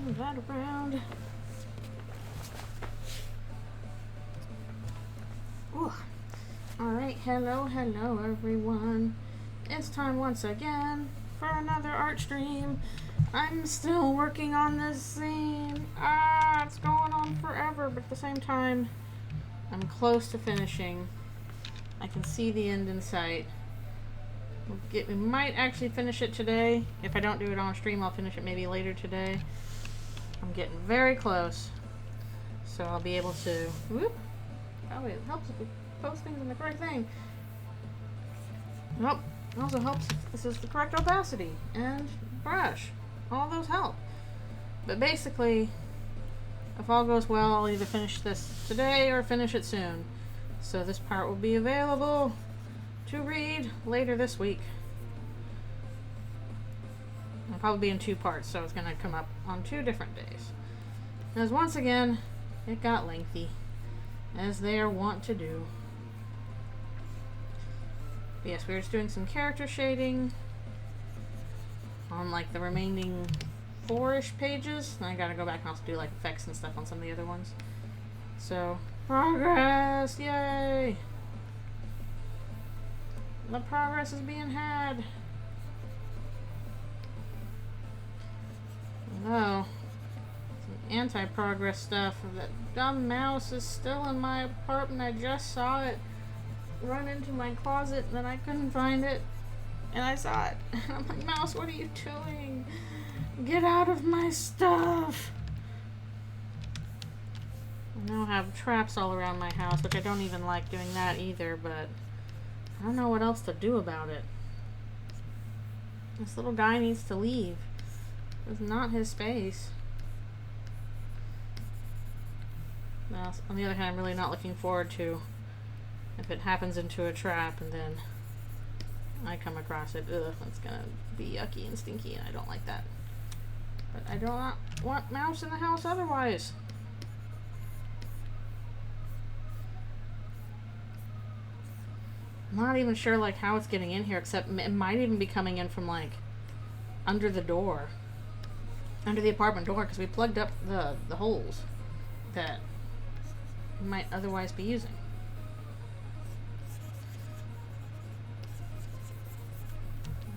Move that around. Ooh. Alright, hello everyone. It's time once again for another art stream. I'm still working on this scene. It's going on forever, but at the same time, I'm close to finishing. I can see the end in sight. We might actually finish it today. If I don't do it on stream, I'll finish it maybe later today. I'm getting very close. So I'll be able to... Whoop! Probably it helps if we post things in the correct thing. Nope. It also helps if this is the correct opacity and brush. All those help. But basically, if all goes well, I'll either finish this today or finish it soon. So this part will be available to read later this week. It'll probably be in 2 parts, so it's going to come up on 2 different days. Because once again, it got lengthy, as they are wont to do. But yes, we were just doing some character shading on like the remaining 4-ish pages. And I gotta go back and also do like effects and stuff on some of the other ones. So, progress! Yay! The progress is being had. Although, some anti-progress stuff. That dumb mouse is still in my apartment. I just saw it run into my closet and then I couldn't find it. And I saw it. And I'm like, mouse, what are you doing? Get out of my stuff! I now have traps all around my house, which I don't even like doing that either, but I don't know what else to do about it. This little guy needs to leave. It's not his space. Now, on the other hand, I'm really not looking forward to if it happens into a trap and then I come across it. Ugh, that's gonna be yucky and stinky, and I don't like that. But I do not want mouse in the house otherwise. I'm not even sure like how it's getting in here, except it might even be coming in from like under the door, under the apartment door, because we plugged up the holes that we might otherwise be using.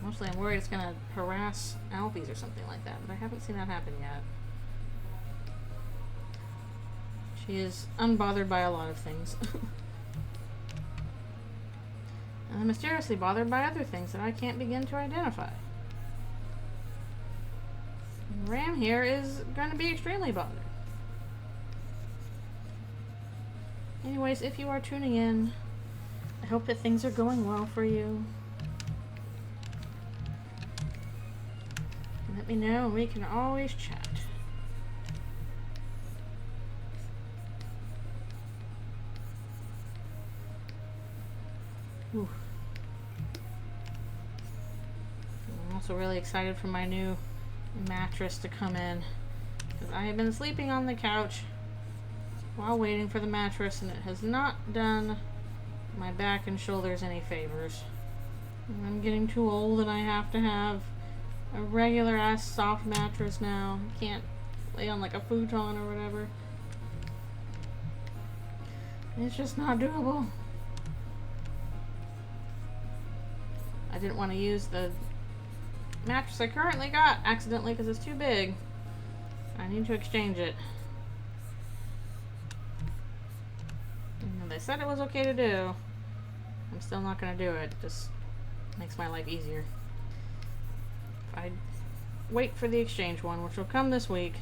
Mostly I'm worried it's going to harass Alfie's or something like that, but I haven't seen that happen yet. She is unbothered by a lot of things. And mysteriously bothered by other things that I can't begin to identify. And Ram here is going to be extremely bothered. Anyways, if you are tuning in, I hope that things are going well for you. Let me know, and we can always chat. Ooh. I'm also really excited for my new mattress to come in, because I have been sleeping on the couch while waiting for the mattress, and it has not done my back and shoulders any favors. I'm getting too old and I have to have a regular ass soft mattress now. I can't lay on like a futon or whatever. It's just not doable. I didn't want to use the mattress I currently got accidentally because it's too big. I need to exchange it. And they said it was okay to do. I'm still not going to do it. Just makes my life easier. I wait for the exchange one, which will come this week.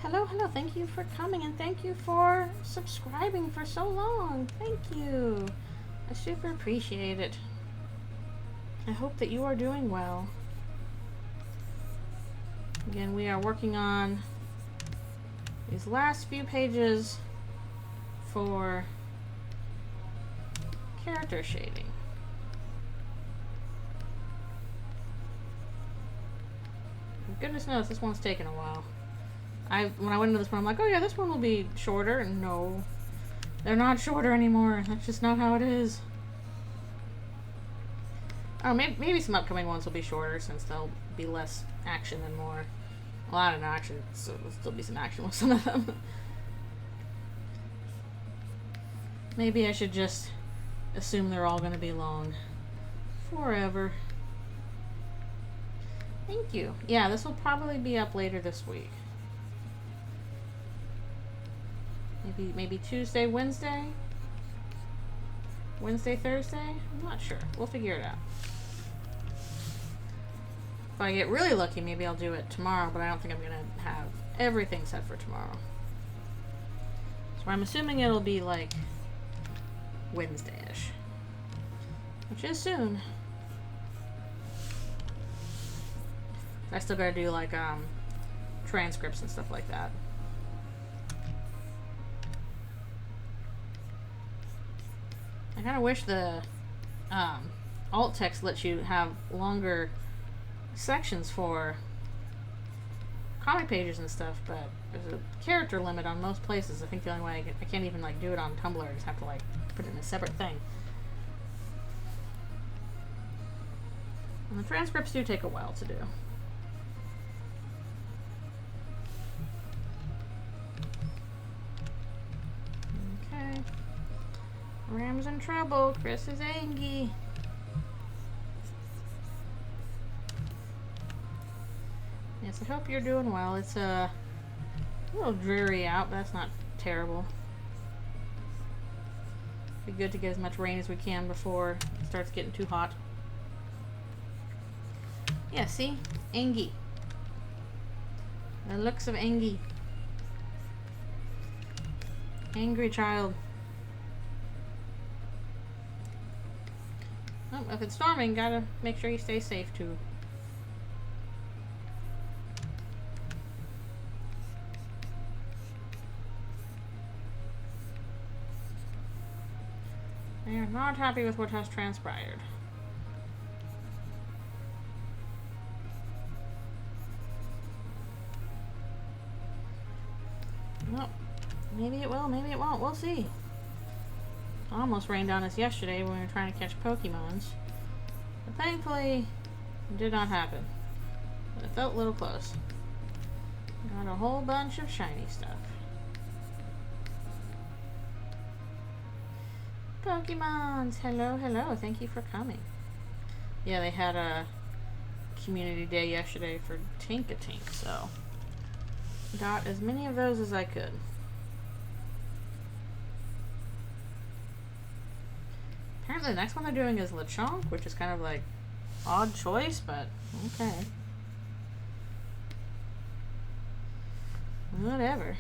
Hello, thank you for coming, and thank you for subscribing for so long. Thank you. I super appreciate it. I hope that you are doing well. Again, we are working on these last few pages for character shading. Goodness knows this one's taken a while. When I went into this one, I'm like, oh yeah, this one will be shorter. And no, they're not shorter anymore. That's just not how it is. Oh, maybe some upcoming ones will be shorter since there'll be less action and more Well, I don't know, actually, so there'll still be some action with some of them. Maybe I should just assume they're all going to be long forever. Thank you. Yeah, this will probably be up later this week. Maybe Tuesday, Wednesday? Wednesday, Thursday? I'm not sure. We'll figure it out. If I get really lucky, maybe I'll do it tomorrow, but I don't think I'm going to have everything set for tomorrow. So I'm assuming it'll be like Wednesday-ish, which is soon. I still gotta do like transcripts and stuff like that. I kind of wish the alt text lets you have longer sections for comic pages and stuff, but there's a character limit on most places. I think the only way I can't even like do it on Tumblr. I just have to like put it in a separate thing. And the transcripts do take a while to do. Okay. Ram's in trouble. Chris is angry. Yes, I hope you're doing well. It's a little dreary out, but that's not terrible. Be good to get as much rain as we can before it starts getting too hot. Yeah, see? Angie. The looks of Angie. Angry child. Oh, if it's storming, gotta make sure you stay safe too. They are not happy with what has transpired. Well, maybe it will, maybe it won't. We'll see. It almost rained on us yesterday when we were trying to catch Pokemons. But thankfully, it did not happen. But it felt a little close. Got a whole bunch of shiny stuff. Pokemons! Hello, hello. Thank you for coming. Yeah, they had a community day yesterday for Tink-a-Tink, so got as many of those as I could. Apparently the next one they're doing is Lechonk, which is kind of like odd choice, but okay. Whatever.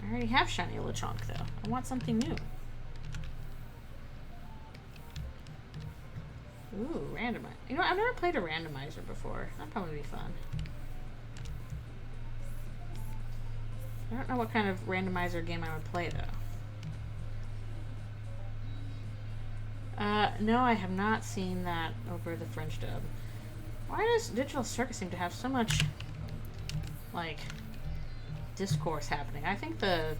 I already have shiny Lechonk though. I want something new. Ooh, randomizer. You know, I've never played a randomizer before. That'd probably be fun. I don't know what kind of randomizer game I would play though. No, I have not seen that over the French dub. Why does Digital Circus seem to have so much, like, discourse happening? I think the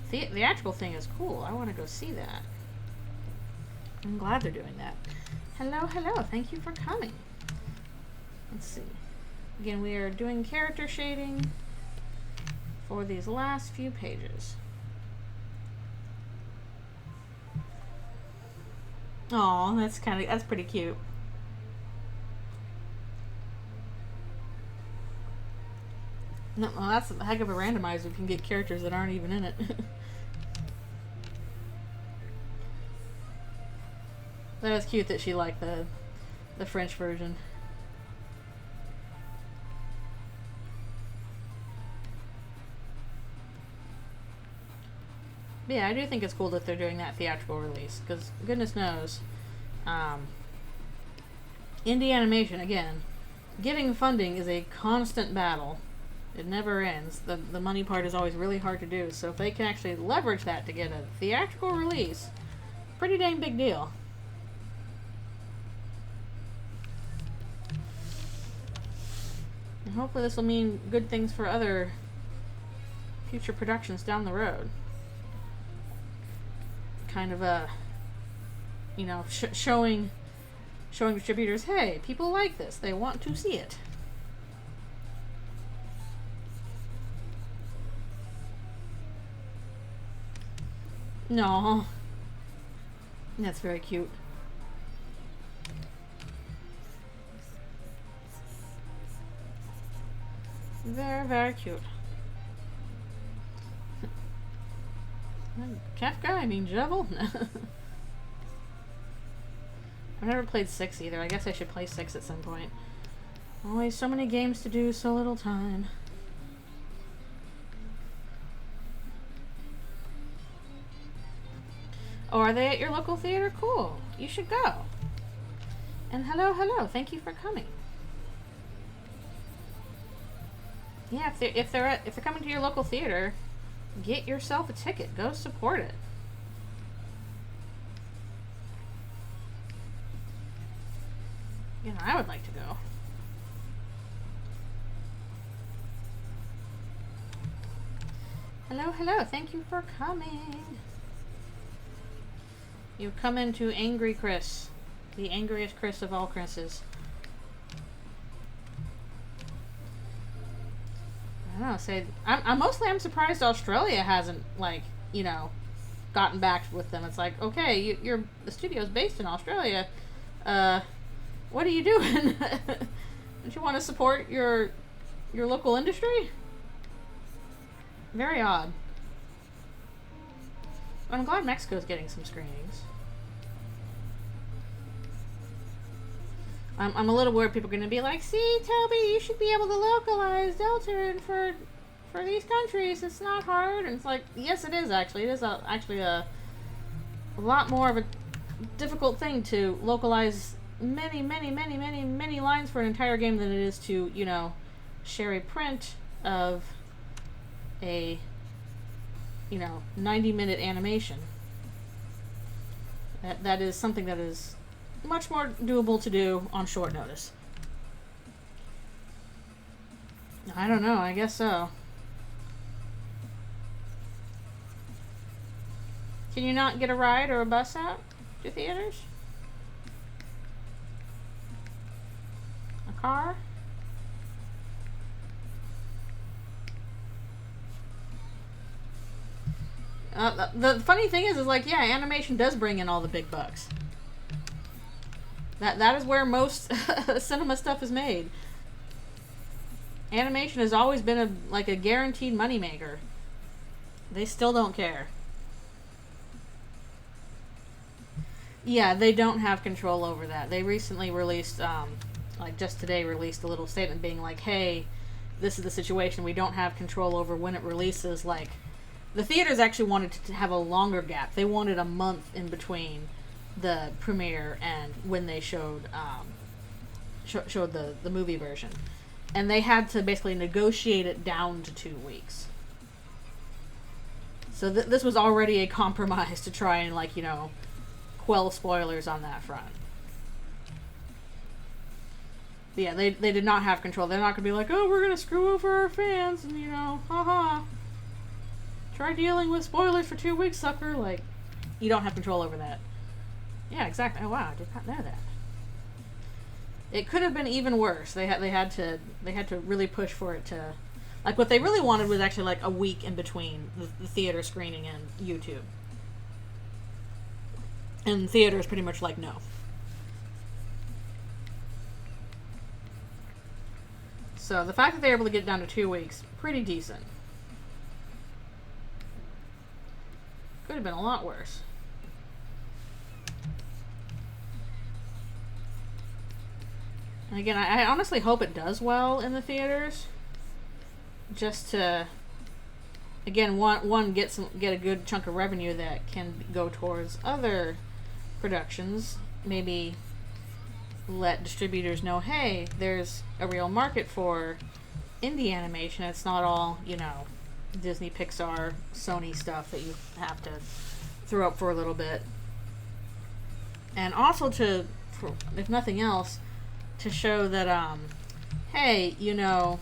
theatrical thing is cool. I want to go see that. I'm glad they're doing that. Hello, hello. Thank you for coming. Let's see. Again, we are doing character shading for these last few pages. Aw, that's pretty cute. No, well, that's a heck of a randomizer. You can get characters that aren't even in it. That was cute that she liked the French version. But yeah, I do think it's cool that they're doing that theatrical release, because goodness knows, indie animation, again, getting funding is a constant battle. It never ends. The money part is always really hard to do, so if they can actually leverage that to get a theatrical release, pretty dang big deal. And hopefully this will mean good things for other future productions down the road. Kind of you know, showing distributors, hey, people like this, they want to see it. No. That's very cute. Very, very cute. Kafka, I mean Jevil? I've never played 6 either. I guess I should play 6 at some point. Always so many games to do, so little time. Oh, are they at your local theater? Cool. You should go. And hello, hello. Thank you for coming. Yeah, if they're coming to your local theater, get yourself a ticket. Go support it. You know, I would like to go. Hello, hello. Thank you for coming. You've come into Angry Chris, the angriest Chris of all Chris's. I don't know. Say, I'm surprised Australia hasn't, like, you know, gotten back with them. It's like, okay, the studio's based in Australia. What are you doing? Don't you want to support your local industry? Very odd. But I'm glad Mexico's getting some screenings. I'm a little worried people are going to be like, see, Toby, you should be able to localize Deltarune for these countries. It's not hard. And it's like, yes, it is, actually. It is actually a lot more of a difficult thing to localize many lines for an entire game than it is to, you know, share a print of a, you know, 90-minute animation. That is something that is much more doable to do on short notice. I don't know, I guess so. Can you not get a ride or a bus out to theaters? A car? The funny thing is like, yeah, animation does bring in all the big bucks. That is where most cinema stuff is made. Animation has always been a guaranteed moneymaker. They still don't care. Yeah, they don't have control over that. They recently released, like just today, released a little statement being like, hey, this is the situation. We don't have control over when it releases. Like, the theaters actually wanted to have a longer gap. They wanted a month in between the premiere and when they showed the movie version, and they had to basically negotiate it down to 2 weeks. So this was already a compromise to try and, like, you know, quell spoilers on that front. But yeah, they did not have control. They're not gonna be like, oh, we're gonna screw over our fans and, you know, haha, try dealing with spoilers for 2 weeks, sucker. Like, you don't have control over that. Yeah, exactly. Oh wow, I did not know that. It could have been even worse. They had to really push for it to, like, what they really wanted was actually like a week in between the theater screening and YouTube. And theater is pretty much like, no. So the fact that they're able to get it down to 2 weeks, pretty decent. Could have been a lot worse. And again, I honestly hope it does well in the theaters. Just to, again, get a good chunk of revenue that can go towards other productions. Maybe let distributors know, hey, there's a real market for indie animation. It's not all, you know, Disney, Pixar, Sony stuff that you have to throw up for a little bit. And also to, if nothing else, to show that, hey, you know,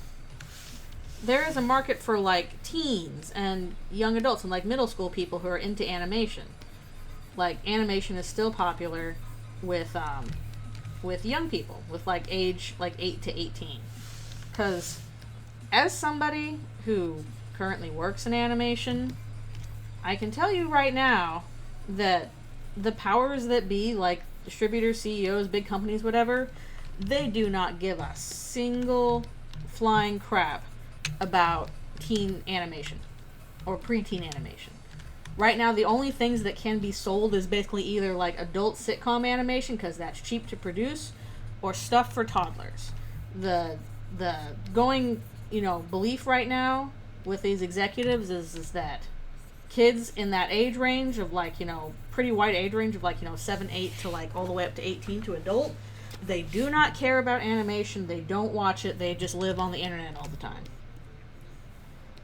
there is a market for, like, teens and young adults and, like, middle school people who are into animation. Like, animation is still popular with young people, with, like, age, like, 8 to 18. Because as somebody who currently works in animation, I can tell you right now that the powers that be, like distributors, CEOs, big companies, whatever, they do not give a single flying crap about teen animation or preteen animation. Right now, the only things that can be sold is basically either like adult sitcom animation, because that's cheap to produce, or stuff for toddlers. The going, belief right now with these executives is that kids in that age range of like, pretty wide age range of like, 7, 8 to like all the way up to 18 to adult, they do not care about animation. They don't watch it. They just live on the internet all the time.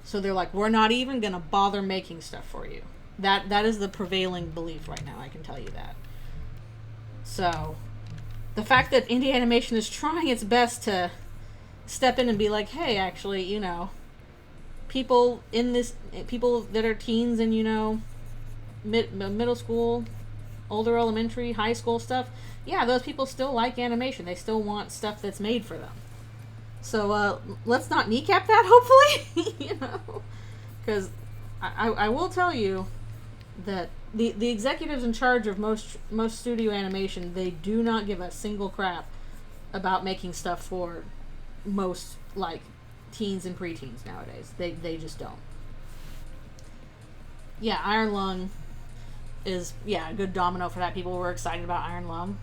So they're like, we're not even going to bother making stuff for you. That is the prevailing belief right now, I can tell you that. So, the fact that indie animation is trying its best to step in and be like, hey, actually, people that are teens and, middle school, older elementary, high school stuff, yeah, those people still like animation. They still want stuff that's made for them. So, let's not kneecap that, hopefully, Because I will tell you that the executives in charge of most studio animation, they do not give a single crap about making stuff for most, like, teens and preteens nowadays. They just don't. Yeah, Iron Lung is, a good domino for that. People were excited about Iron Lung.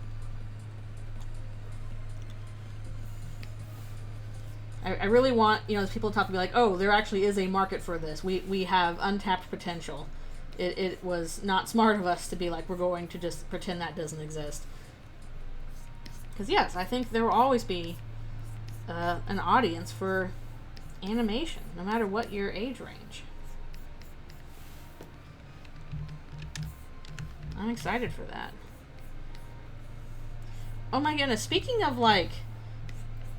I really want, people to talk to be like, oh, there actually is a market for this. We have untapped potential. It was not smart of us to be like, we're going to just pretend that doesn't exist. Because, yes, I think there will always be an audience for animation, no matter what your age range. I'm excited for that. Oh my goodness, speaking of, like,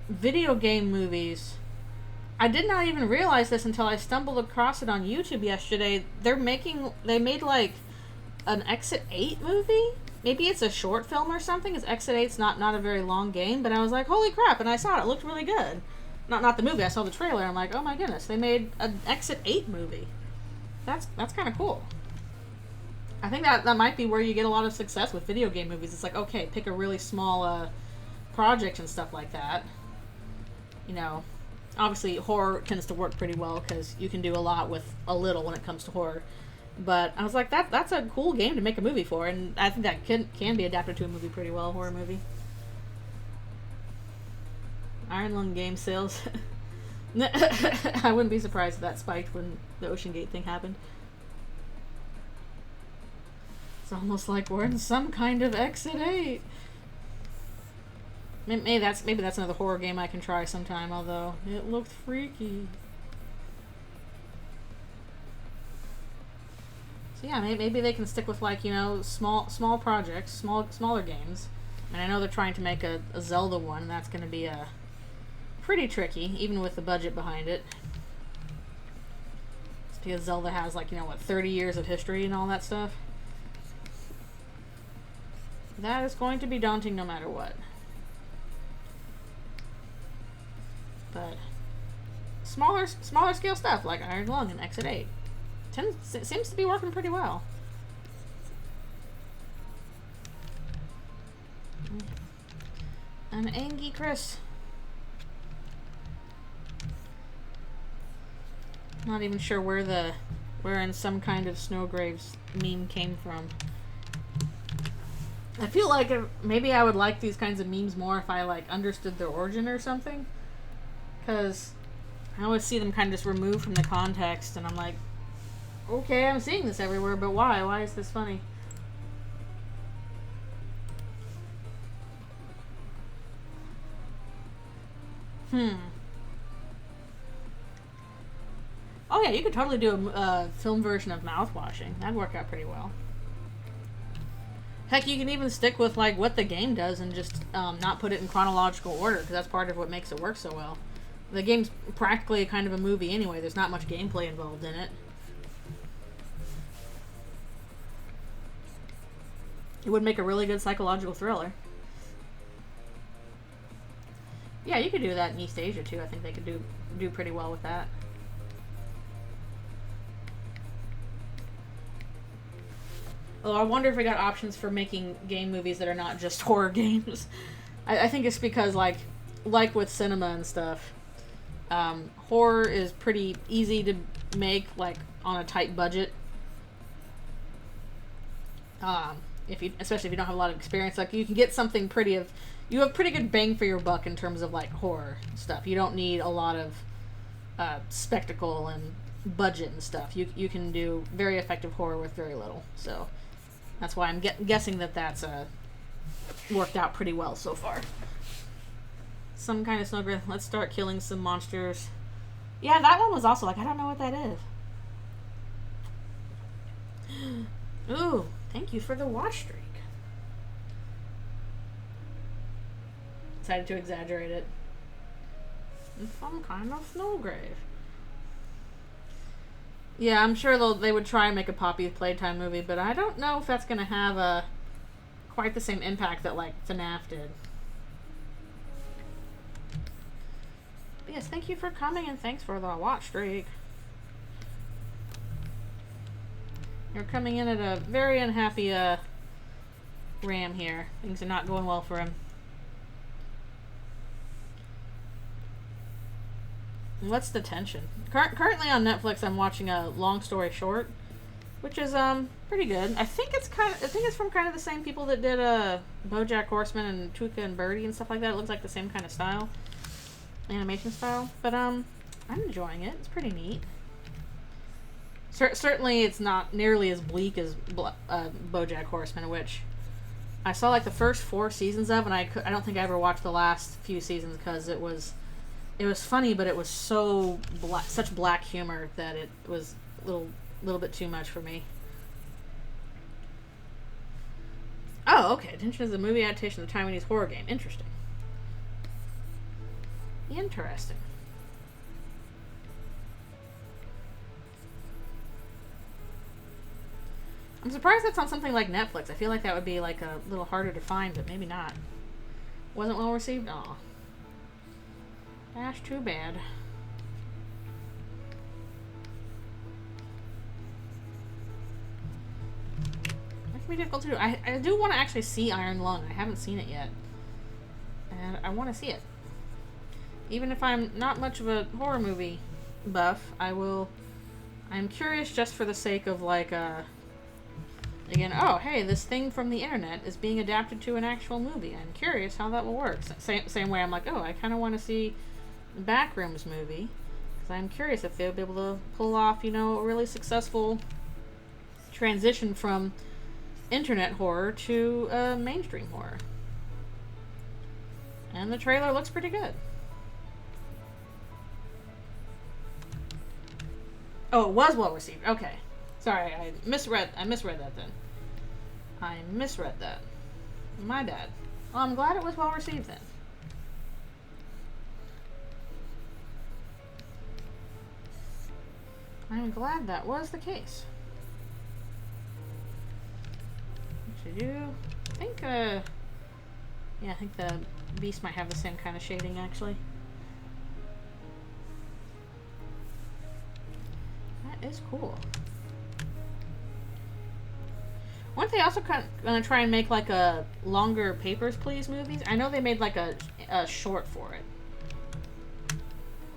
video game movies, I did not even realize this until I stumbled across it on YouTube yesterday. They made like an Exit 8 movie. Maybe it's a short film or something. It's Exit 8's not a very long game, but I was like, holy crap, and I saw it. It looked really good. Not the movie, I saw the trailer. I'm like, oh my goodness, they made an Exit 8 movie. That's kind of cool. I think that might be where you get a lot of success with video game movies. It's like, okay, pick a really small project and stuff like that. Obviously horror tends to work pretty well because you can do a lot with a little when it comes to horror. But I was like, that's a cool game to make a movie for, and I think that can be adapted to a movie pretty well, a horror movie. Iron Lung game sales. I wouldn't be surprised if that spiked when the Ocean Gate thing happened. It's almost like we're in some kind of Exit 8. Maybe that's another horror game I can try sometime, although it looked freaky. So yeah, maybe they can stick with, like, small projects, smaller games. And I know they're trying to make a Zelda one, and that's going to be pretty tricky, even with the budget behind it. It's because Zelda has, like, 30 years of history and all that stuff. That is going to be daunting no matter what. But smaller scale stuff like Iron Lung and Exit 8 seems to be working pretty well. An Angie Chris. Not even sure where in some kind of Snowgraves meme came from. I feel like maybe I would like these kinds of memes more if I, like, understood their origin or something. Because I always see them kind of just removed from the context, and I'm like, okay, I'm seeing this everywhere, but why? Why is this funny? Oh yeah, you could totally do a film version of mouthwashing. That'd work out pretty well. Heck, you can even stick with, like, what the game does and just not put it in chronological order, because that's part of what makes it work so well. The game's practically kind of a movie anyway. There's not much gameplay involved in it. It would make a really good psychological thriller. Yeah, you could do that in East Asia too. I think they could do pretty well with that. Oh, I wonder if we got options for making game movies that are not just horror games. I think it's because, like with cinema and stuff, horror is pretty easy to make, like, on a tight budget. Especially if you don't have a lot of experience, like, you can get something you have pretty good bang for your buck in terms of, like, horror stuff. You don't need a lot of spectacle and budget and stuff. You can do very effective horror with very little. So that's why I'm guessing that's worked out pretty well so far. Some kind of snowgirl. Let's start killing some monsters. Yeah, that one was also like, I don't know what that is. Ooh, thank you for the watch streak. Decided to exaggerate it. Some kind of snow grave. Yeah, I'm sure they would try and make a Poppy Playtime movie, but I don't know if that's going to have quite the same impact that, like, FNAF did. But yes, thank you for coming, and thanks for the watch streak. You're coming in at a very unhappy Ram here. Things are not going well for him. What's the tension? Currently on Netflix, I'm watching a Long Story Short, which is pretty good. I think it's from kind of the same people that did BoJack Horseman and Tuca and Birdie and stuff like that. It looks like the same kind of style, animation style. But I'm enjoying it. It's pretty neat. Certainly, it's not nearly as bleak as BoJack Horseman, which I saw like the first 4 seasons of, and I don't think I ever watched the last few seasons because it was funny, but it was such black humor that it was a little bit too much for me. Oh, okay. Attention is a movie adaptation of the Taiwanese horror game. Interesting. I'm surprised that's on something like Netflix. I feel like that would be like a little harder to find, but maybe not. Wasn't well received? Aw. That's too bad. That can be difficult to do. I do want to actually see Iron Lung. I haven't seen it yet. And I want to see it. Even if I'm not much of a horror movie buff, I'm curious just for the sake of, like, again, oh, hey, this thing from the internet is being adapted to an actual movie. I'm curious how that will work. Same way I'm like, oh, I kind of want to see the Backrooms movie, because I'm curious if they'll be able to pull off, a really successful transition from internet horror to mainstream horror. And the trailer looks pretty good. Oh, it was well received. Okay. Sorry, I misread that then. I misread that. My bad. Well, I'm glad it was well received then. I'm glad that was the case. What should you think? Yeah, I think the Beast might have the same kind of shading actually. That is cool. Weren't they also gonna try and make like a longer Papers, Please movies? I know they made like a short for it.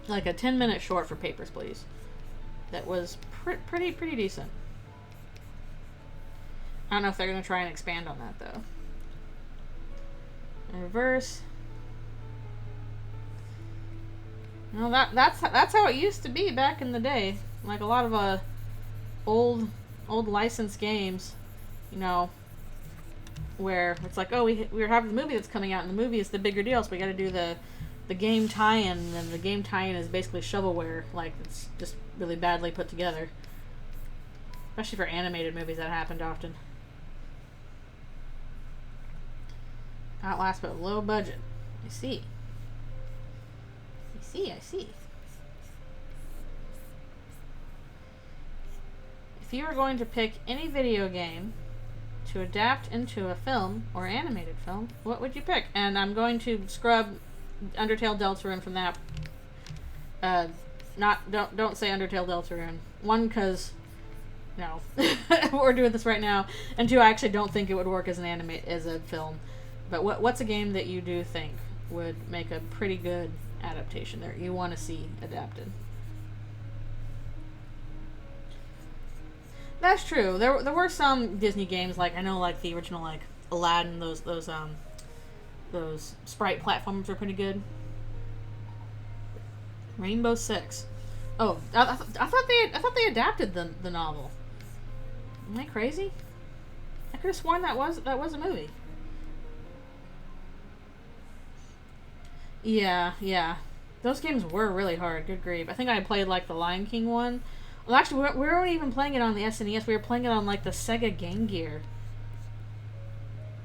Like a 10-minute short for Papers, Please. That was pretty decent. I don't know if they're gonna try and expand on that though. In reverse. No, that's how it used to be back in the day. Like a lot of old licensed games, where it's like, oh, we're having the movie that's coming out, and the movie is the bigger deal, so we got to do the game tie-in, and the game tie-in is basically shovelware. Like, it's just really badly put together. Especially for animated movies, that happened often. Outlast, but low budget. I see. If you were going to pick any video game to adapt into a film or animated film, what would you pick? And I'm going to scrub Undertale Deltarune from that. Don't say Undertale Deltarune. One, because no. We're doing this right now. And 2, I actually don't think it would work as a film. But what's a game that you do think would make a pretty good adaptation there you want to see adapted? That's true. There were some Disney games, like I know, like the original, like Aladdin. Those sprite platformers were pretty good. Rainbow Six. Oh, I thought they adapted the novel. Am I crazy? I could have sworn that was a movie. Yeah. Those games were really hard. Good grief. I think I played like the Lion King one. Well, actually, we weren't even playing it on the SNES. We were playing it on like the Sega Game Gear.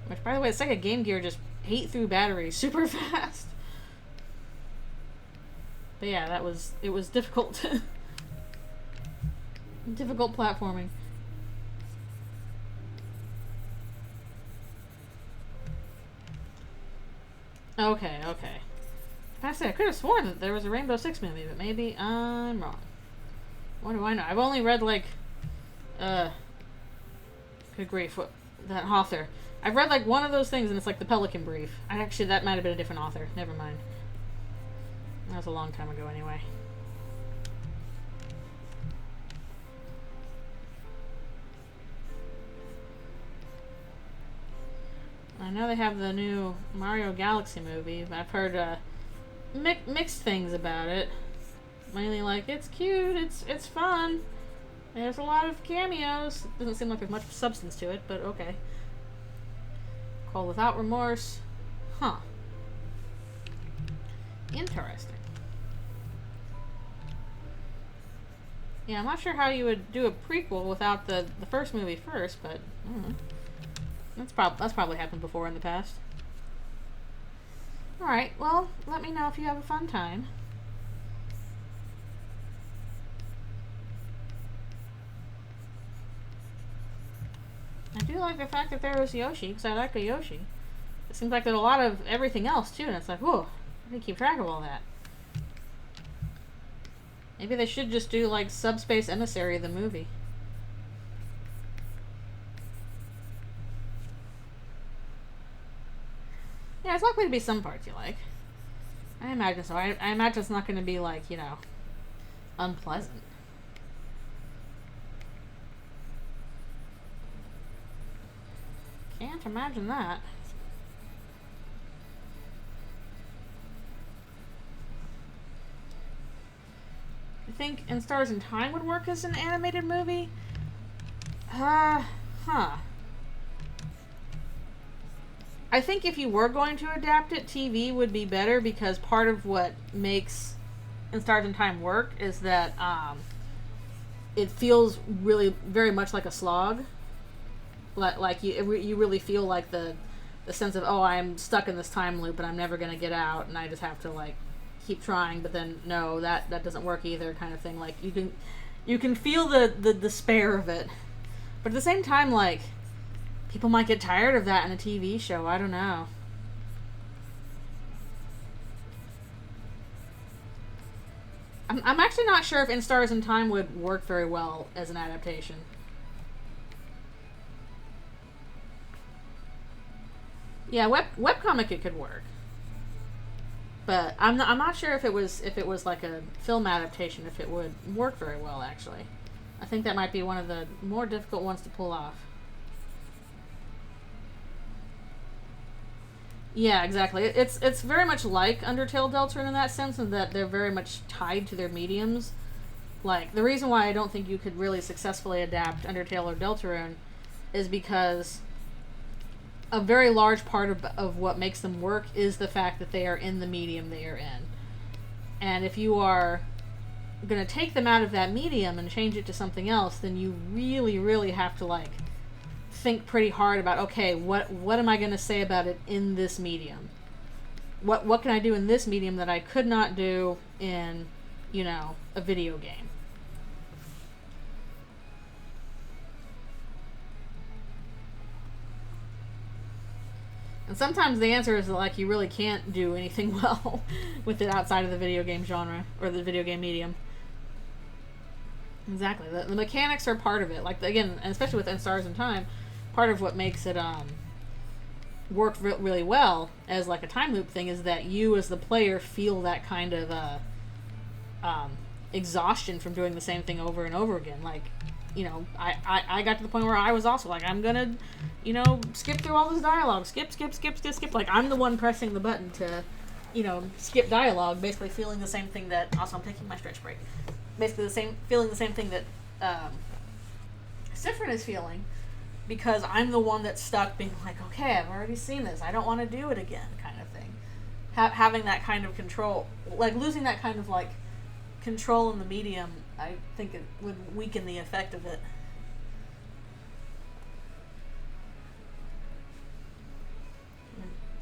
Which, by the way, the Sega Game Gear just ate through batteries super fast. But yeah, it was difficult. Difficult platforming. Okay. I could have sworn that there was a Rainbow Six movie, but maybe I'm wrong. What do I know? I've only read like, good grief, that author. I've read like one of those things, and it's like the Pelican Brief. That might have been a different author. Never mind. That was a long time ago, anyway. I know they have the new Mario Galaxy movie, but I've heard mixed things about it. Mainly like, it's cute, it's fun. There's a lot of cameos. Doesn't seem like there's much substance to it, but okay. Called Without Remorse. Huh. Interesting. Yeah, I'm not sure how you would do a prequel without the first movie first, but I don't know. That's probably happened before in the past. Alright, well, let me know if you have a fun time. I do like the fact that there was Yoshi, because I like a Yoshi. It seems like there's a lot of everything else, too, and it's like, whoa, I can keep track of all that. Maybe they should just do, like, Subspace Emissary, the movie. Yeah, there's likely to be some parts you like. I imagine so. I imagine it's not going to be, like, you know, unpleasant. Can't imagine that. I think In Stars in Time would work as an animated movie. Huh. I think if you were going to adapt it, TV would be better, because part of what makes In Stars in Time work is that it feels really very much like a slog. Like you really feel like the sense of, oh, I'm stuck in this time loop and I'm never gonna get out, and I just have to like keep trying. But then no, that doesn't work either, kind of thing. Like you can feel the despair of it, but at the same time, like, people might get tired of that in a TV show. I don't know. I'm actually not sure if In Stars in Time would work very well as an adaptation. Yeah, webcomic it could work, but I'm not sure if it was like a film adaptation, if it would work very well. Actually, I think that might be one of the more difficult ones to pull off. Yeah, exactly. It's very much like Undertale Deltarune in that sense, in that they're very much tied to their mediums. Like, the reason why I don't think you could really successfully adapt Undertale or Deltarune is because a very large part of what makes them work is the fact that they are in the medium they are in. And if you are going to take them out of that medium and change it to something else, then you really, really have to, like, think pretty hard about, okay, what am I going to say about it in this medium? What can I do in this medium that I could not do in, you know, a video game? And sometimes the answer is that, like, you really can't do anything well with it outside of the video game genre or the video game medium. Exactly. The mechanics are part of it. Like, again, and especially with Stars in Time, part of what makes it work really well as like a time loop thing is that you as the player feel that kind of exhaustion from doing the same thing over and over again. Like, you know, I got to the point where I was also like, I'm gonna, you know, skip through all this dialogue. Skip. Like, I'm the one pressing the button to, you know, skip dialogue, basically feeling the same thing that, also I'm taking my stretch break, basically feeling the same thing that Sifrin is feeling, because I'm the one that's stuck being like, okay, I've already seen this, I don't want to do it again, kind of thing. Having that kind of control, like losing that kind of like control in the medium, I think it would weaken the effect of it.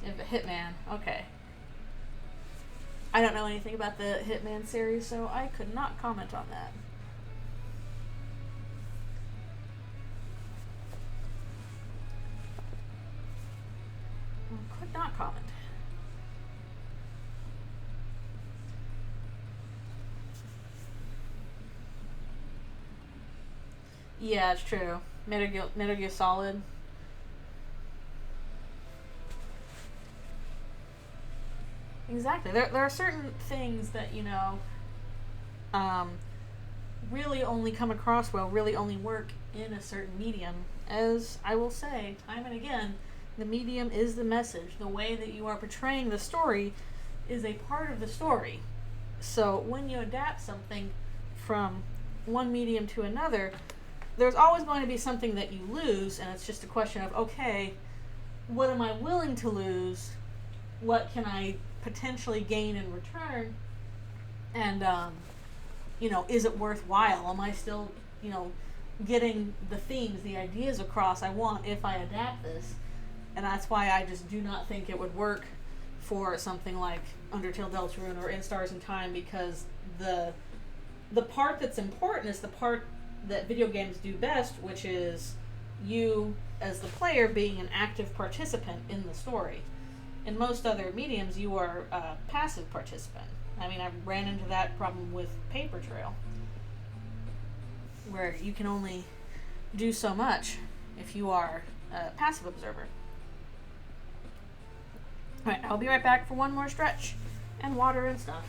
If a Hitman, okay. I don't know anything about the Hitman series, so I could not comment on that. Could not comment. Yeah, it's true. Metal Gear Solid. Exactly. There are certain things that, you know, really only come across well, really only work in a certain medium. As I will say time and again, the medium is the message. The way that you are portraying the story is a part of the story. So when you adapt something from one medium to another, there's always going to be something that you lose, and it's just a question of, okay, what am I willing to lose? What can I potentially gain in return? And, you know, is it worthwhile? Am I still, you know, getting the themes, the ideas across I want if I adapt this? And that's why I just do not think it would work for something like Undertale Deltarune or In Stars in Time, because the part that's important is the part that video games do best, which is you as the player being an active participant in the story. In most other mediums, you are a passive participant. I mean, I ran into that problem with Paper Trail, where you can only do so much if you are a passive observer. Alright, I'll be right back for one more stretch and water and stuff.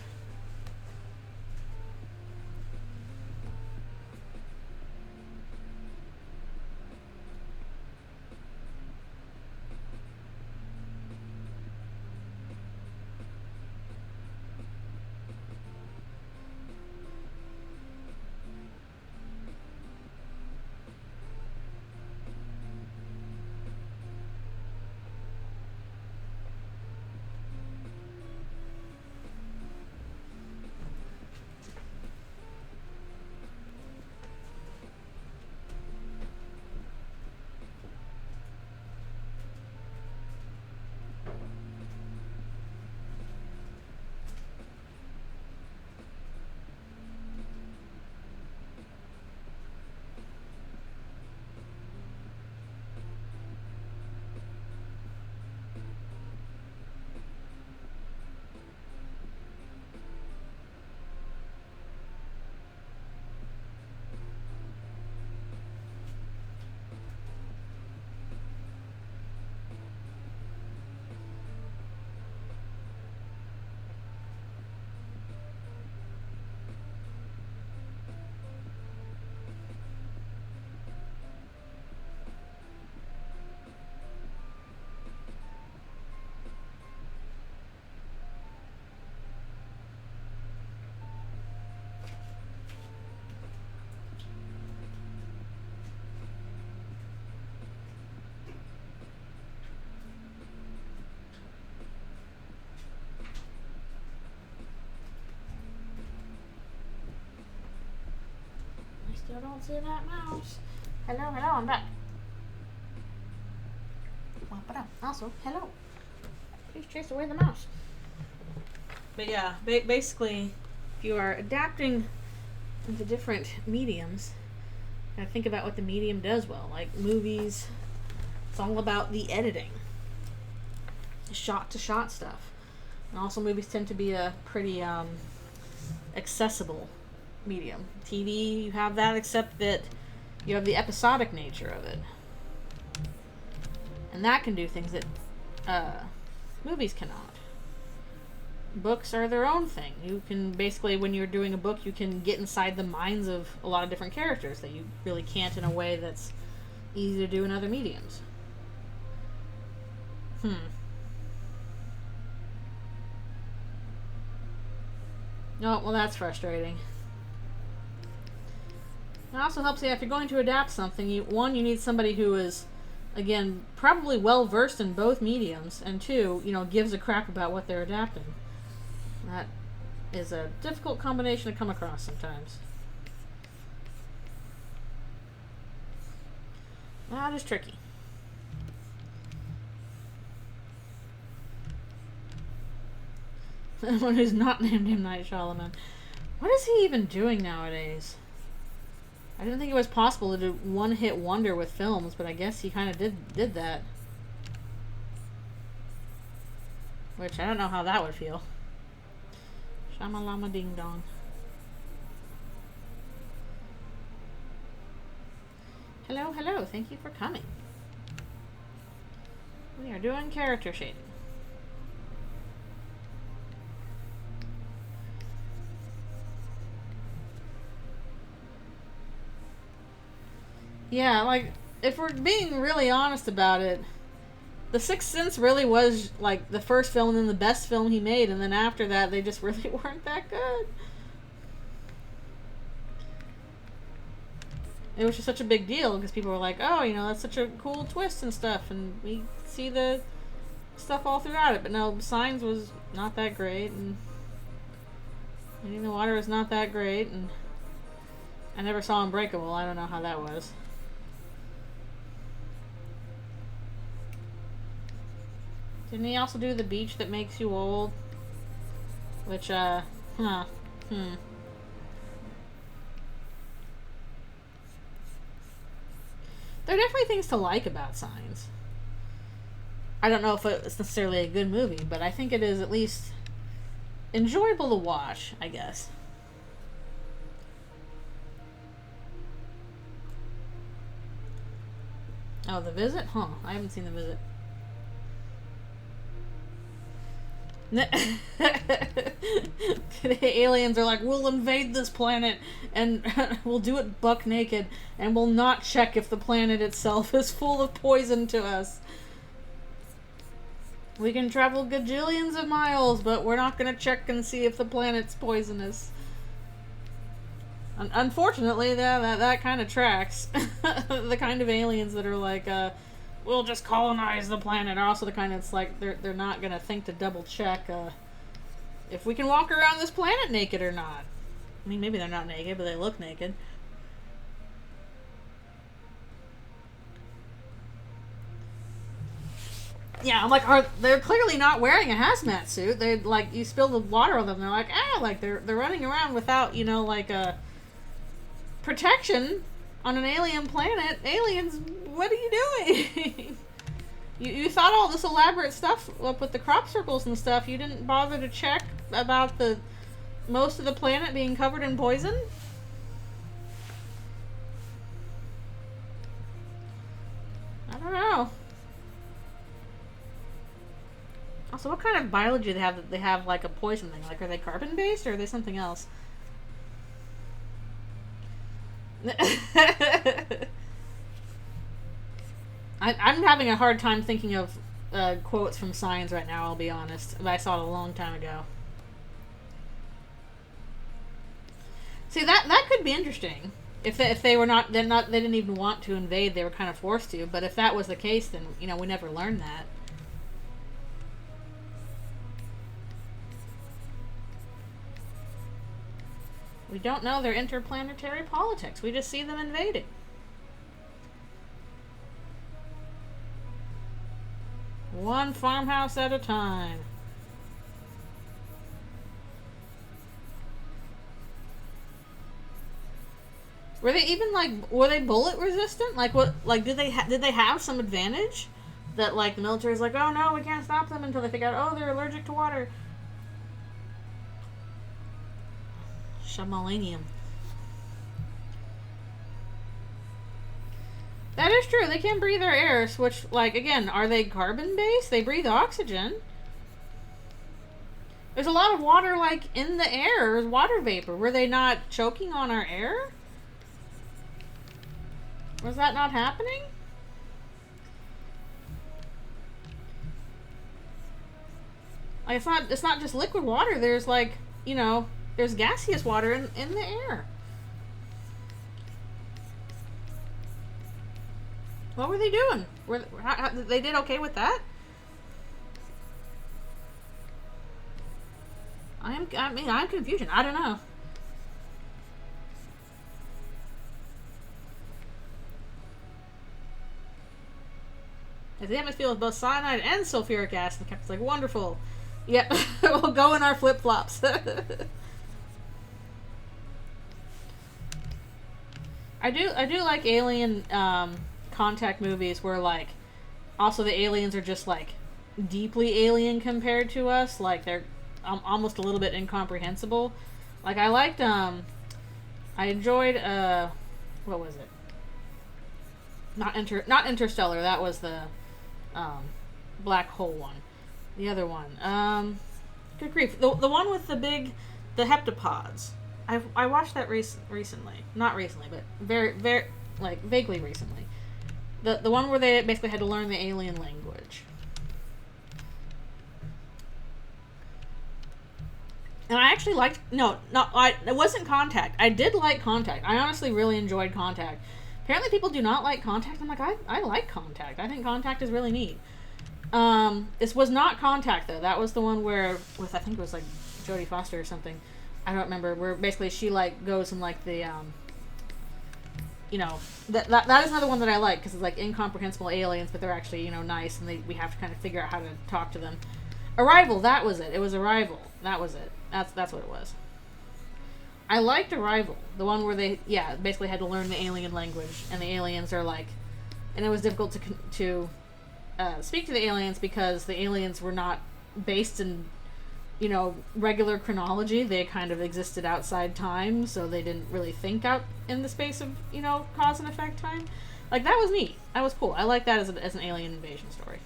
Still don't see that mouse. Hello, I'm back. Also, hello. Please chase away the mouse. But yeah, basically, if you are adapting into different mediums, you gotta think about what the medium does well. Like movies, it's all about the editing, shot-to-shot stuff. And also movies tend to be a pretty accessible medium. TV, you have that, except that you have the episodic nature of it. And that can do things that movies cannot. Books are their own thing. You can basically, when you're doing a book, you can get inside the minds of a lot of different characters that you really can't in a way that's easy to do in other mediums. Oh, well, that's frustrating. It also helps you if you're going to adapt something. You need somebody who is, again, probably well versed in both mediums, and two, gives a crap about what they're adapting. That is a difficult combination to come across sometimes. That is tricky. Someone who's not named M. Night Shyamalan. What is he even doing nowadays? I didn't think it was possible to do one-hit wonder with films, but I guess he kind of did that. Which, I don't know how that would feel. Shamalama ding dong. Hello, hello, thank you for coming. We are doing character shading. Yeah, like, if we're being really honest about it, The Sixth Sense really was, like, the first film and then the best film he made, and then after that, they just really weren't that good. It was just such a big deal, because people were like, oh, that's such a cool twist and stuff, and we see the stuff all throughout it. But no, Signs was not that great, and Eating the Water was not that great, and I never saw Unbreakable. I don't know how that was. Didn't he also do The Beach That Makes You Old? Which, There are definitely things to like about Signs. I don't know if it's necessarily a good movie, but I think it is at least enjoyable to watch, I guess. Oh, The Visit? Huh, I haven't seen The Visit. The aliens are like, we'll invade this planet and we'll do it buck naked and we'll not check if the planet itself is full of poison to us. We can travel gajillions of miles, but we're not going to check and see if the planet's poisonous. Unfortunately, that kind of tracks. The kind of aliens that are like, we'll just colonize the planet are also the kind that's like, they're not going to think to double check if we can walk around this planet naked or not. I mean, maybe they're not naked, but they look naked. Yeah, I'm like, they're clearly not wearing a hazmat suit. They like, you spill the water on them, they're like, like they're running around without, like a protection on an alien planet. Aliens, what are you doing? you thought all this elaborate stuff up with the crop circles and stuff. You didn't bother to check about the most of the planet being covered in poison? I don't know. Also, what kind of biology do they have that they have like a poison thing? Like, are they carbon based or are they something else? I'm having a hard time thinking of quotes from Signs right now, I'll be honest. But I saw it a long time ago. See, that could be interesting. If they were not, they didn't even want to invade, they were kind of forced to. But if that was the case, then, we never learned that. We don't know their interplanetary politics. We just see them invading. One farmhouse at a time. Were they even were they bullet resistant? Like, what? Like, did they have some advantage? That like the military's like, oh no, we can't stop them until they figure out, oh, they're allergic to water. Shamalanium. true. They can breathe our air, which, like, again, are they carbon-based? They breathe oxygen. There's a lot of water, like, in the air. Water vapor. Were they not choking on our air? Was that not happening? Like, it's not just liquid water. There's, like, you know, there's gaseous water in the air. What were they doing? They did okay with that? I'm confusion. I don't know. If the atmosphere with both cyanide and sulfuric acid, the captain's like, wonderful. Yep, we'll go in our flip-flops. I do like alien contact movies where, like, also the aliens are just, like, deeply alien compared to us. Like, they're almost a little bit incomprehensible. Like, I liked, I enjoyed, what was it? Not Interstellar, that was the, black hole one. The other one, good grief. The one with the heptapods. I watched that recently. Not recently, but very, like, vaguely recently. The one where they basically had to learn the alien language. And I actually liked... it wasn't Contact. I did like Contact. I honestly really enjoyed Contact. Apparently people do not like Contact. I'm like, I like Contact. I think Contact is really neat. This was not Contact, though. That was the one where... I think it was, like, Jodie Foster or something. I don't remember. Where basically she, like, goes and, like, the... you know... That is another one that I like, because it's, like, incomprehensible aliens, but they're actually, you know, nice, and we have to kind of figure out how to talk to them. Arrival, that was it. It was Arrival. That was it. That's what it was. I liked Arrival. The one where they, basically had to learn the alien language, and the aliens are like... And it was difficult to speak to the aliens because the aliens were not based in, you know, regular chronology. They kind of existed outside time, so they didn't really think out in the space of, you know, cause and effect time. Like, that was neat. That was cool. I like that as an alien invasion story.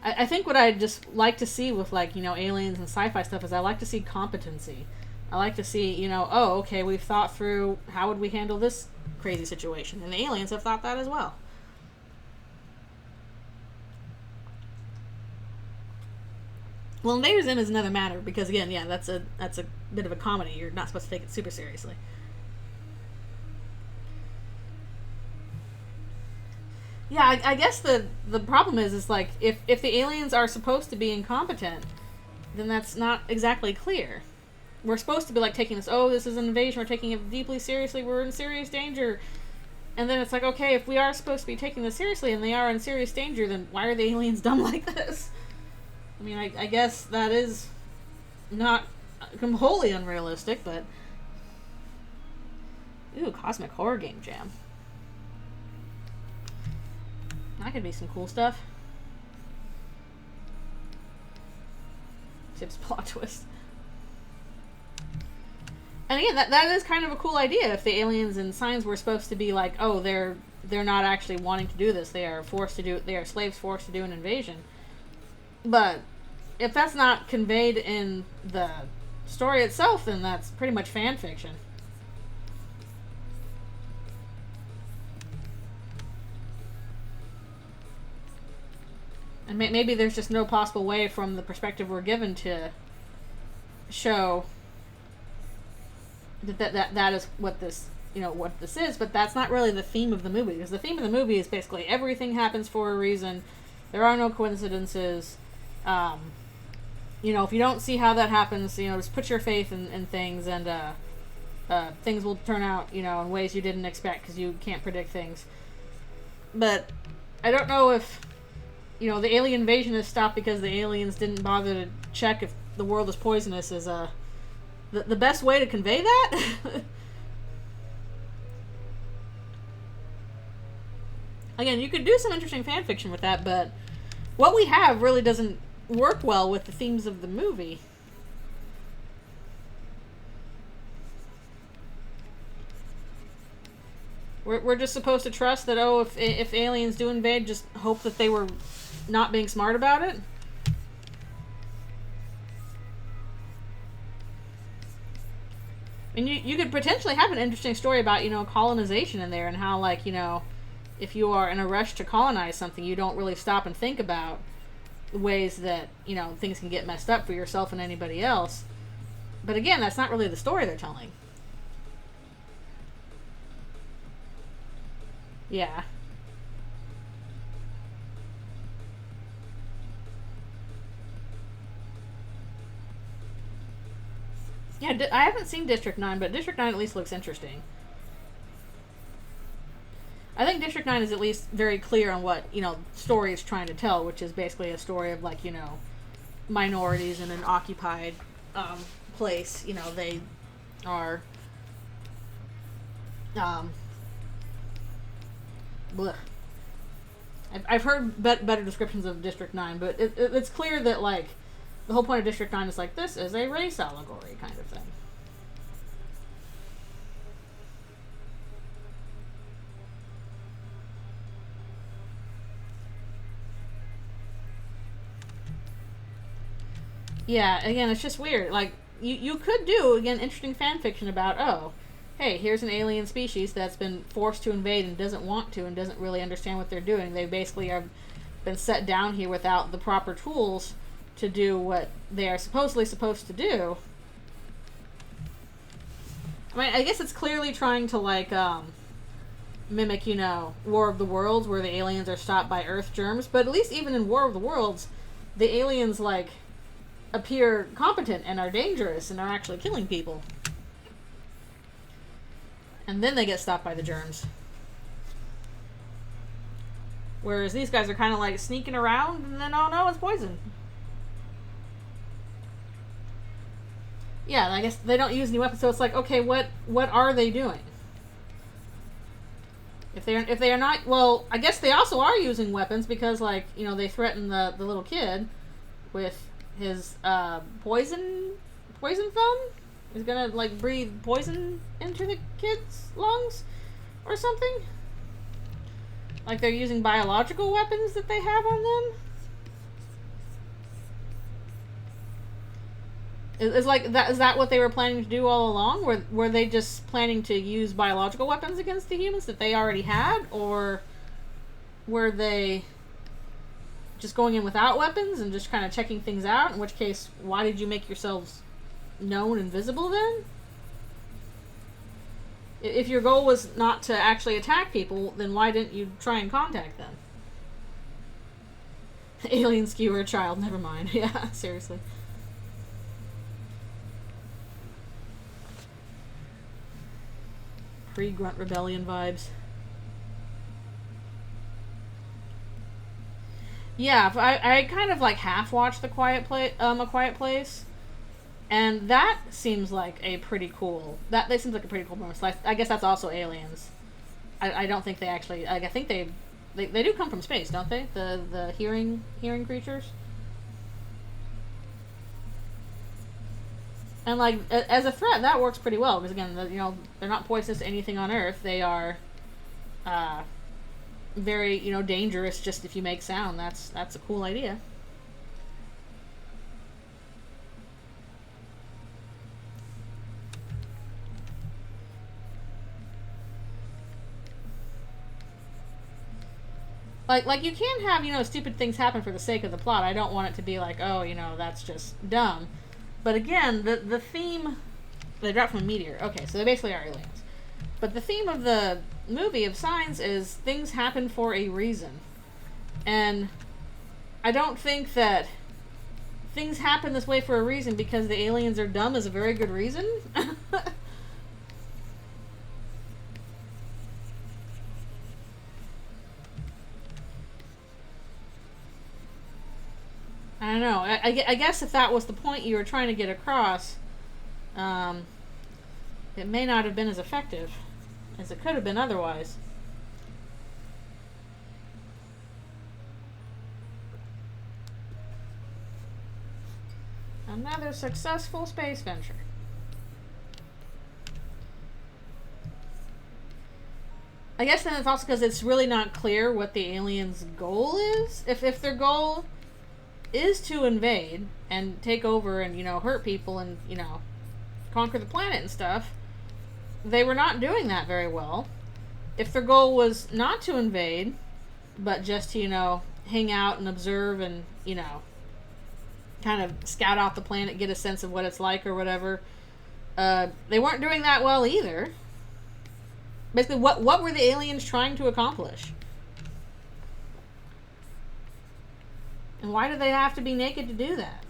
I think what I just like to see with, like, you know, aliens and sci-fi stuff is I like to see competency. I like to see, you know, oh, okay, we've thought through how would we handle this crazy situation. And the aliens have thought that as well. Well, Invader Zim is another matter because, again, that's a bit of a comedy. You're not supposed to take it super seriously. Yeah, I guess the problem is like, if the aliens are supposed to be incompetent, then that's not exactly clear. We're supposed to be, like, taking this, oh, this is an invasion, we're taking it deeply seriously, we're in serious danger. And then it's like, okay, if we are supposed to be taking this seriously and they are in serious danger, then why are the aliens dumb like this? I mean, I guess that is not wholly unrealistic, but... Ooh, Cosmic Horror Game Jam. That could be some cool stuff. Chip's plot twist. And again, that is kind of a cool idea. If the aliens and signs were supposed to be like, oh, they're not actually wanting to do this. They are slaves forced to do an invasion. But if that's not conveyed in the story itself, then that's pretty much fan fiction. And maybe there's just no possible way from the perspective we're given to show that is what this, you know, what this is, but that's not really the theme of the movie, because the theme of the movie is basically everything happens for a reason. There are no coincidences. You know, if you don't see how that happens, you know, just put your faith in things, and things will turn out, you know, in ways you didn't expect, because you can't predict things. But I don't know if, you know, the alien invasion has stopped because the aliens didn't bother to check if the world is poisonous is the best way to convey that. Again, you could do some interesting fan fiction with that, but what we have really doesn't work well with the themes of the movie. We're just supposed to trust that, oh, if aliens do invade, just hope that they were not being smart about it? I mean, you could potentially have an interesting story about, colonization in there, and how, like, if you are in a rush to colonize something, you don't really stop and think about ways that, things can get messed up for yourself and anybody else. But again, that's not really the story they're telling. Yeah. Yeah, I haven't seen District 9, but District 9 at least looks interesting. I think District 9 is at least very clear on what, story it's trying to tell, which is basically a story of, like, minorities in an occupied place. They are... blech. I've heard better descriptions of District 9, but it's clear that, like, the whole point of District 9 is, like, this is a race allegory kind of thing. Yeah, again, it's just weird. Like, you could do, again, interesting fan fiction about, oh, hey, here's an alien species that's been forced to invade and doesn't want to and doesn't really understand what they're doing. They basically have been set down here without the proper tools to do what they are supposedly supposed to do. I mean, I guess it's clearly trying to, like, mimic, War of the Worlds, where the aliens are stopped by Earth germs, but at least even in War of the Worlds, the aliens, like, appear competent and are dangerous and are actually killing people. And then they get stopped by the germs. Whereas these guys are kind of like sneaking around and then, oh no, it's poison. Yeah, I guess they don't use any weapons, so it's like, okay, what are they doing? If they are not, well, I guess they also are using weapons because, like, they threaten the little kid with his poison thumb. He's gonna, like, breathe poison into the kid's lungs or something. Like, they're using biological weapons that they have on them. Is that what they were planning to do all along? Were they just planning to use biological weapons against the humans that they already had, or were they just going in without weapons and just kind of checking things out? In which case, why did you make yourselves known and visible then? If your goal was not to actually attack people, then why didn't you try and contact them? Alien skewer child, never mind. Yeah, seriously. Pre-Grunt Rebellion vibes. Yeah, I kind of like half watched A Quiet Place, and that seems like a pretty cool. That seems like a pretty cool premise. I guess that's also aliens. I don't think they actually. Like, I think they do come from space, don't they? The hearing creatures. And, like, as a threat, that works pretty well because, again, they're not poisonous to anything on Earth. They are very, dangerous just if you make sound. That's a cool idea. Like you can't have, stupid things happen for the sake of the plot. I don't want it to be like, oh, that's just dumb. But again, the theme... They dropped from a meteor. Okay, so they basically are aliens. But the theme of the movie of Signs is things happen for a reason. And I don't think that things happen this way for a reason because the aliens are dumb is a very good reason. I don't know. I guess if that was the point you were trying to get across, it may not have been as effective as it could have been otherwise. Another successful space venture. I guess then it's also because it's really not clear what the aliens' goal is. If their goal is to invade and take over and, you know, hurt people and, you know, conquer the planet and stuff, they were not doing that very well. If their goal was not to invade, but just to, you know, hang out and observe and, you know, kind of scout out the planet, get a sense of what it's like or whatever, they weren't doing that well either. Basically, what were the aliens trying to accomplish? And why do they have to be naked to do that?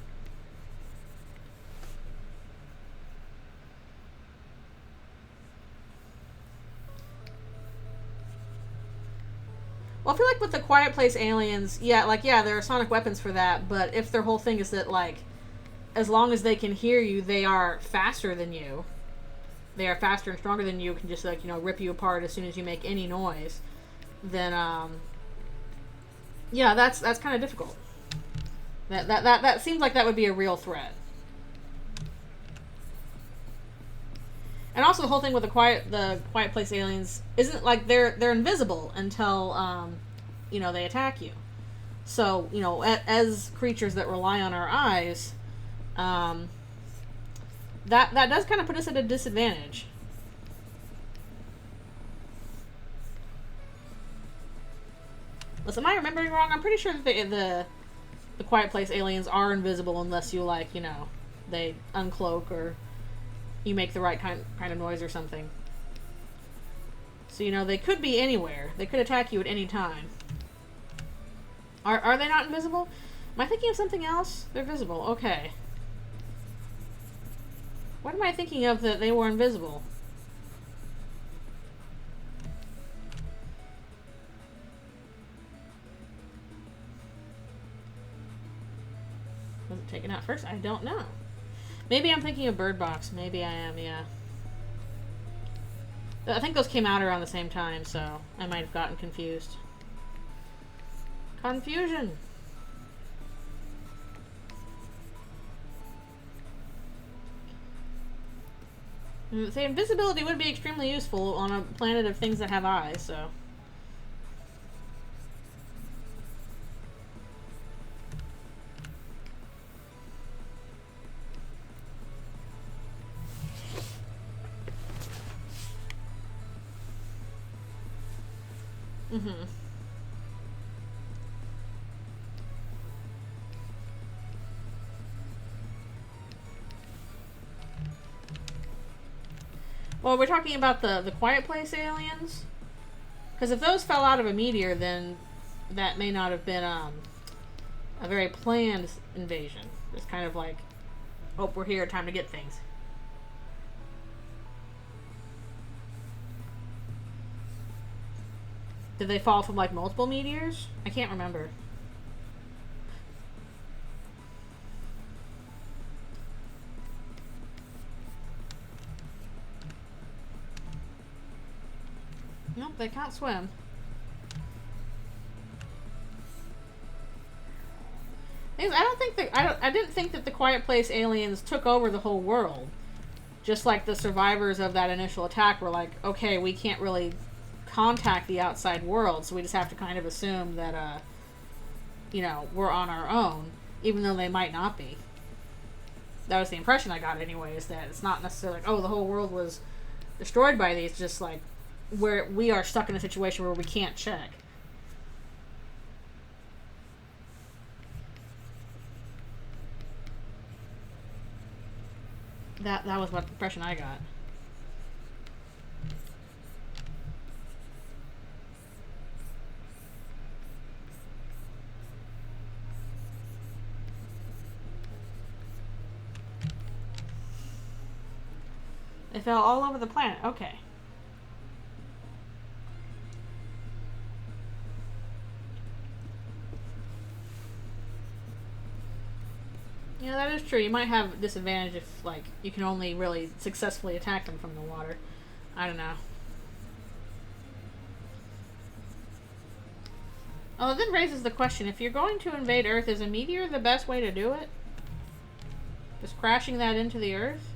Well, I feel like with the Quiet Place aliens, yeah, there are sonic weapons for that, but if their whole thing is that, like, as long as they can hear you, they are faster than you. They are faster and stronger than you, can just, like, you know, rip you apart as soon as you make any noise. Then, yeah, that's kind of difficult. That seems like that would be a real threat. And also the whole thing with the Quiet Place aliens isn't like they're invisible until you know, they attack you. So, you know, as creatures that rely on our eyes, that does kind of put us at a disadvantage. Listen, am I remembering wrong? I'm pretty sure that the Quiet Place aliens are invisible unless you, like, you know, they uncloak or you make the right kind of noise or something. So, you know, they could be anywhere. They could attack you at any time. Are they not invisible? Am I thinking of something else? They're visible. Okay. What am I thinking of that they were invisible? Was it taken out first? I don't know. Maybe I'm thinking of Bird Box. Maybe I am, yeah. I think those came out around the same time, so I might have gotten confused. Confusion! Say, invisibility would be extremely useful on a planet of things that have eyes, so... Mm-hmm. Well, we're talking about the Quiet Place aliens? Because if those fell out of a meteor, then that may not have been a very planned invasion. It's kind of like, oh, we're here, time to get things. Did they fall from, like, multiple meteors? I can't remember. Nope, they can't swim. I didn't think that the Quiet Place aliens took over the whole world. Just like the survivors of that initial attack were like, okay, we can't really contact the outside world, so we just have to kind of assume that, you know, we're on our own, even though they might not be. That was the impression I got anyway, is that it's not necessarily like, oh, the whole world was destroyed by these, just like, where we are stuck in a situation where we can't check. That was what the impression I got. They fell all over the planet. Okay. Yeah, that is true. You might have a disadvantage if, like, you can only really successfully attack them from the water. I don't know. Oh, it then raises the question, if you're going to invade Earth, is a meteor the best way to do it? Just crashing that into the Earth?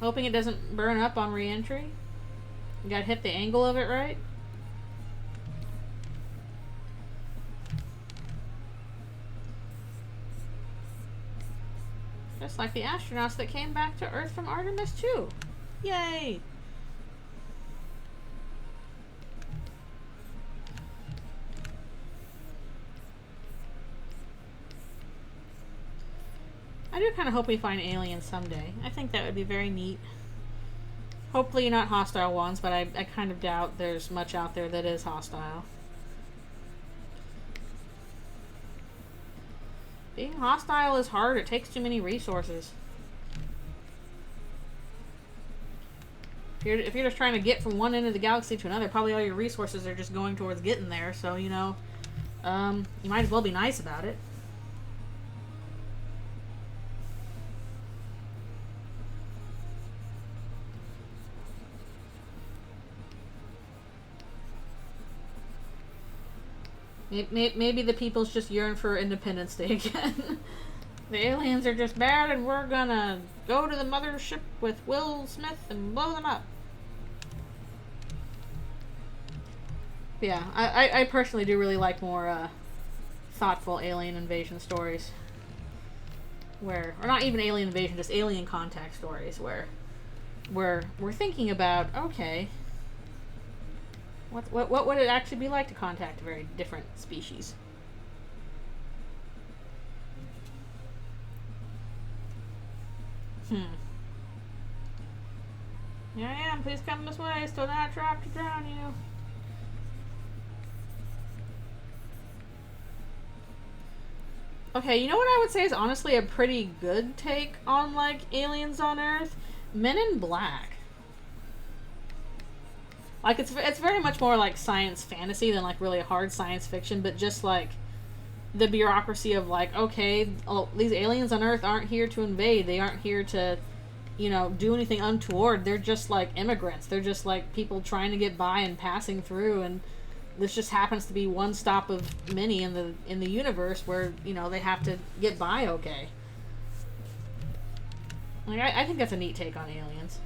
Hoping it doesn't burn up on re-entry? You gotta hit the angle of it right. Just like the astronauts that came back to Earth from Artemis 2. Yay! I do kind of hope we find aliens someday. I think that would be very neat. Hopefully not hostile ones, but I kind of doubt there's much out there that is hostile. Being hostile is hard. It takes too many resources. If you're just trying to get from one end of the galaxy to another, probably all your resources are just going towards getting there. So, you know, you might as well be nice about it. Maybe the people's just yearn for Independence Day again. The aliens are just bad and we're gonna go to the mothership with Will Smith and blow them up. Yeah, I personally do really like more thoughtful alien invasion stories. Or not even alien invasion, just alien contact stories where we're thinking about, okay, what would it actually be like to contact a very different species? Here I am. Please come this way. Still not trapped to drown you. Okay, you know what I would say is honestly a pretty good take on, like, aliens on Earth? Men in Black. Like, it's very much more like science fantasy than, like, really hard science fiction, but just, like, the bureaucracy of, like, okay, these aliens on Earth aren't here to invade. They aren't here to, you know, do anything untoward. They're just, like, immigrants. They're just, like, people trying to get by and passing through, and this just happens to be one stop of many in the universe where, you know, they have to get by okay. Like, I think that's a neat take on aliens.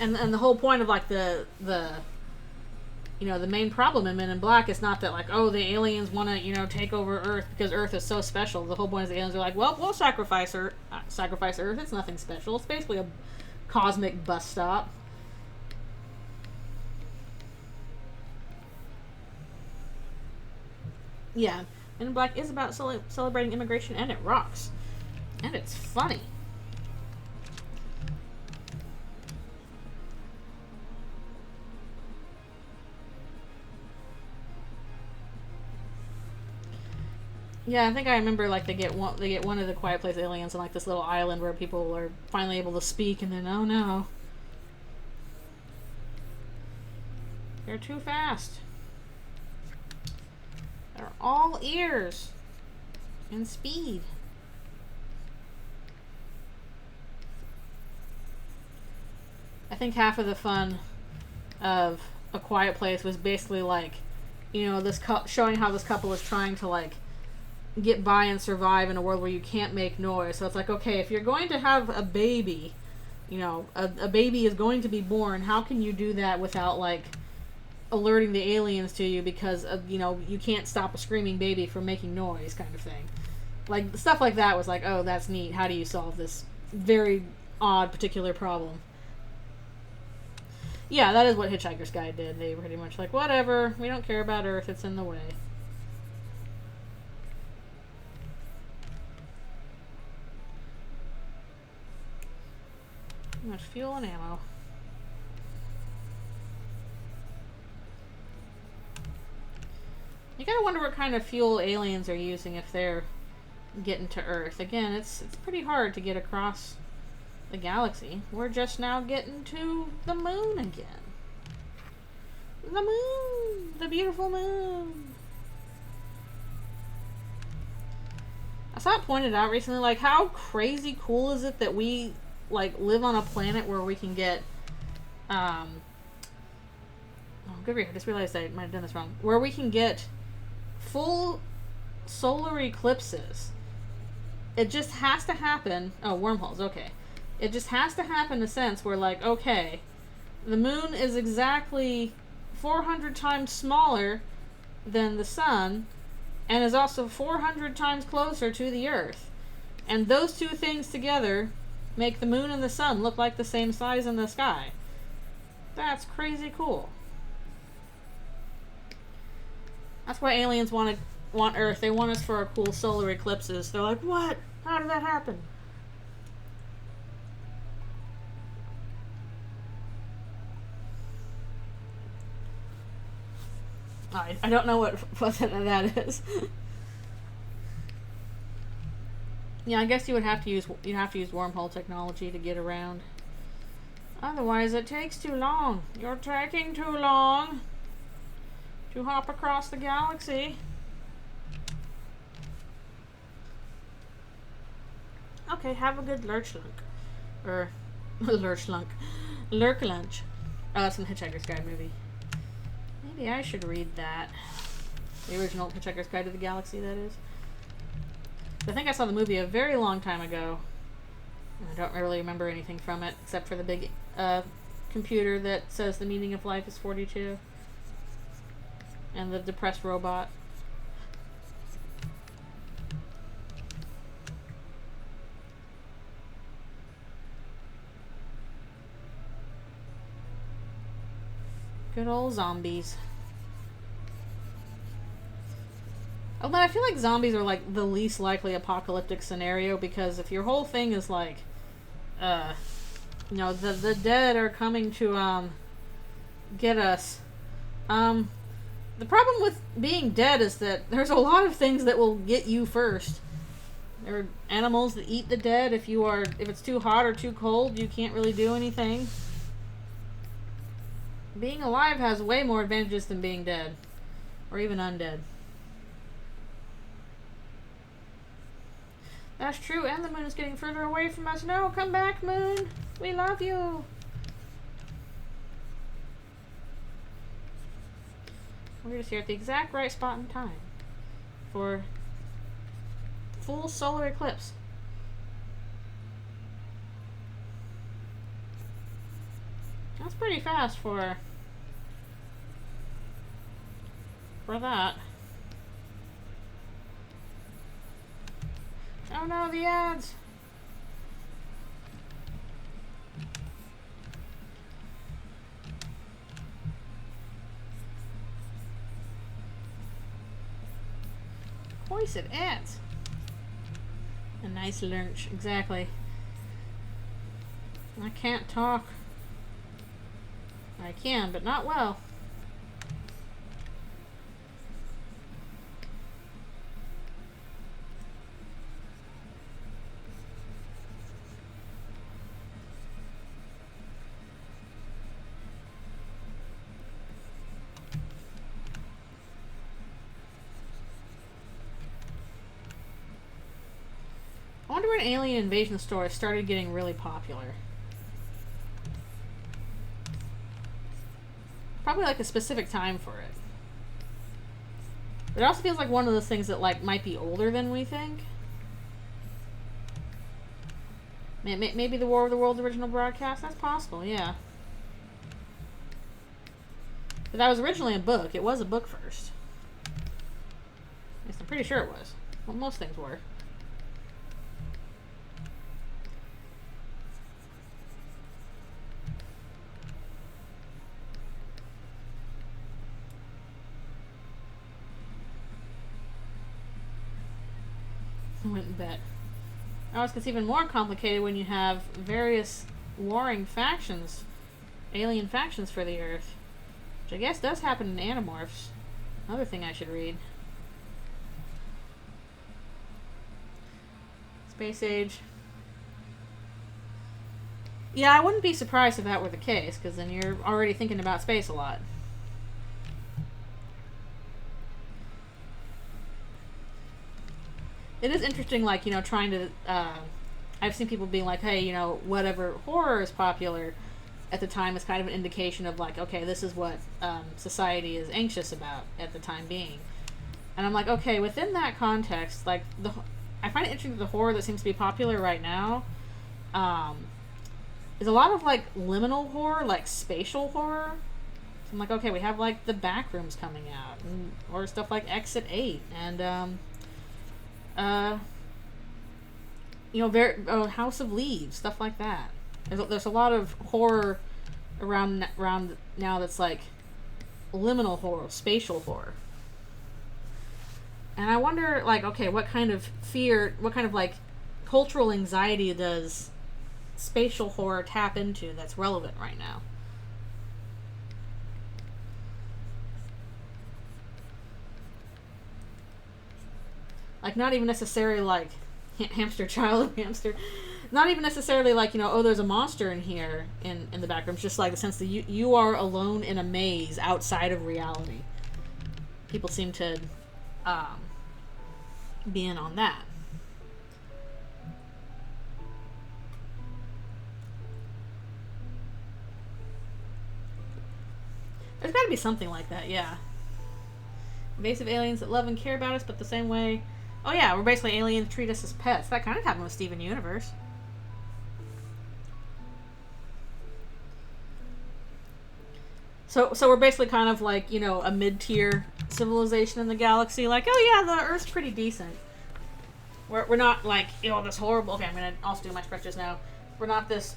And the whole point of, like, the you know, the main problem in Men in Black is not that, like, oh, the aliens want to, you know, take over Earth because Earth is so special. The whole point is the aliens are like, well, we'll sacrifice Earth. It's nothing special. It's basically a cosmic bus stop. Yeah, Men in Black is about celebrating immigration, and it rocks. And it's funny. Yeah, I think I remember, like, they get one of the Quiet Place aliens on, like, this little island where people are finally able to speak, and then, oh no, they're too fast. They're all ears and speed. I think half of the fun of A Quiet Place was basically, like, you know, this showing how this couple is trying to, like, get by and survive in a world where you can't make noise. So it's like, okay, if you're going to have a baby, you know, a baby is going to be born, how can you do that without, like, alerting the aliens to you because of, you know, you can't stop a screaming baby from making noise, kind of thing. Like, stuff like that was like, oh, that's neat. How do you solve this very odd particular problem? Yeah, that is what Hitchhiker's Guide did. They were pretty much like, whatever, we don't care about Earth, it's in the way. Too much fuel and ammo. You gotta wonder what kind of fuel aliens are using if they're getting to Earth. Again, it's pretty hard to get across the galaxy. We're just now getting to the moon again. The moon! The beautiful moon! I saw it pointed out recently, like, how crazy cool is it that we, like, live on a planet where we can get, oh, good grief, I just realized I might have done this wrong. Where we can get full solar eclipses it just has to happen. Oh, wormholes, okay. It just has to happen in a sense where, like, okay, the moon is exactly 400 times smaller than the sun, and is also 400 times closer to the Earth. And those two things together make the moon and the sun look like the same size in the sky. That's crazy cool. That's why aliens want Earth. They want us for our cool solar eclipses. They're like, what? How did that happen? I don't know what that is. Yeah, I guess you'd have to use wormhole technology to get around. Otherwise, it takes too long. You're taking too long to hop across the galaxy. Okay, have a good lurch lunk. Or, lurch lunk. Lurk lunch. Oh, that's from the Hitchhiker's Guide movie. Maybe I should read that. The original Hitchhiker's Guide to the Galaxy, that is. I think I saw the movie a very long time ago. I don't really remember anything from it, except for the big computer that says the meaning of life is 42. And the depressed robot. Good old zombies. Oh, but I feel like zombies are like the least likely apocalyptic scenario, because if your whole thing is like, you know, the dead are coming to get us. The problem with being dead is that there's a lot of things that will get you first. There are animals that eat the dead. If it's too hot or too cold, you can't really do anything. Being alive has way more advantages than being dead. Or even undead. That's true, and the moon is getting further away from us. No, come back, moon! We love you! We're just here at the exact right spot in time for full solar eclipse. That's pretty fast for that. Oh no, the ads! Poison ads! A nice lunch, exactly. I can't talk. I can, but not well. I wonder when alien invasion stories started getting really popular. Probably like a specific time for it. But it also feels like one of those things that like might be older than we think. Maybe the War of the Worlds original broadcast? That's possible, yeah. But that was originally a book. It was a book first. Yes, I'm pretty sure it was. Well, most things were. Wouldn't bet. Oh, it gets even more complicated when you have various warring factions, alien factions for the Earth, which I guess does happen in Animorphs. Another thing I should read. Space Age. Yeah, I wouldn't be surprised if that were the case, because then you're already thinking about space a lot. It is interesting, like, you know, trying to, I've seen people being like, hey, you know, whatever horror is popular at the time is kind of an indication of, like, okay, this is what society is anxious about at the time being. And I'm like, okay, within that context, like, I find it interesting that the horror that seems to be popular right now is a lot of like liminal horror, like spatial horror. So I'm like, okay, we have like the Backrooms coming out, or stuff like Exit 8, and House of Leaves, stuff like that. There's a lot of horror around now that's like liminal horror, spatial horror. And I wonder, like, okay, what kind of fear, what kind of like cultural anxiety does spatial horror tap into that's relevant right now? Like, not even necessarily like hamster child hamster, not even necessarily like, oh, there's a monster in here in the back room. It's just like the sense that you are alone in a maze outside of reality. People seem to be in on that. There's got to be something like that, yeah. Invasive aliens that love and care about us, but the same way... Oh yeah, we're basically aliens treat us as pets. That kind of happened with Steven Universe. So we're basically kind of like, a mid-tier civilization in the galaxy. Like, oh yeah, the Earth's pretty decent. We're not like, this horrible... Okay, I'm going to also do my stretches now. We're not this,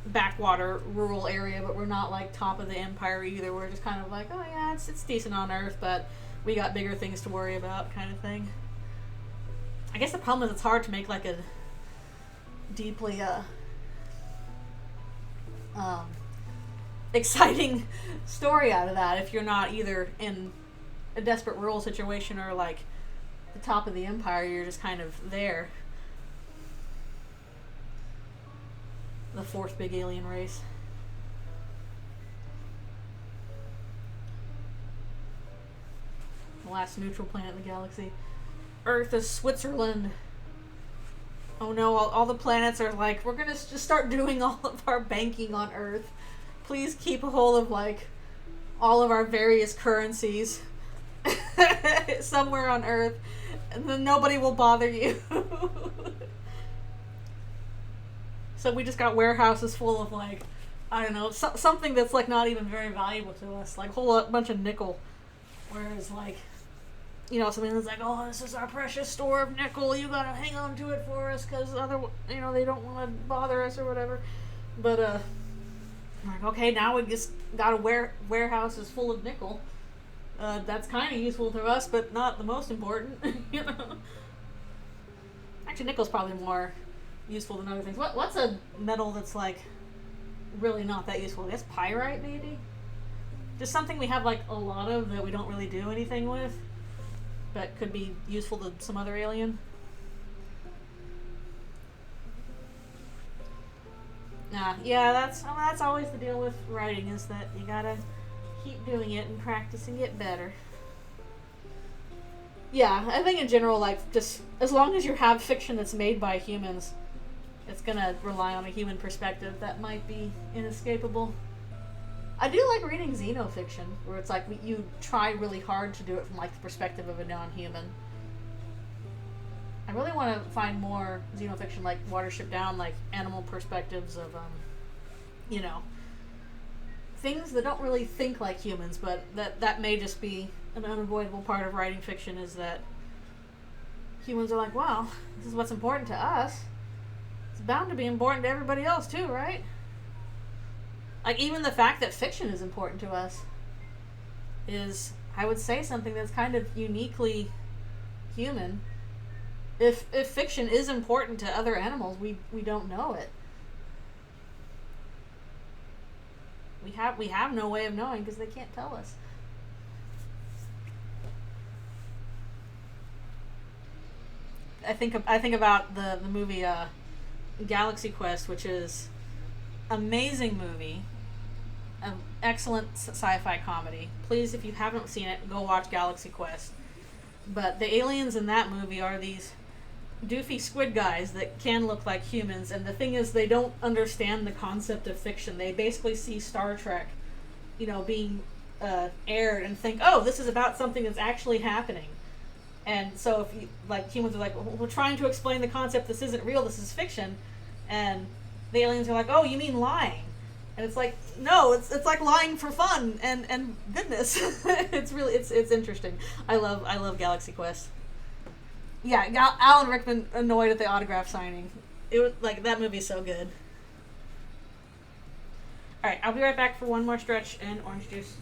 backwater rural area, but we're not like top of the empire either. We're just kind of like, oh yeah, it's decent on Earth, but we got bigger things to worry about, kind of thing. I guess the problem is it's hard to make like a deeply exciting story out of that if you're not either in a desperate rural situation or like the top of the empire. You're just kind of there. The fourth big alien race. The last neutral planet in the galaxy. Earth is Switzerland. Oh no, all the planets are like, we're gonna just start doing all of our banking on Earth. Please keep a hold of like all of our various currencies somewhere on Earth, and then nobody will bother you. So we just got warehouses full of like, I don't know, something that's like not even very valuable to us, like a whole bunch of nickel. Whereas like, something that's like, oh, this is our precious store of nickel, you gotta hang on to it for us because they don't want to bother us or whatever. But like, okay, now we just got a warehouses full of nickel. That's kind of useful to us, but not the most important. Actually, nickel's probably more useful than other things. What's a metal that's like really not that useful? I guess pyrite, maybe? Just something we have like a lot of that we don't really do anything with, but could be useful to some other alien. Yeah, that's always the deal with writing, is that you gotta keep doing it and practicing it better. Yeah, I think in general, like, just as long as you have fiction that's made by humans, it's gonna rely on a human perspective. That might be inescapable. I do like reading xenofiction, where it's like you try really hard to do it from like the perspective of a non-human. I really want to find more xenofiction, like Watership Down, like animal perspectives of, things that don't really think like humans, but that may just be an unavoidable part of writing fiction, is that humans are like, wow, this is what's important to us. It's bound to be important to everybody else too, right? Like, even the fact that fiction is important to us is, I would say, something that's kind of uniquely human. If fiction is important to other animals, we don't know it. We have no way of knowing because they can't tell us. I think about the movie Galaxy Quest, which is amazing movie, an excellent sci-fi comedy. Please, if you haven't seen it, go watch Galaxy Quest. But the aliens in that movie are these doofy squid guys that can look like humans, and the thing is, they don't understand the concept of fiction. They basically see Star Trek, being aired and think, oh, this is about something that's actually happening. And so if you, like, humans are like, well, we're trying to explain the concept, this isn't real, this is fiction, and the aliens are like, oh, you mean lying? And it's like, no, it's like lying for fun and goodness. It's really, it's interesting. I love Galaxy Quest. Yeah, Alan Rickman annoyed at the autograph signing. It was like, that movie's so good. All right, I'll be right back for one more stretch and orange juice.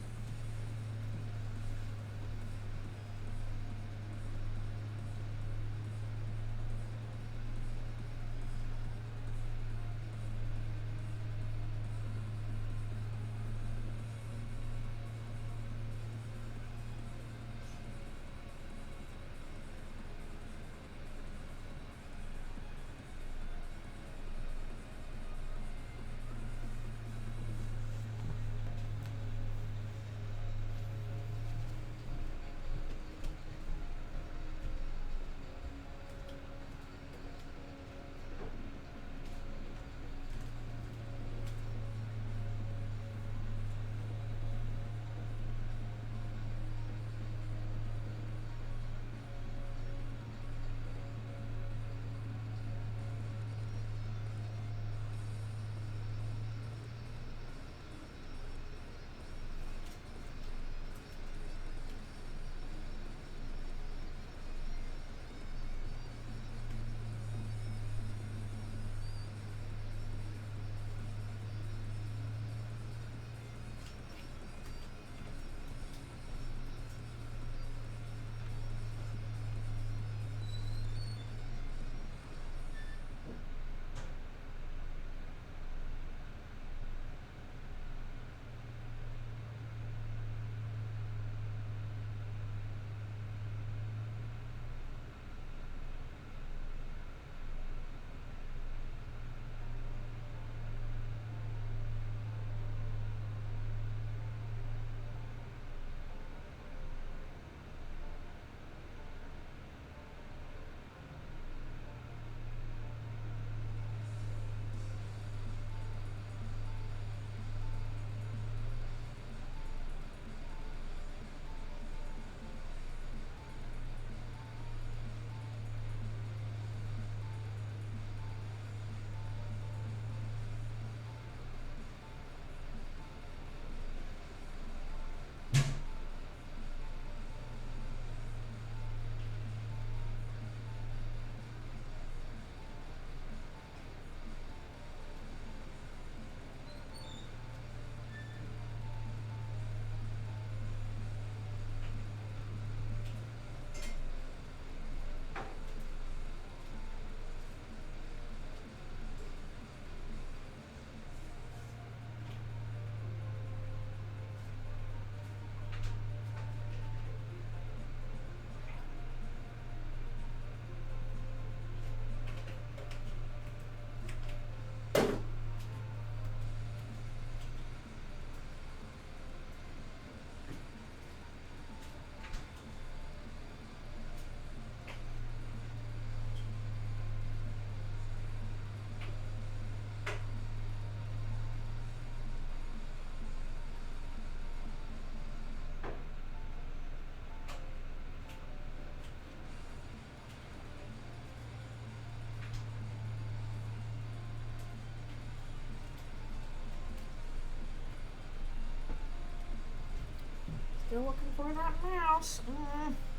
Still looking for that mouse.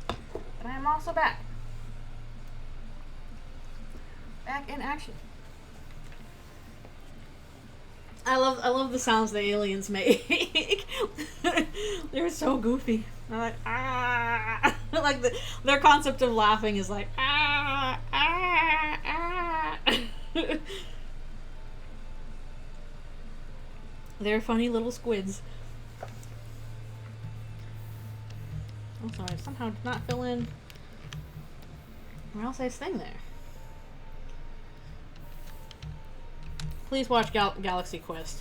But I am also back. Back in action. I love the sounds the aliens make. They're so goofy. They're like, ah. Like their concept of laughing is like, ah, ah, ah. They're funny little squids. I'm sorry, somehow did not fill in or else I thing there. Please watch Galaxy Quest.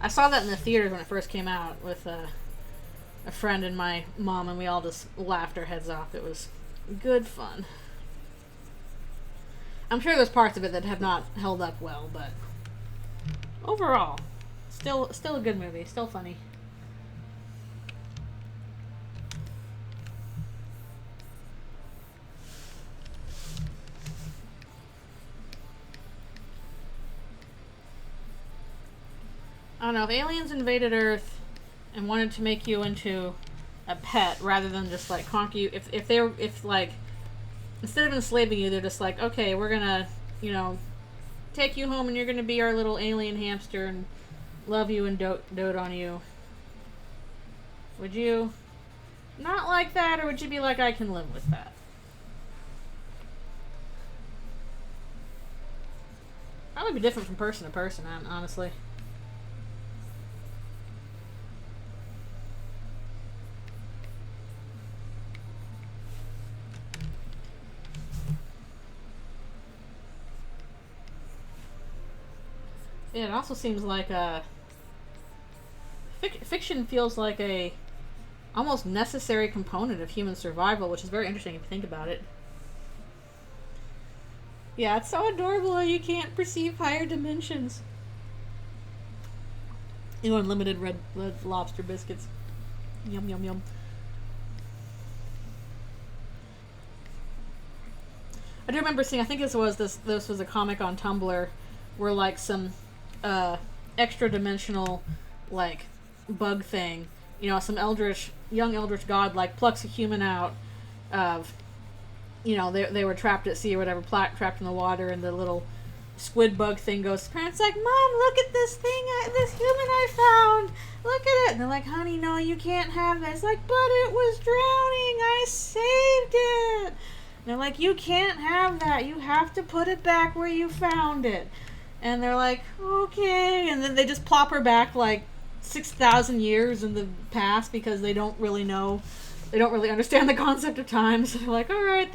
I saw that in the theaters when it first came out with a friend and my mom, and we all just laughed our heads off. It was good fun. I'm sure there's parts of it that have not held up well, but overall, still a good movie, still funny. I don't know, if aliens invaded Earth and wanted to make you into a pet rather than just like conquer you, if like instead of enslaving you, they're just like, okay, we're gonna, you know, take you home and you're gonna be our little alien hamster and love you and dote on you. Would you not like that, or would you be like, I can live with that? Probably be different from person to person, honestly. Yeah, it also seems like fiction feels like a almost necessary component of human survival, which is very interesting if you think about it. Yeah, it's so adorable you can't perceive higher dimensions. You unlimited red lobster biscuits. Yum, yum, yum. I do remember seeing, I think this was a comic on Tumblr where like some extra dimensional like bug thing, you know, some young eldritch god like plucks a human out of, you know, they were trapped at sea or whatever, trapped in the water, and the little squid bug thing goes to parents like, Mom, look at this thing, this human I found, look at it. And they're like, honey, no, you can't have that. It's like, but it was drowning, I saved it. And they're like, you can't have that, you have to put it back where you found it. And they're like, okay. And then they just plop her back like 6,000 years in the past because they don't really know, they don't really understand the concept of time. So they're like, all right,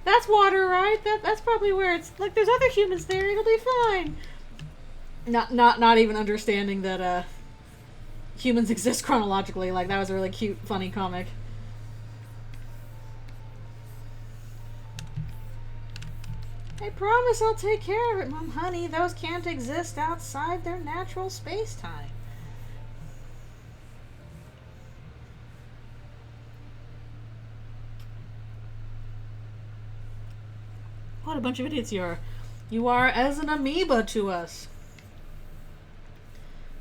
that's water, right? That's probably where it's like. There's other humans there. It'll be fine. Not even understanding that humans exist chronologically. Like, that was a really cute, funny comic. I promise I'll take care of it, Mom. Honey, those can't exist outside their natural space-time. What a bunch of idiots you are. You are as an amoeba to us.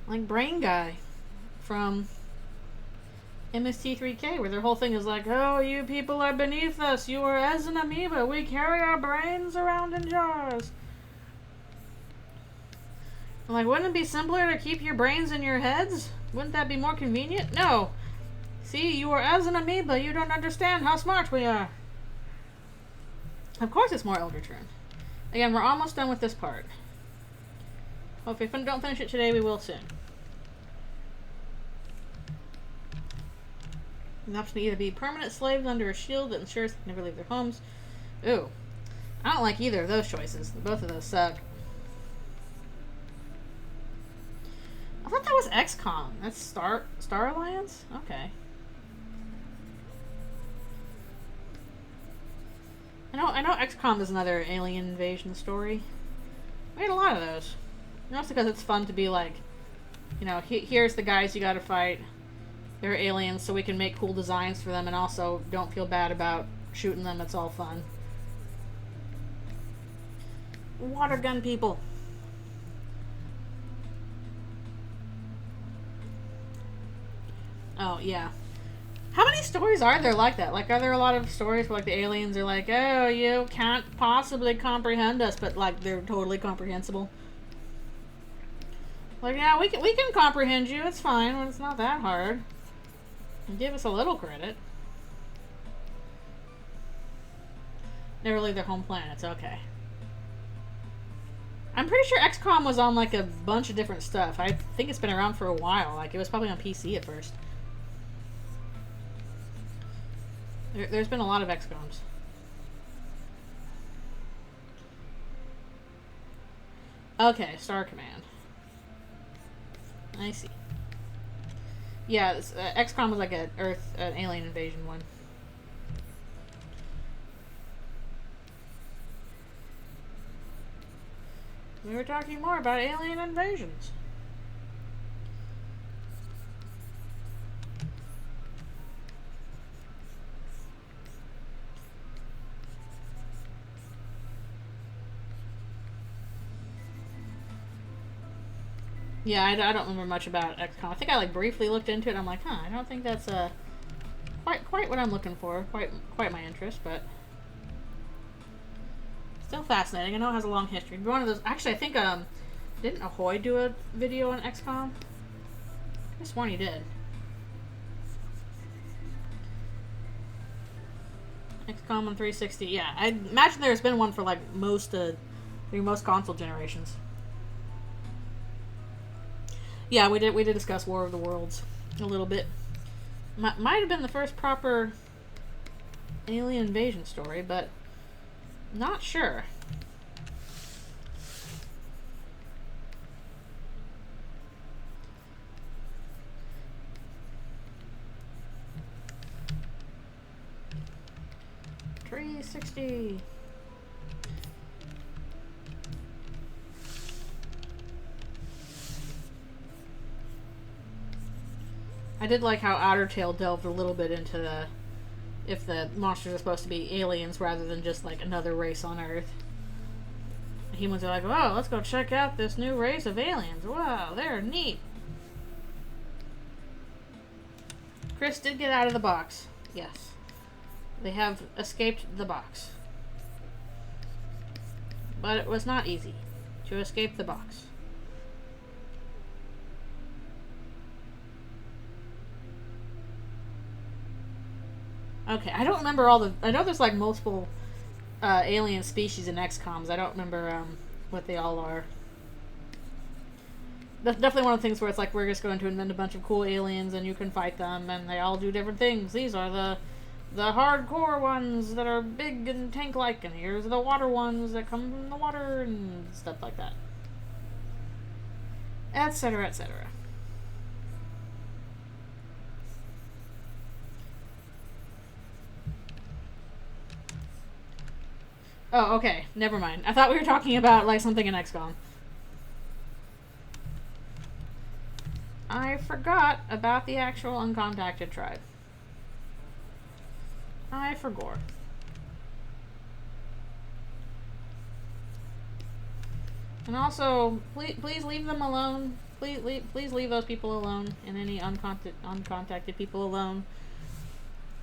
Like Brain Guy from MST3K, where their whole thing is like, oh, you people are beneath us. You are as an amoeba. We carry our brains around in jars. I'm like, wouldn't it be simpler to keep your brains in your heads? Wouldn't that be more convenient? No. See, you are as an amoeba. You don't understand how smart we are. Of course it's more Eldritchrune. Again, we're almost done with this part. Well, if we don't finish it today, we will soon. An option to either be permanent slaves under a shield that ensures they never leave their homes. Ooh. I don't like either of those choices. Both of those suck. I thought that was XCOM. That's Star Alliance? Okay. I know XCOM is another alien invasion story. We had a lot of those. Mostly because it's fun to be like, you know, here's the guys you gotta fight. They're aliens, so we can make cool designs for them and also don't feel bad about shooting them. It's all fun. Water gun people. Oh, yeah. How many stories are there like that? Like, are there a lot of stories where, like, the aliens are like, oh, you can't possibly comprehend us, but, like, they're totally comprehensible? Like, yeah, we can comprehend you. It's fine. It's not that hard. Give us a little credit. Never leave their home planets. Okay. I'm pretty sure XCOM was on, like, a bunch of different stuff. I think it's been around for a while. Like, it was probably on PC at first. There's been a lot of XCOMs. Okay, Star Command. I see. Yeah, XCOM was like an alien invasion one. We were talking more about alien invasions. Yeah, I don't remember much about XCOM. I think I like briefly looked into it. I'm like, I don't think that's quite what I'm looking for. Quite my interest, but still fascinating. I know it has a long history. One of those. Actually, I think didn't Ahoy do a video on XCOM? I just sworn he did. XCOM on 360. Yeah, I imagine there's been one for like most console generations. Yeah, we did discuss War of the Worlds a little bit. Might have been the first proper alien invasion story, but not sure. $360. I did like how Outer Tail delved a little bit into if the monsters are supposed to be aliens rather than just like another race on Earth. Humans are like, oh, let's go check out this new race of aliens. Wow, they're neat. Chris did get out of the box. Yes. They have escaped the box. But it was not easy to escape the box. Okay, I don't remember all the... I know there's like multiple alien species in XCOMs. I don't remember what they all are. That's definitely one of the things where it's like we're just going to invent a bunch of cool aliens and you can fight them and they all do different things. These are the hardcore ones that are big and tank-like, and here's the water ones that come from the water and stuff like that. Etc., etc. Oh, okay. Never mind. I thought we were talking about, like, something in XCOM. I forgot about the actual uncontacted tribe. I forgot. And also, please leave them alone. Please leave those people alone, and any uncontacted people alone.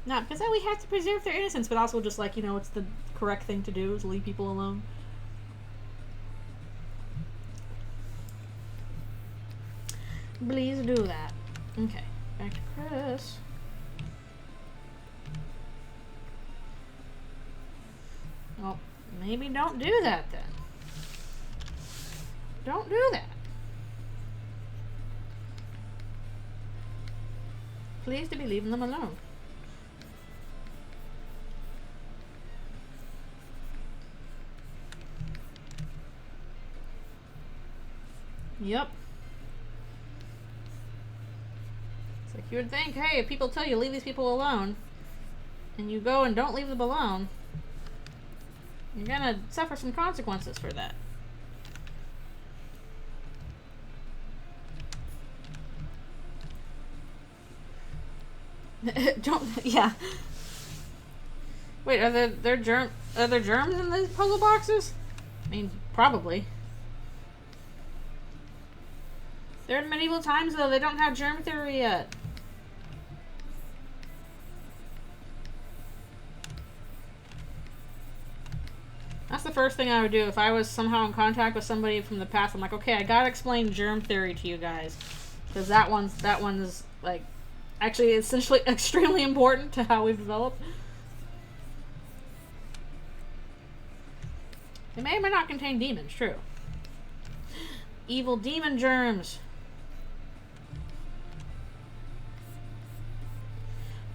Not because we have to preserve their innocence, but also just like, you know, it's the correct thing to do is leave people alone. Please do that. Okay, back to Chris. Well, maybe don't do that then. Don't do that. Please to be leaving them alone. Yep. It's like you would think, hey, if people tell you leave these people alone, and you go and don't leave them alone, you're gonna suffer some consequences for that. Yeah. Wait, are there germs in these puzzle boxes? I mean, probably. They're in medieval times, though. They don't have germ theory yet. That's the first thing I would do if I was somehow in contact with somebody from the past. I'm like, okay, I gotta explain germ theory to you guys, because that one's like actually essentially extremely important to how we've developed. They may or may not contain demons. True. Evil demon germs.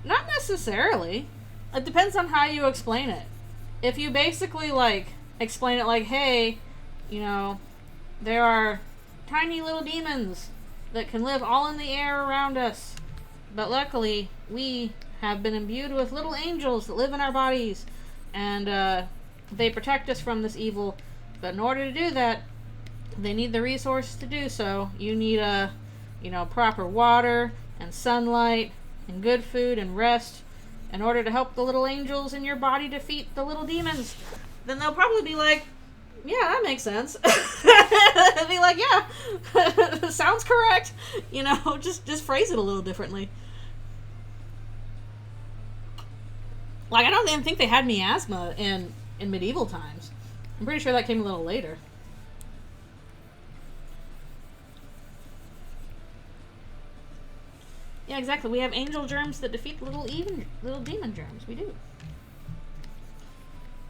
Not necessarily. It depends on how you explain it. If you basically, like, explain it like, hey, you know, there are tiny little demons that can live all in the air around us, but luckily we have been imbued with little angels that live in our bodies, and they protect us from this evil, but in order to do that, they need the resources to do so. You need proper water and sunlight and good food and rest in order to help the little angels in your body defeat the little demons. Then they'll probably be like, yeah, that makes sense. Be like, yeah, sounds correct. You know, just phrase it a little differently. Like, I don't even think they had miasma in medieval times. I'm pretty sure that came a little later. Yeah, exactly. We have angel germs that defeat little demon germs. We do.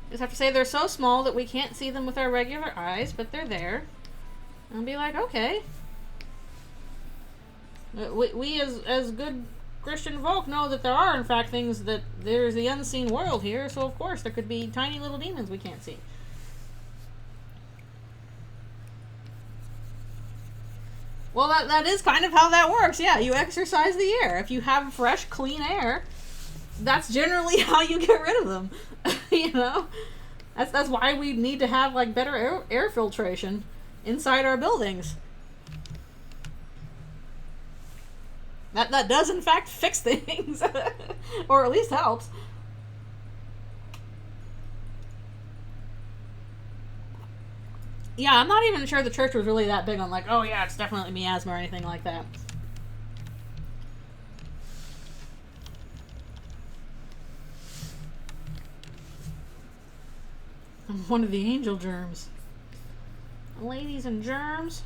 Just have to say they're so small that we can't see them with our regular eyes, but they're there. And be like, okay. We as good Christian folk know that there are, in fact, things that there's the unseen world here, so of course there could be tiny little demons we can't see. Well, that is kind of how that works. Yeah, you exercise the air. If you have fresh, clean air, that's generally how you get rid of them. You know? That's why we need to have, like, better air filtration inside our buildings. That does, in fact, fix things. Or at least helps. Yeah, I'm not even sure the church was really that big on, like, oh yeah, it's definitely miasma or anything like that. I'm one of the angel germs. Ladies and germs.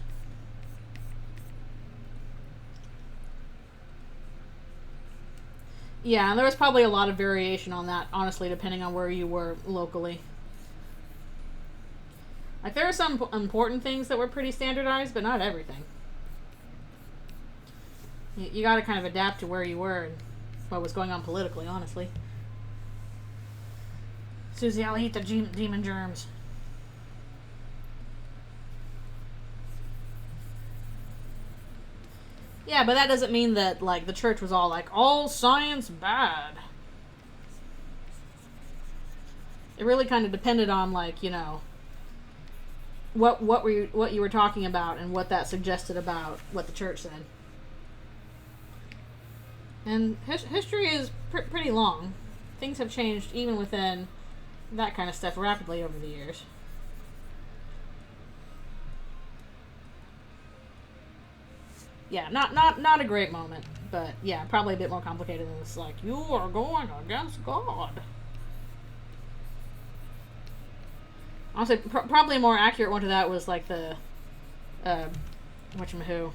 Yeah, and there was probably a lot of variation on that, honestly, depending on where you were locally. Like, there are some important things that were pretty standardized, but not everything. You gotta kind of adapt to where you were and what was going on politically, honestly. Susie, I'll eat the demon germs. Yeah, but that doesn't mean that, like, the church was all like, all science bad. It really kind of depended on, like, you know, what you were talking about and what that suggested about what the church said. And history is pretty long. Things have changed even within that kind of stuff rapidly over the years. Yeah, not a great moment, but yeah, probably a bit more complicated than this. Like, you are going against God. Honestly, probably a more accurate one to that was like the, whatchamahoo,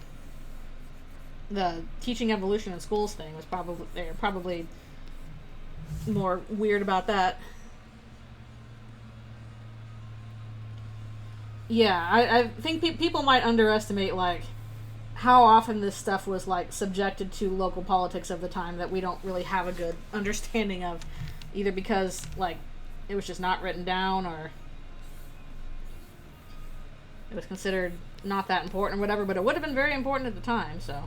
the teaching evolution in schools thing was probably more weird about that. Yeah, I think people might underestimate, like, how often this stuff was, like, subjected to local politics of the time that we don't really have a good understanding of, either because, like, it was just not written down, or it was considered not that important or whatever, but it would have been very important at the time, so.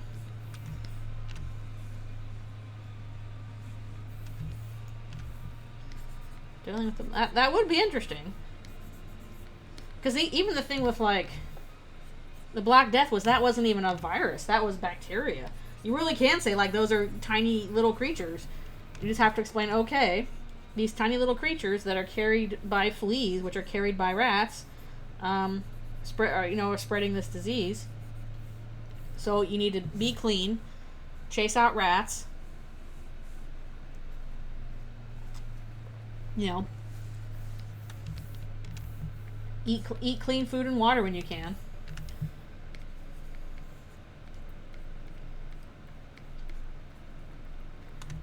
Dealing with them, that would be interesting. Because even the thing with, like, the Black Death wasn't even a virus. That was bacteria. You really can say, like, those are tiny little creatures. You just have to explain, okay, these tiny little creatures that are carried by fleas, which are carried by rats, are spreading this disease. So you need to be clean, chase out rats, you know, eat clean food and water when you can.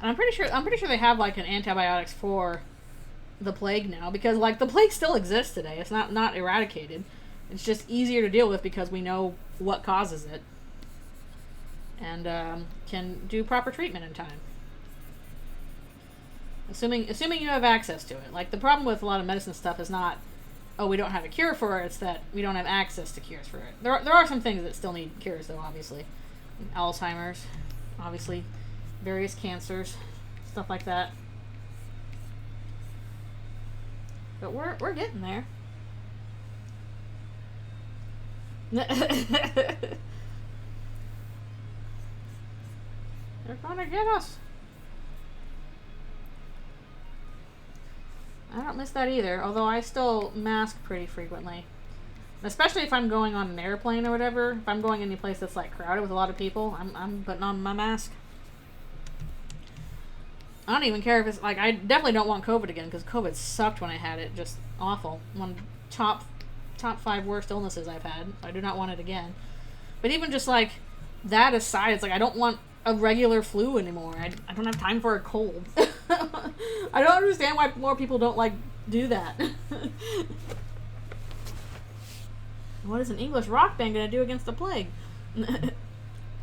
And I'm pretty sure they have, like, an antibiotics for the plague now, because, like, the plague still exists today. It's not eradicated. It's just easier to deal with because we know what causes it, and can do proper treatment in time. Assuming you have access to it. Like, the problem with a lot of medicine stuff is not, oh, we don't have a cure for it. It's that we don't have access to cures for it. There are some things that still need cures, though, obviously. Alzheimer's, obviously. Various cancers, stuff like that. But we're getting there. They're gonna get us. I don't miss that either, although I still mask pretty frequently. Especially if I'm going on an airplane or whatever. If I'm going any place that's like crowded with a lot of people, I'm putting on my mask. I don't even care if it's like, I definitely don't want COVID again, because COVID sucked when I had it. Just awful. One top 5 worst illnesses I've had. I do not want it again. But even just like that aside, it's like I don't want a regular flu anymore. I don't have time for a cold. I don't understand why more people don't like do that. What is an English rock band gonna do against the plague?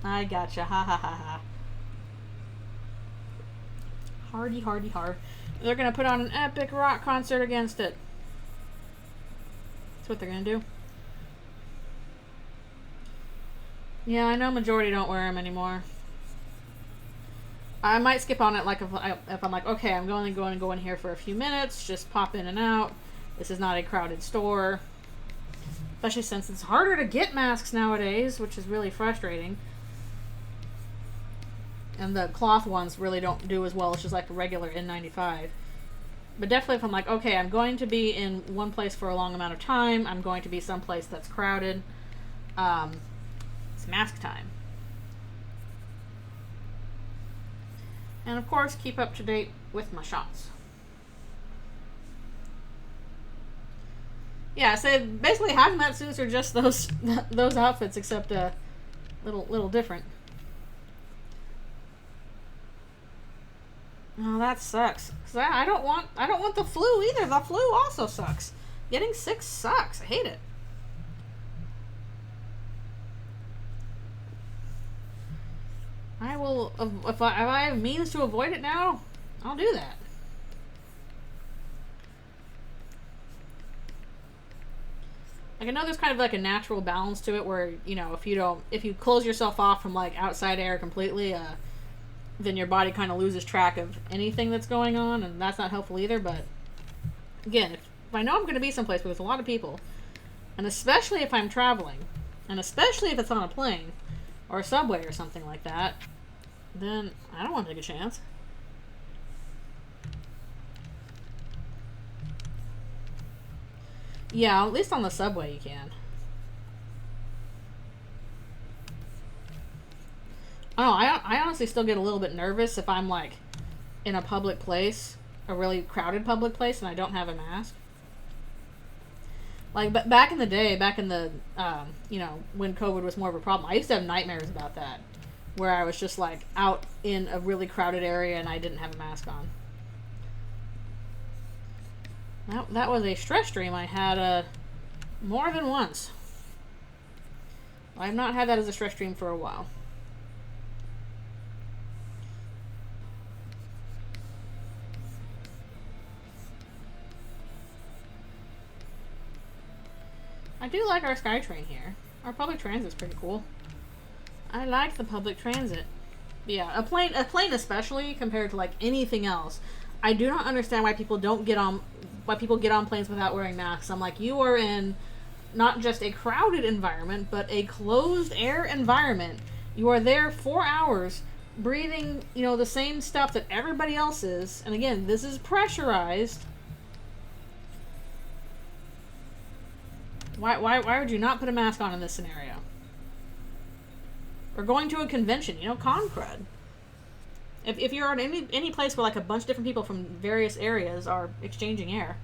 I gotcha. Ha ha ha ha. Hardy, hardy, hard. They're gonna put on an epic rock concert against it. That's what they're gonna do. Yeah, I know majority don't wear them anymore. I might skip on it, like if I'm like, okay, I'm going to go in here for a few minutes, just pop in and out. This is not a crowded store. Especially since it's harder to get masks nowadays, which is really frustrating. And the cloth ones really don't do as well as just like a regular N95. But definitely if I'm like, okay, I'm going to be in one place for a long amount of time, I'm going to be someplace that's crowded, it's mask time. And of course, keep up to date with my shots. Yeah, so basically hazmat suits are just those outfits, except a little different. Oh, that sucks. 'Cause I don't want the flu either. The flu also sucks. Getting sick sucks. I hate it. I will, if I have means to avoid it now, I'll do that. Like, I know there's kind of like a natural balance to it where, you know, if you close yourself off from like outside air completely, then your body kind of loses track of anything that's going on, and that's not helpful either. But again, if I know I'm going to be someplace where there's a lot of people, and especially if I'm traveling, and especially if it's on a plane or a subway or something like that, then I don't want to take a chance. Yeah, at least on the subway you can. I honestly still get a little bit nervous if I'm like in a public place, a really crowded public place, and I don't have a mask. Like, but back in the day, back in the, you know, when COVID was more of a problem, I used to have nightmares about that, where I was just like out in a really crowded area and I didn't have a mask on. That was a stress dream I had more than once. I've not had that as a stress dream for a while. I do like our SkyTrain here. Our public transit's pretty cool. I like the public transit. Yeah, a plane especially compared to like anything else. I do not understand why people get on planes without wearing masks. I'm like, you are in not just a crowded environment, but a closed air environment. You are there 4 hours breathing, you know, the same stuff that everybody else is. And again, this is pressurized. Why would you not put a mask on in this scenario? Or going to a convention, you know, con crud. If you're at any place where like a bunch of different people from various areas are exchanging air.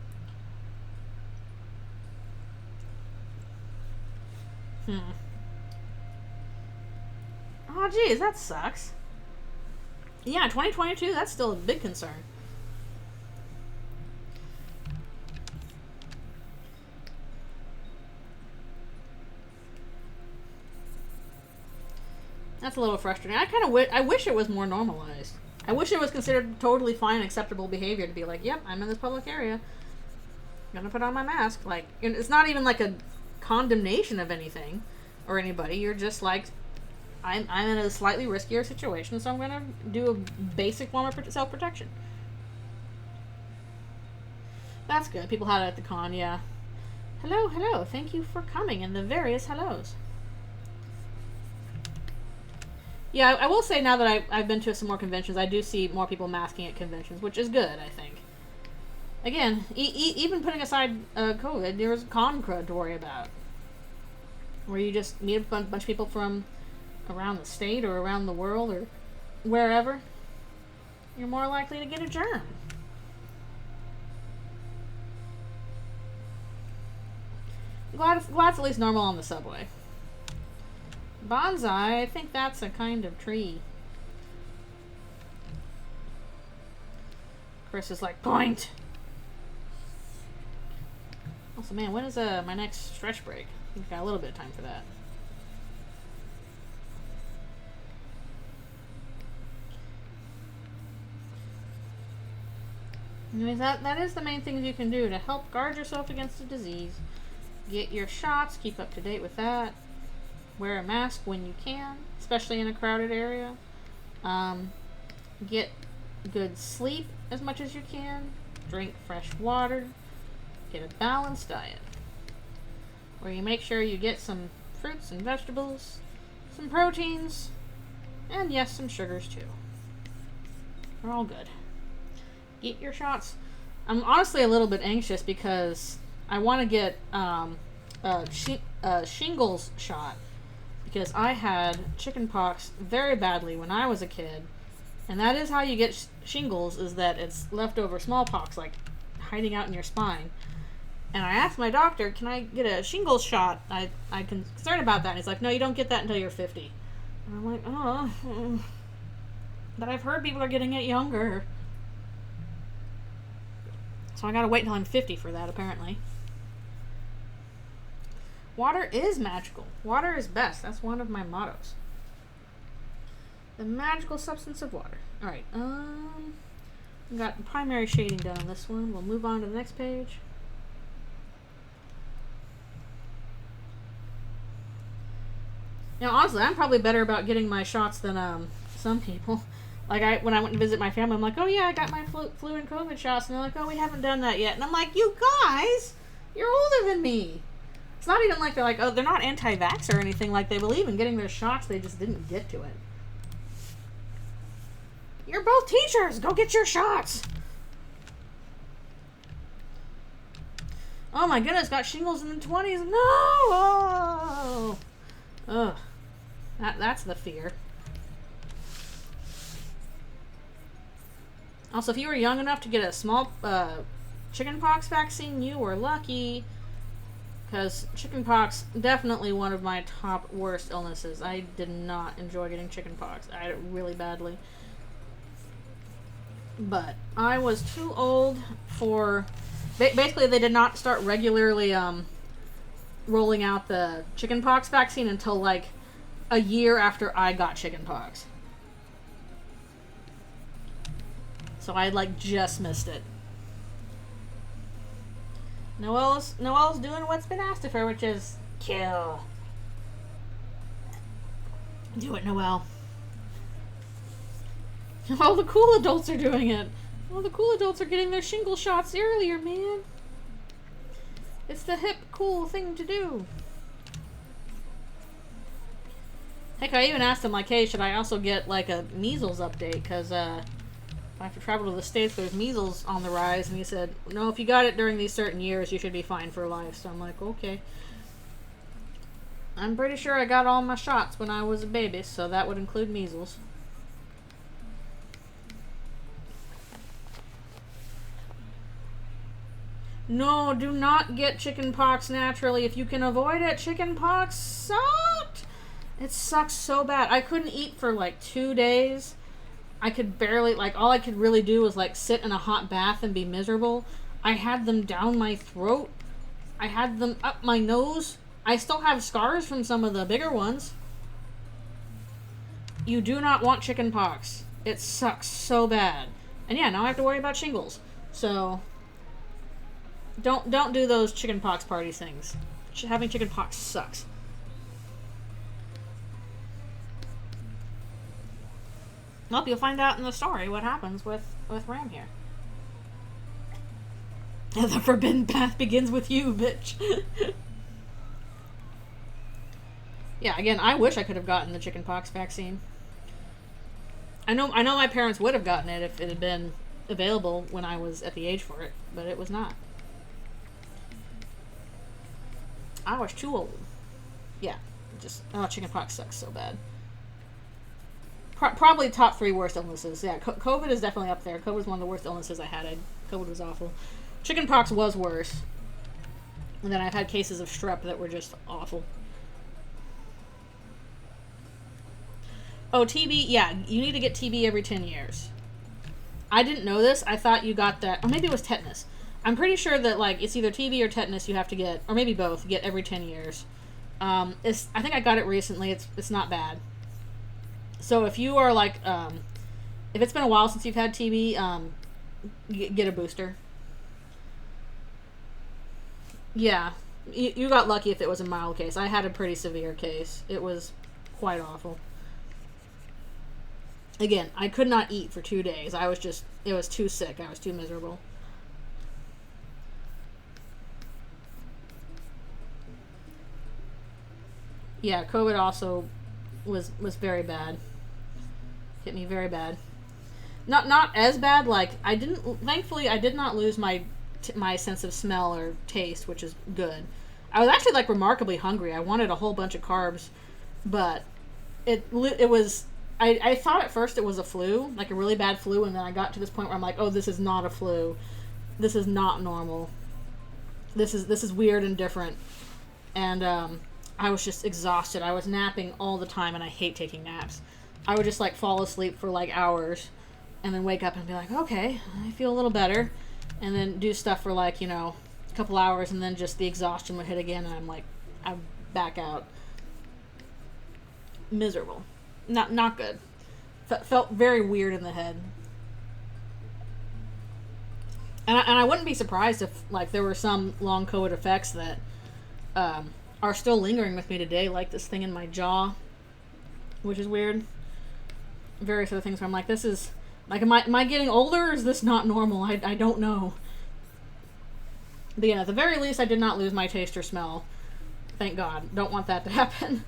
Oh, geez, that sucks. Yeah, 2022, that's still a big concern. That's a little frustrating. I wish it was more normalized. I wish it was considered totally fine, acceptable behavior to be like, yep, I'm in this public area. I'm gonna put on my mask. Like, it's not even like a condemnation of anything or anybody. You're just like, I'm in a slightly riskier situation, so I'm gonna do a basic form of self-protection. That's good. People had it at the con, yeah. Hello, hello. Thank you for coming, and the various hellos. Yeah, I will say now that I've been to some more conventions, I do see more people masking at conventions, which is good, I think. Again, even putting aside COVID, there's con crud to worry about. where you just meet a bunch of people from around the state or around the world or wherever, you're more likely to get a germ. Glad it's at least normal on the subway. Bonsai, I think that's a kind of tree. Chris is like, point! Also, man, when is my next stretch break? I think I've got a little bit of time for that. Anyways, that is the main things you can do to help guard yourself against the disease. Get your shots, keep up to date with that. Wear a mask when you can, especially in a crowded area. Get good sleep as much as you can. Drink fresh water. Get a balanced diet, where you make sure you get some fruits and vegetables, some proteins, and yes, some sugars too. They're all good. Get your shots. I'm honestly a little bit anxious because I want to get a shingles shot, because I had chickenpox very badly when I was a kid, and that is how you get shingles, is that it's leftover smallpox, like hiding out in your spine. And I asked my doctor, can I get a shingles shot? I'm concerned about that. And he's like, no, you don't get that until you're 50. And I'm like, oh. But I've heard people are getting it younger. So I gotta wait until I'm 50 for that, apparently. Water is magical. Water is best. That's one of my mottos. The magical substance of water. Alright, we got primary shading done on this one. We'll move on to the next page. Now, honestly, I'm probably better about getting my shots than some people. Like, when I went to visit my family, I'm like, oh yeah, I got my flu and COVID shots. And they're like, oh, we haven't done that yet. And I'm like, you guys, you're older than me. It's not even like they're like, oh, they're not anti-vax or anything. Like, they believe in getting their shots. They just didn't get to it. You're both teachers. Go get your shots. Oh my goodness, got shingles in the 20s. No! Oh. Ugh. That's the fear. Also, if you were young enough to get a small chickenpox vaccine, you were lucky. Because chickenpox, definitely one of my top worst illnesses. I did not enjoy getting chickenpox. I had it really badly. But I was too old for... Basically, they did not start regularly rolling out the chickenpox vaccine until like a year after I got chickenpox. So I like just missed it. Noelle's doing what's been asked of her, which is kill. Do it, Noelle. All the cool adults are doing it. All the cool adults are getting their shingle shots earlier, man. It's the hip, cool thing to do. Heck, I even asked him, like, hey, should I also get, like, a measles update? Because, if I have to travel to the States, there's measles on the rise. And he said, no, if you got it during these certain years, you should be fine for life. So I'm like, okay. I'm pretty sure I got all my shots when I was a baby, so that would include measles. No, do not get chickenpox naturally. If you can avoid it, chickenpox sucked. It sucks so bad. I couldn't eat for like 2 days. I could barely, like, all I could really do was like sit in a hot bath and be miserable. I had them down my throat. I had them up my nose. I still have scars from some of the bigger ones. You do not want chickenpox. It sucks so bad. And yeah, now I have to worry about shingles. So... Don't do those chickenpox party things. Having chickenpox sucks. Well, you'll find out in the story what happens with Ram here. The forbidden path begins with you, bitch. Yeah, again, I wish I could have gotten the chickenpox vaccine. I know my parents would have gotten it if it had been available when I was at the age for it, but it was not. I was too old. yeah, just, chickenpox sucks so bad. Probably top 3 worst illnesses. Yeah, COVID is definitely up there. COVID was one of the worst illnesses I had. COVID was awful. Chickenpox was worse. And then I've had cases of strep that were just awful. Oh, TB, yeah, you need to get TB every 10 years. I didn't know this. I thought you got that, or maybe it was tetanus. I'm pretty sure that, like, it's either TB or tetanus you have to get, or maybe both, get every 10 years. I think I got it recently. It's not bad. So if you are, like, if it's been a while since you've had TB, get a booster. Yeah, you got lucky if it was a mild case. I had a pretty severe case. It was quite awful. Again, I could not eat for 2 days. It was too sick. I was too miserable. Yeah, COVID also was very bad. Hit me very bad. Not as bad. Like, thankfully I did not lose my sense of smell or taste, which is good. I was actually, like, remarkably hungry. I wanted a whole bunch of carbs, but it was. I thought at first it was a flu, like a really bad flu, and then I got to this point where I'm like, oh, this is not a flu. This is not normal. This is weird and different. And I was just exhausted. I was napping all the time, and I hate taking naps. I would just, like, fall asleep for, like, hours and then wake up and be like, okay, I feel a little better. And then do stuff for, like, a couple hours, and then just the exhaustion would hit again, and I'm like, I'm back out. Miserable. Not good. Felt very weird in the head. And I wouldn't be surprised if, like, there were some long COVID effects that are still lingering with me today, like this thing in my jaw, which is weird. Various other things where I'm like, this is, like, am I getting older, or is this not normal? I don't know. But yeah, at the very least, I did not lose my taste or smell. Thank God. Don't want that to happen.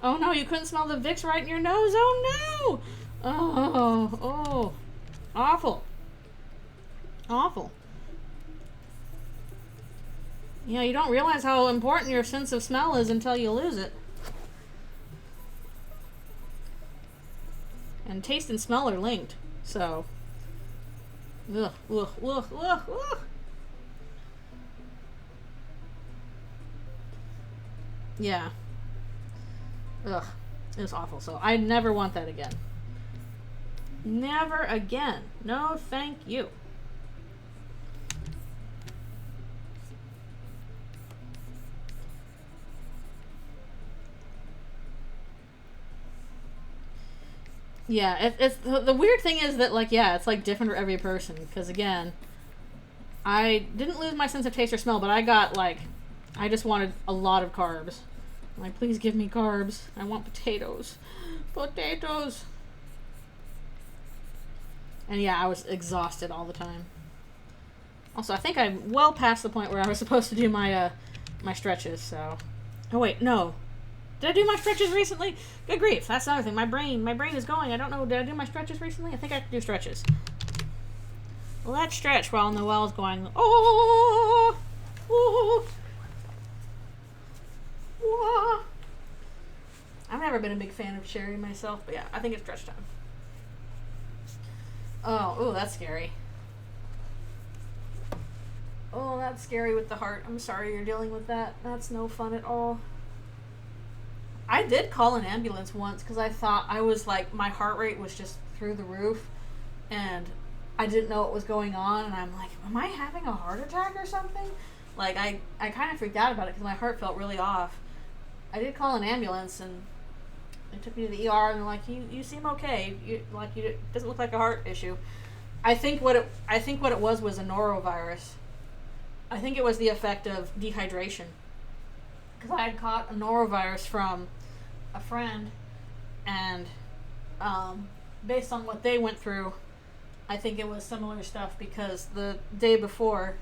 Oh no, you couldn't smell the Vicks right in your nose. Oh no! Oh. Awful. Awful. Yeah, you don't realize how important your sense of smell is until you lose it. And taste and smell are linked, so. Ugh. Yeah. Ugh. It was awful, so I never want that again. Never again. No, thank you. Yeah, it's the weird thing is that, like, yeah, it's, like, different for every person, because, again, I didn't lose my sense of taste or smell, but I got, like, I just wanted a lot of carbs. I'm like, please give me carbs. I want potatoes. Potatoes! And yeah, I was exhausted all the time. Also, I think I'm well past the point where I was supposed to do my my stretches, so. Oh wait, no. Did I do my stretches recently? Good grief, that's another thing. My brain is going. I don't know, did I do my stretches recently? I think I have to do stretches. Let's stretch while Noelle's going, oh, oh, oh. I've never been a big fan of Sherry myself, but yeah, I think it's stretch time. Oh, that's scary. Oh, that's scary with the heart. I'm sorry you're dealing with that. That's no fun at all. I did call an ambulance once because I thought I was, like, my heart rate was just through the roof, and I didn't know what was going on, and I'm like, am I having a heart attack or something? Like, I kind of freaked out about it because my heart felt really off. I did call an ambulance, and they took me to the ER, and they're like, you seem okay. It doesn't look like a heart issue. I think what it was a norovirus. I think it was the effect of dehydration. Because I had caught a norovirus from a friend, and based on what they went through, I think it was similar stuff, because the day before,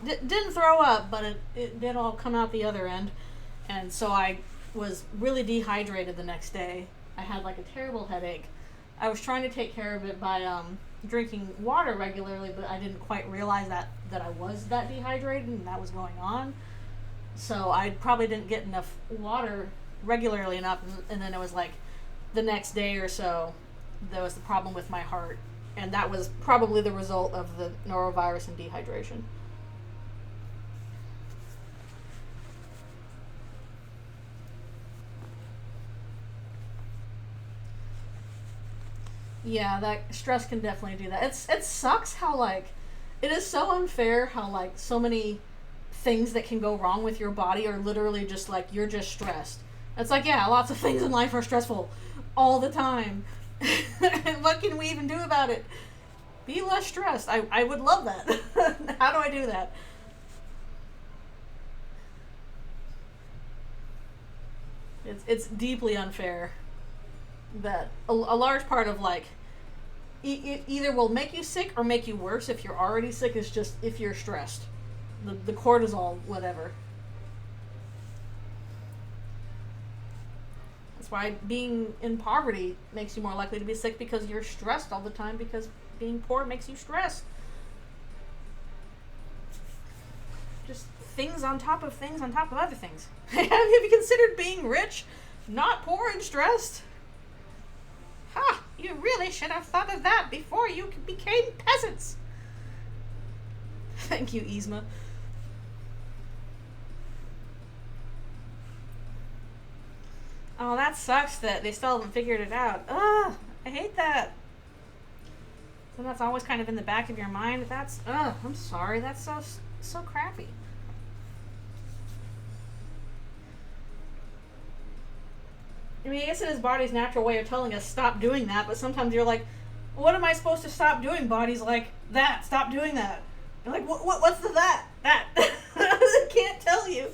didn't throw up, but it did all come out the other end, and so I was really dehydrated the next day. I had, like, a terrible headache, I was trying to take care of it by drinking water regularly, but I didn't quite realize that I was that dehydrated and that was going on. So I probably didn't get enough water regularly enough, and then it was like the next day or so there was the problem with my heart, and that was probably the result of the norovirus and dehydration. Yeah, that stress can definitely do that. It sucks how like it is so unfair how like so many things that can go wrong with your body are literally just like you're just stressed. It's like, yeah, lots of things in life are stressful all the time. What can we even do about it? Be less stressed. I would love that. How do I do that? It's deeply unfair that a large part of like it either will make you sick or make you worse if you're already sick is just if you're stressed. The cortisol, whatever. That's why being in poverty makes you more likely to be sick, because you're stressed all the time, because being poor makes you stressed. Just things on top of things on top of other things. Have you considered being rich, not poor and stressed? Ha! You really should have thought of that before you became peasants. Thank you, Yzma. Oh, that sucks that they still haven't figured it out. Ugh, I hate that. So that's always kind of in the back of your mind. That's, I'm sorry. That's so crappy. I mean, I guess it is body's natural way of telling us stop doing that, but sometimes you're like, what am I supposed to stop doing? Body's like, that, stop doing that. You're like, what's the that? That. I can't tell you.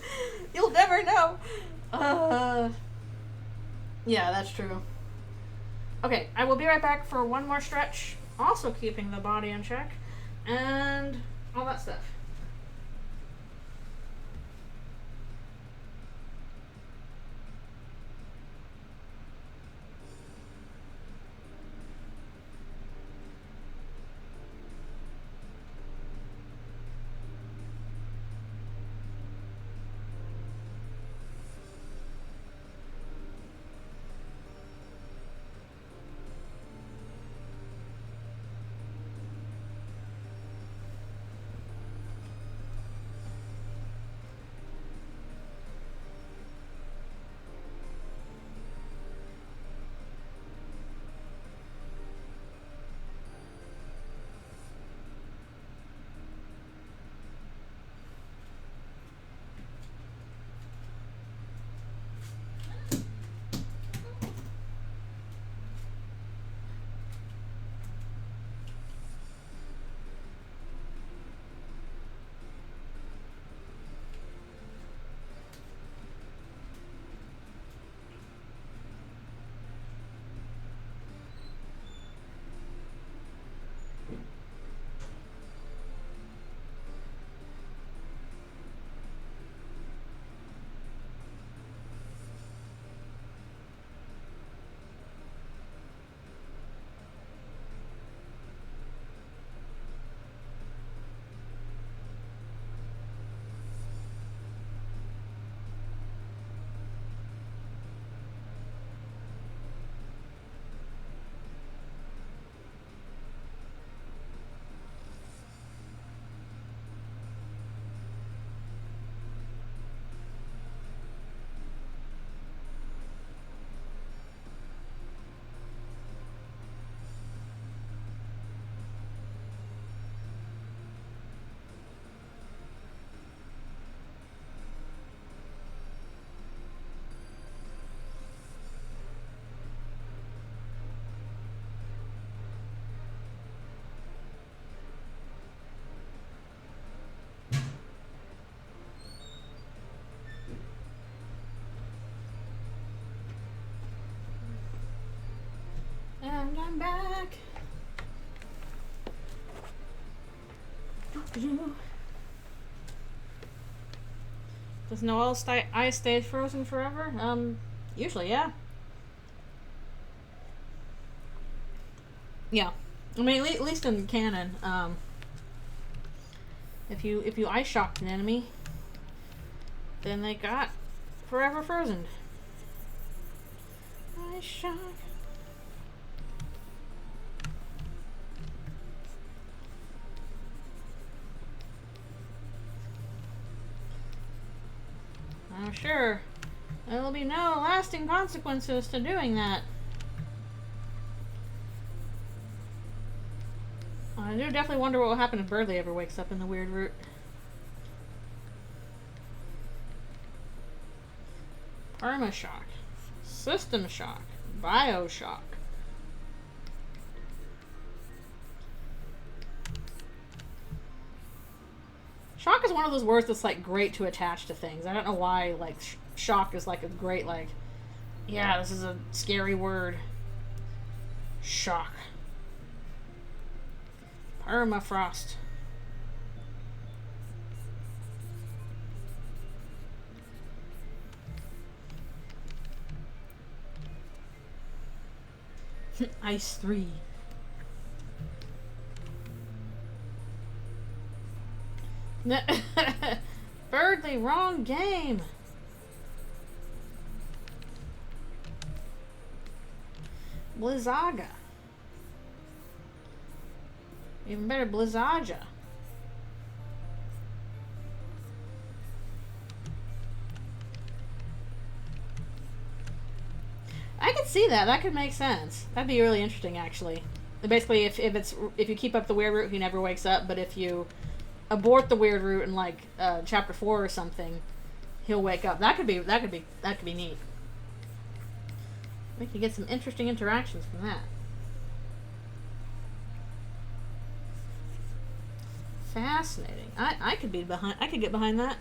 You'll never know. Yeah, that's true. Okay, I will be right back for one more stretch, also keeping the body in check, and all that stuff. And I'm back. Does Noel's ice stay frozen forever? Usually, yeah. Yeah. I mean, at least in canon, if you ice shocked an enemy, then they got forever frozen. Ice shock. I'm sure there'll be no lasting consequences to doing that. I do definitely wonder what will happen if Burley ever wakes up in the weird root. Permashock. System shock. Bioshock. Shock is one of those words that's like great to attach to things. I don't know why like shock is like a great like, yeah, this is a scary word. Shock. Permafrost. Ice 3. Birdly, wrong game. Blizzaga. Even better, Blizzaja. I could see that. That could make sense. That'd be really interesting, actually. Basically, if you keep up the weird root, he never wakes up. But if you abort the weird root in like chapter 4 or something, he'll wake up. That could be neat. We could get some interesting interactions from that. Fascinating. I could be behind. I could get behind that.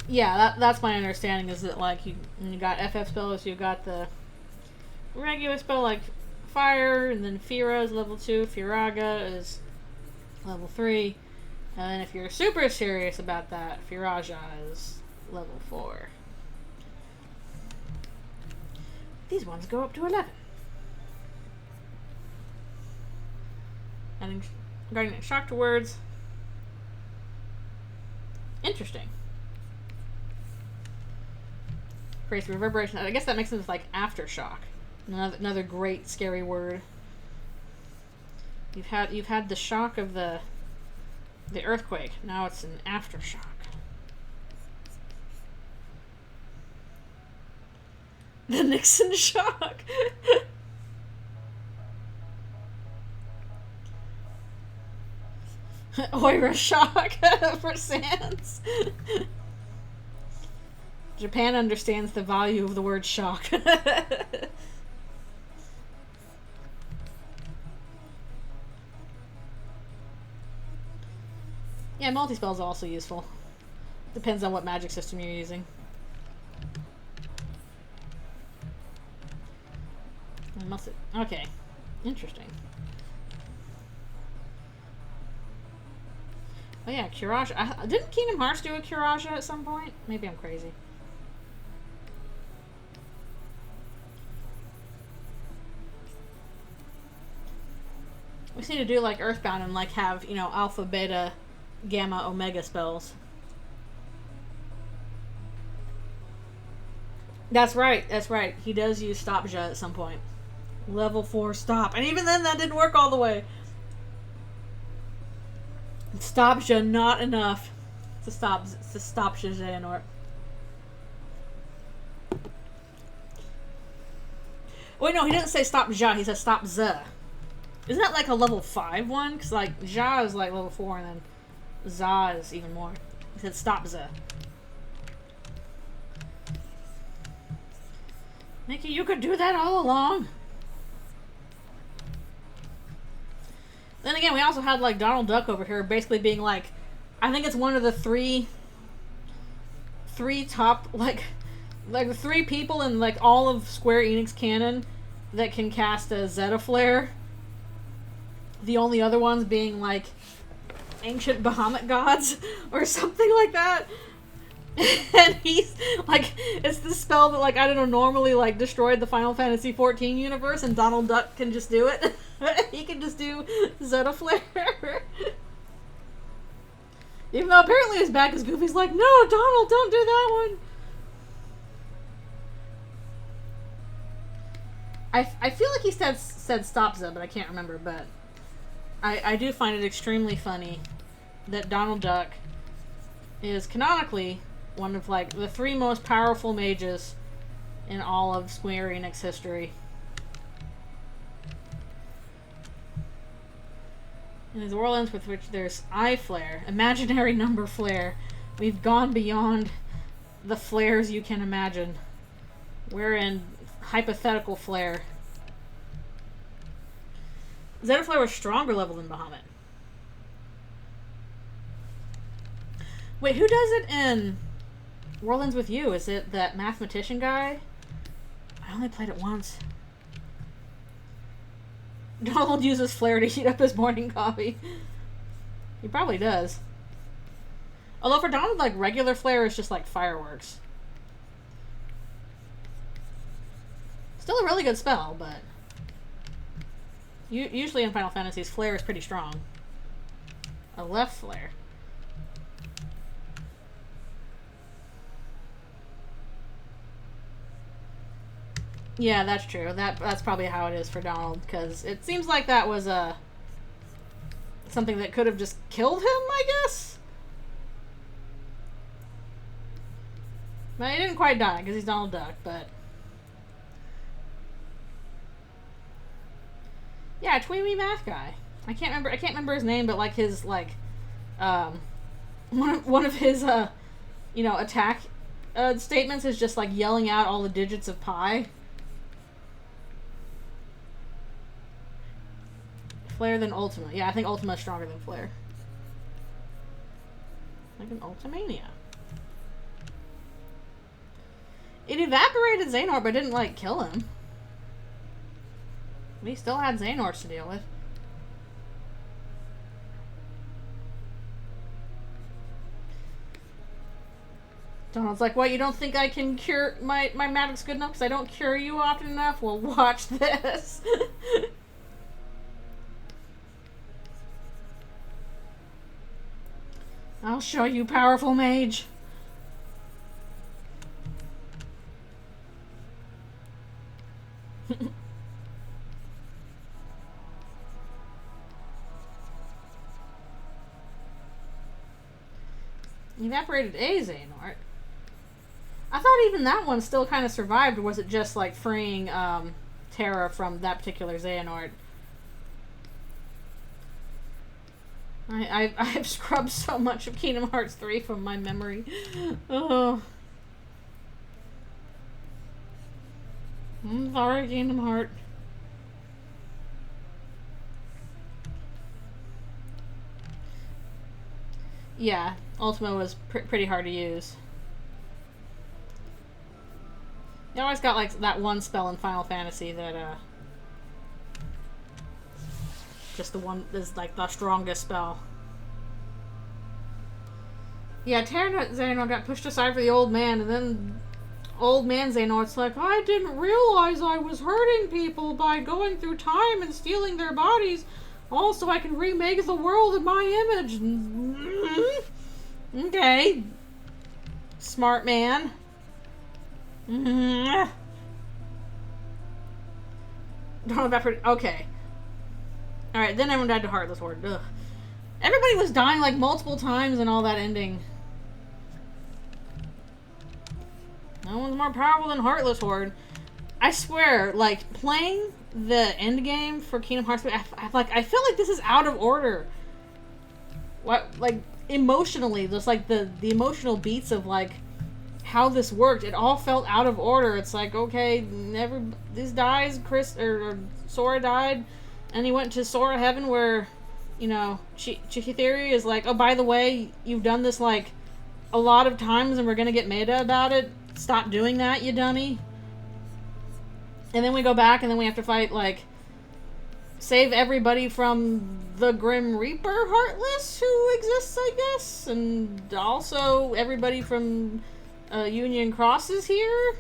Yeah, that's my understanding. Is that like you got FF spells, you got the regular spell like fire, and then Fira is level 2, Firaga is level 3, and then if you're super serious about that, Firaja is level 4. These ones go up to 11. And regarding shock to words, interesting. Creates reverberation. I guess that makes sense like aftershock. Another great scary word. You've had the shock of the earthquake. Now it's an aftershock. The Nixon shock. Oira shock for Sans. Japan understands the value of the word shock. Yeah, multi-spell is also useful. Depends on what magic system you're using. Okay. Interesting. Oh yeah, Kiraja. Didn't Kingdom Hearts do a Kiraja at some point? Maybe I'm crazy. We just need to do like Earthbound and like have, you know, alpha, beta, gamma, omega spells. That's right. He does use Stopja at some point. Level 4 stop. And even then that didn't work all the way. Stopja not enough to stop Xehanort. Wait, no, he doesn't say stop Ja, he says stop Z. Isn't that like a level 5 one? Because like Ja is like level 4 and then Za is even more. He said stop Z. Nikki, you could do that all along. Then again, we also had like Donald Duck over here basically being like, I think it's one of the three top like the 3 people in like all of Square Enix canon that can cast a Zeta Flare. The only other ones being like ancient Bahamut gods or something like that. And he's like, it's the spell that, like, I don't know, normally like destroyed the Final Fantasy XIV universe, and Donald Duck can just do it. He can just do Zeta Flare. Even though apparently his back is Goofy's like, no, Donald, don't do that one. I feel like he said stop Zeta, but I can't remember. But I do find it extremely funny that Donald Duck is canonically one of, like, the 3 most powerful mages in all of Square Enix history. In his world with which there's eye flare, imaginary number flare. We've gone beyond the flares you can imagine. We're in hypothetical flare. Zeta Flare was stronger level than Bahamut. Wait, who does it in World Ends With You? Is it that mathematician guy? I only played it once. Donald uses flare to heat up his morning coffee. He probably does. Although for Donald, like, regular flare is just like fireworks. Still a really good spell, but usually in Final Fantasies, flare is pretty strong. A left flare. Yeah, that's true. That's probably how it is for Donald, because it seems like that was something that could have just killed him, I guess? But he didn't quite die, because he's Donald Duck, but... Yeah, Twee-wee math guy. I can't remember his name, but, like, his, like, one of his, you know, attack statements is just, like, yelling out all the digits of pi. Flare than Ultima. Yeah, I think Ultima is stronger than Flare. Like an Ultimania. It evaporated Xehanort, but didn't, like, kill him. We still had Xehanorts to deal with. Donald's like, what, you don't think I can cure... My magic's good enough because I don't cure you often enough? Well, watch this. I'll show you, powerful mage. Evaporated a Xehanort. I thought even that one still kind of survived, or was it just like freeing Terra from that particular Xehanort? I've scrubbed so much of Kingdom Hearts 3 from my memory. Oh. I'm sorry, Kingdom Heart. Yeah, Ultima was pretty hard to use. You always got, like, that one spell in Final Fantasy that, just the one is, like, the strongest spell. Yeah, Terra Xehanort got pushed aside for the old man, and then old man Xehanort's like, I didn't realize I was hurting people by going through time and stealing their bodies. Also, I can remake the world in my image. Okay. Smart man. Don't evaporate. Okay. Alright, then everyone died to Heartless Horde. Ugh. Everybody was dying, like, multiple times in all that ending. No one's more powerful than Heartless Horde. I swear, like, playing the end game for Kingdom Hearts, I feel like this is out of order. What, like, emotionally, just like the emotional beats of, like, how this worked, it all felt out of order. It's like, okay, this dies, or Sora died, and he went to Sora Heaven where, you know, Chikithiri is like, oh, by the way, you've done this, like, a lot of times and we're gonna get meta about it. Stop doing that, you dummy. And then we go back and then we have to fight, like, save everybody from the Grim Reaper Heartless who exists, I guess, and also everybody from Union Cross is here.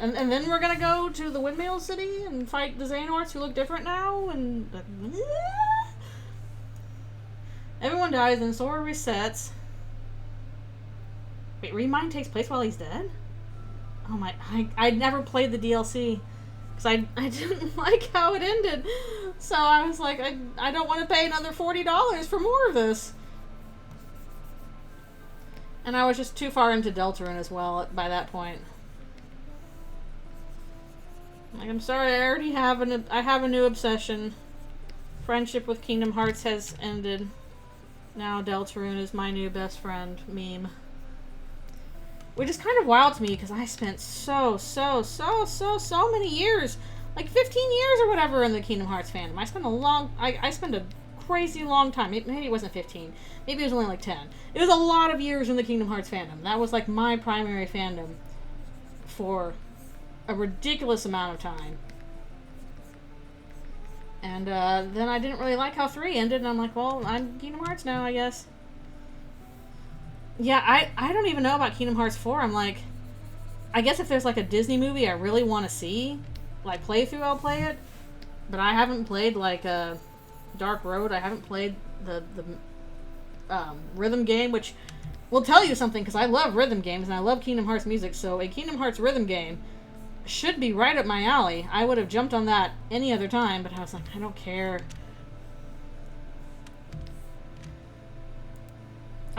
And then we're gonna go to the Windmill City and fight the Xehanorts who look different now, and everyone dies and Sora resets. Wait, Remind takes place while he's dead? Oh my, I never played the DLC because I didn't like how it ended, so I was like, I don't want to pay another $40 for more of this. And I was just too far into Deltarune as well by that point. Like, I'm sorry, I already have I have a new obsession. Friendship with Kingdom Hearts has ended. Now Deltarune is my new best friend meme. Which is kind of wild to me because I spent so many years, like 15 years or whatever, in the Kingdom Hearts fandom. I spent a crazy long time. Maybe it wasn't 15. Maybe it was only like 10. It was a lot of years in the Kingdom Hearts fandom. That was like my primary fandom for a ridiculous amount of time. And then I didn't really like how 3 ended, and I'm like, well, I'm Kingdom Hearts now, I guess. Yeah, I don't even know about Kingdom Hearts 4. I'm like, I guess if there's like a Disney movie I really want to see, like playthrough, I'll play it. But I haven't played like Dark Road. I haven't played the rhythm game, which will tell you something because I love rhythm games and I love Kingdom Hearts music. So a Kingdom Hearts rhythm game should be right up my alley. I would have jumped on that any other time, but I was like, I don't care.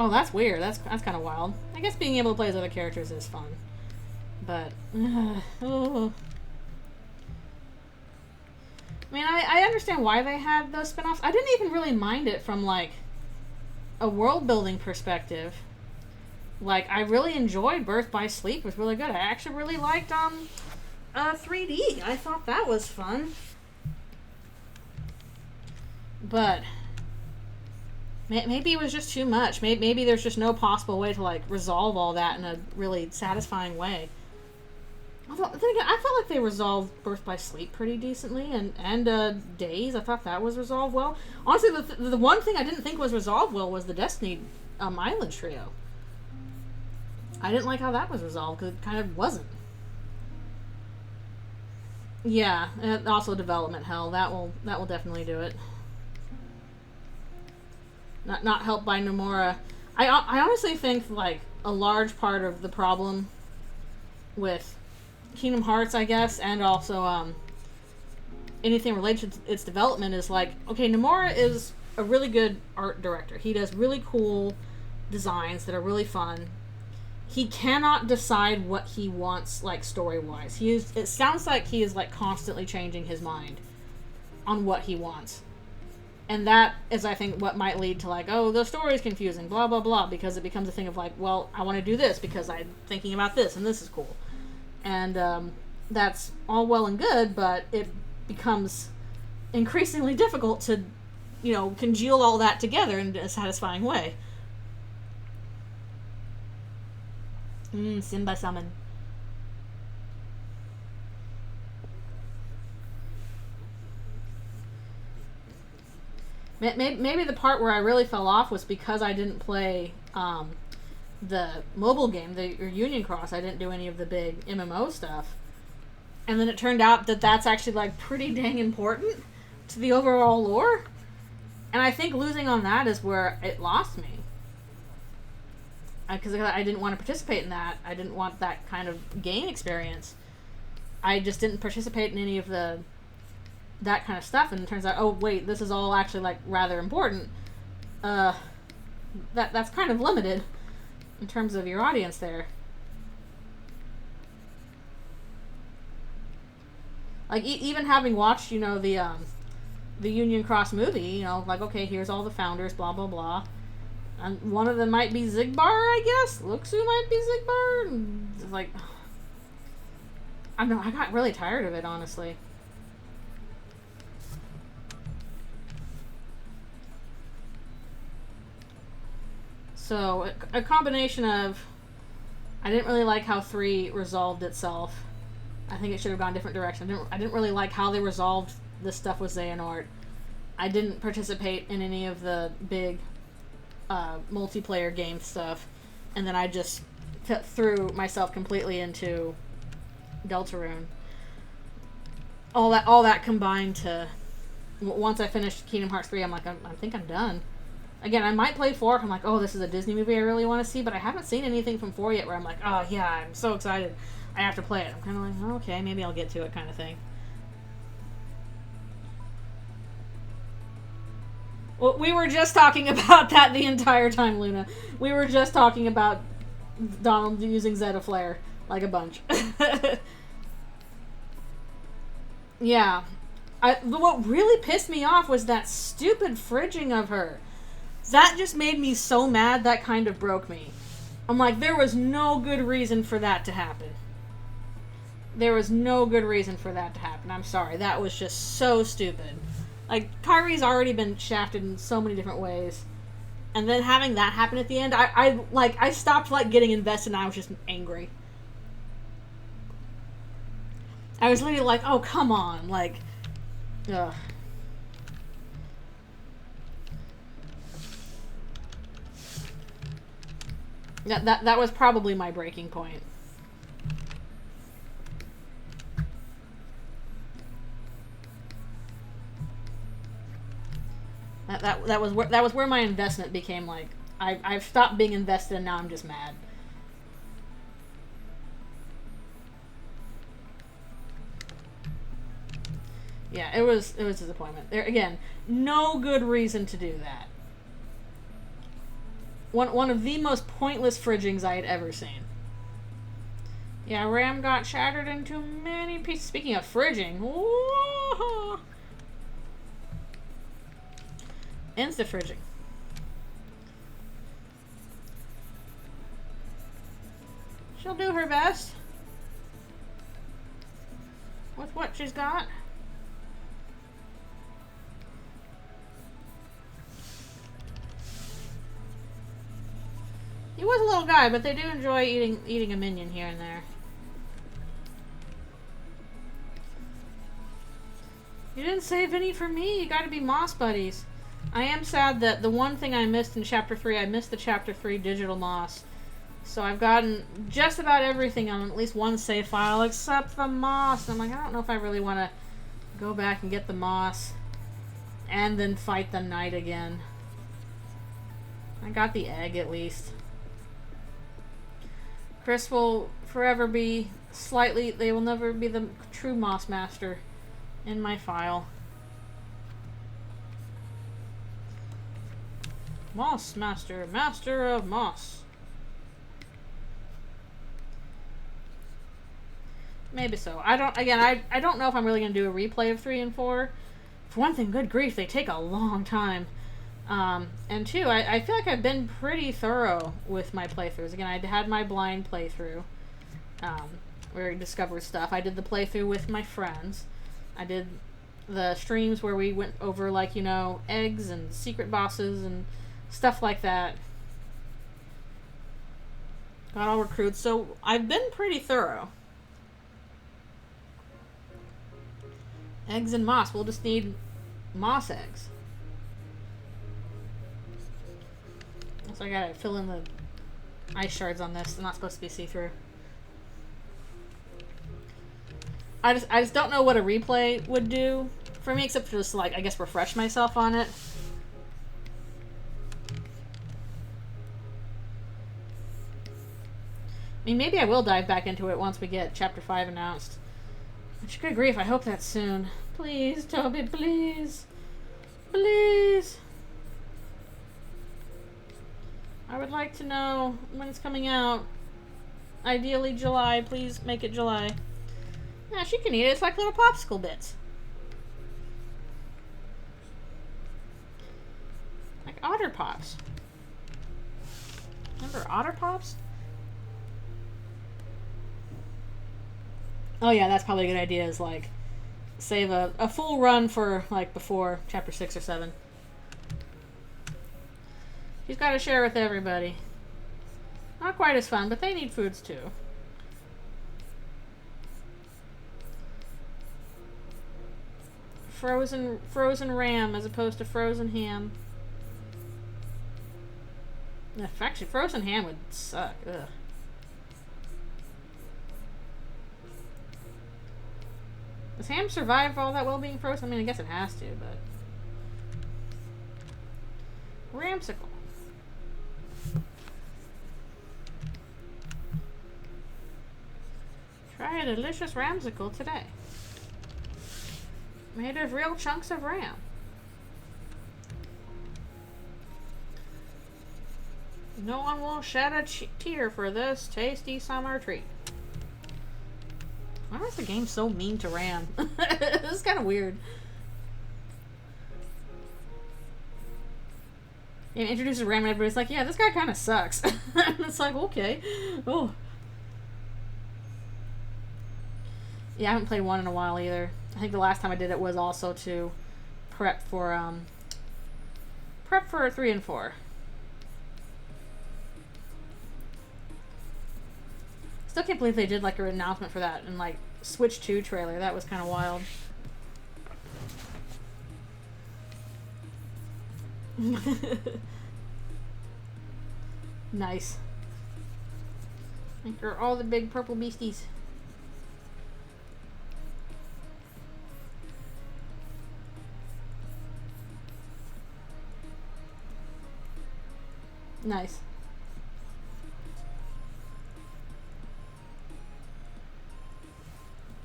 Oh, that's weird. That's kind of wild. I guess being able to play as other characters is fun. But, oh. I mean, I understand why they had those spin-offs. I didn't even really mind it from, like, a world-building perspective. Like, I really enjoyed Birth by Sleep. It was really good. I actually really liked, 3D. I thought that was fun. But maybe it was just too much. Maybe there's just no possible way to, like, resolve all that in a really satisfying way. Although, then again, I felt like they resolved Birth by Sleep pretty decently, and Days, I thought that was resolved well. Honestly, the one thing I didn't think was resolved well was the Destiny Island trio. I didn't like how that was resolved, because it kind of wasn't. Yeah, and also development hell. That will definitely do it. Not helped by Nomura. I honestly think, like, a large part of the problem with Kingdom Hearts, I guess, and also anything related to its development is, like, okay, Nomura is a really good art director. He does really cool designs that are really fun. He cannot decide what he wants, like, story-wise. It sounds like he is, like, constantly changing his mind on what he wants. And that is, I think, what might lead to, like, oh, the story's confusing, blah, blah, blah, because it becomes a thing of, like, well, I want to do this because I'm thinking about this, and this is cool. And that's all well and good, but it becomes increasingly difficult to, you know, congeal all that together in a satisfying way. Simba summon. Maybe the part where I really fell off was because I didn't play the mobile game, the Union Cross. I didn't do any of the big MMO stuff. And then it turned out that that's actually, like, pretty dang important to the overall lore. And I think losing on that is where it lost me. Because I didn't want to participate in that. I didn't want that kind of game experience. I just didn't participate in any of that kind of stuff, and it turns out, oh wait, this is all actually, like, rather important. That's kind of limited in terms of your audience there. Like, even having watched, you know, the Union Cross movie, you know, like, okay, here's all the founders, blah blah blah. And one of them might be Xigbar, I guess. Luxu might be Xigbar. And, like, I don't know, I got really tired of it, honestly. So, a combination of, I didn't really like how 3 resolved itself. I think it should have gone a different direction. I didn't really like how they resolved this stuff with Xehanort. I didn't participate in any of the big multiplayer game stuff, and then I just threw myself completely into Deltarune. All that combined to, once I finished Kingdom Hearts 3, I'm like, I think I'm done. Again, I might play 4 if I'm like, oh, this is a Disney movie I really want to see, but I haven't seen anything from 4 yet where I'm like, oh yeah, I'm so excited, I have to play it. I'm kind of like, oh, okay, maybe I'll get to it kind of thing. Well, we were just talking about that the entire time, Luna. We were just talking about Donald using Zeta Flare like a bunch. Yeah. What really pissed me off was that stupid fridging of her. That just made me so mad, that kind of broke me. I'm like, there was no good reason for that to happen. There was no good reason for that to happen. I'm sorry. That was just so stupid. Like, Kyrie's already been shafted in so many different ways. And then having that happen at the end, I stopped, like, getting invested, and I was just angry. I was literally like, oh, come on. Like, ugh. That was probably my breaking point. That was where my investment became like, I've stopped being invested and now I'm just mad. Yeah, it was a disappointment. There again, no good reason to do that. One of the most pointless fridgings I had ever seen. Yeah, RAM got shattered into many pieces. Speaking of fridging, whoa! Insta-fridging. She'll do her best with what she's got. He was a little guy, but they do enjoy eating a minion here and there. You didn't save any for me. You gotta be Moss buddies. I am sad that the one thing I missed in Chapter 3, I missed the Chapter 3 digital moss. So I've gotten just about everything on at least one save file except the moss. And I'm like, I don't know if I really want to go back and get the moss and then fight the knight again. I got the egg at least. Chris will forever be slightly, they will never be the true moss master in my file. Moss master, master of moss. Maybe so. I don't know if I'm really going to do a replay of 3 and 4. For one thing, good grief, they take a long time. And two, I feel like I've been pretty thorough with my playthroughs. Again, I had my blind playthrough, where I discovered stuff. I did the playthrough with my friends. I did the streams where we went over, like, you know, eggs and secret bosses and stuff like that. Got all recruits, so I've been pretty thorough. Eggs and moss. We'll just need moss eggs. So I gotta fill in the ice shards on this. They're not supposed to be see-through. I just don't know what a replay would do for me, except for just, like, I guess refresh myself on it. I mean, maybe I will dive back into it once we get Chapter 5 announced. Which, good grief, I hope that's soon. Please, Toby, please. Please. I would like to know when it's coming out. Ideally July. Please make it July. Yeah, she can eat it. It's like little popsicle bits. Like Otter Pops. Remember Otter Pops? Oh yeah, that's probably a good idea, is like save a full run for like before Chapter 6 or 7. She's got to share with everybody. Not quite as fun, but they need foods too. Frozen ram as opposed to frozen ham. Actually, frozen ham would suck. Ugh. Does ham survive all that well being frozen? I mean, I guess it has to, but... Ramsicle. Try a delicious ramsicle today. Made of real chunks of ram. No one will shed a tear for this tasty summer treat. Why is the game so mean to ram? This is kind of weird. It introduces ram and everybody's like, yeah, this guy kind of sucks. And it's like, okay. Oh. Yeah, I haven't played 1 in a while either. I think the last time I did it was also to prep for 3 and 4. Still can't believe they did like an announcement for that and like Switch 2 trailer. That was kind of wild. Nice. I think they're all the big purple beasties. Nice.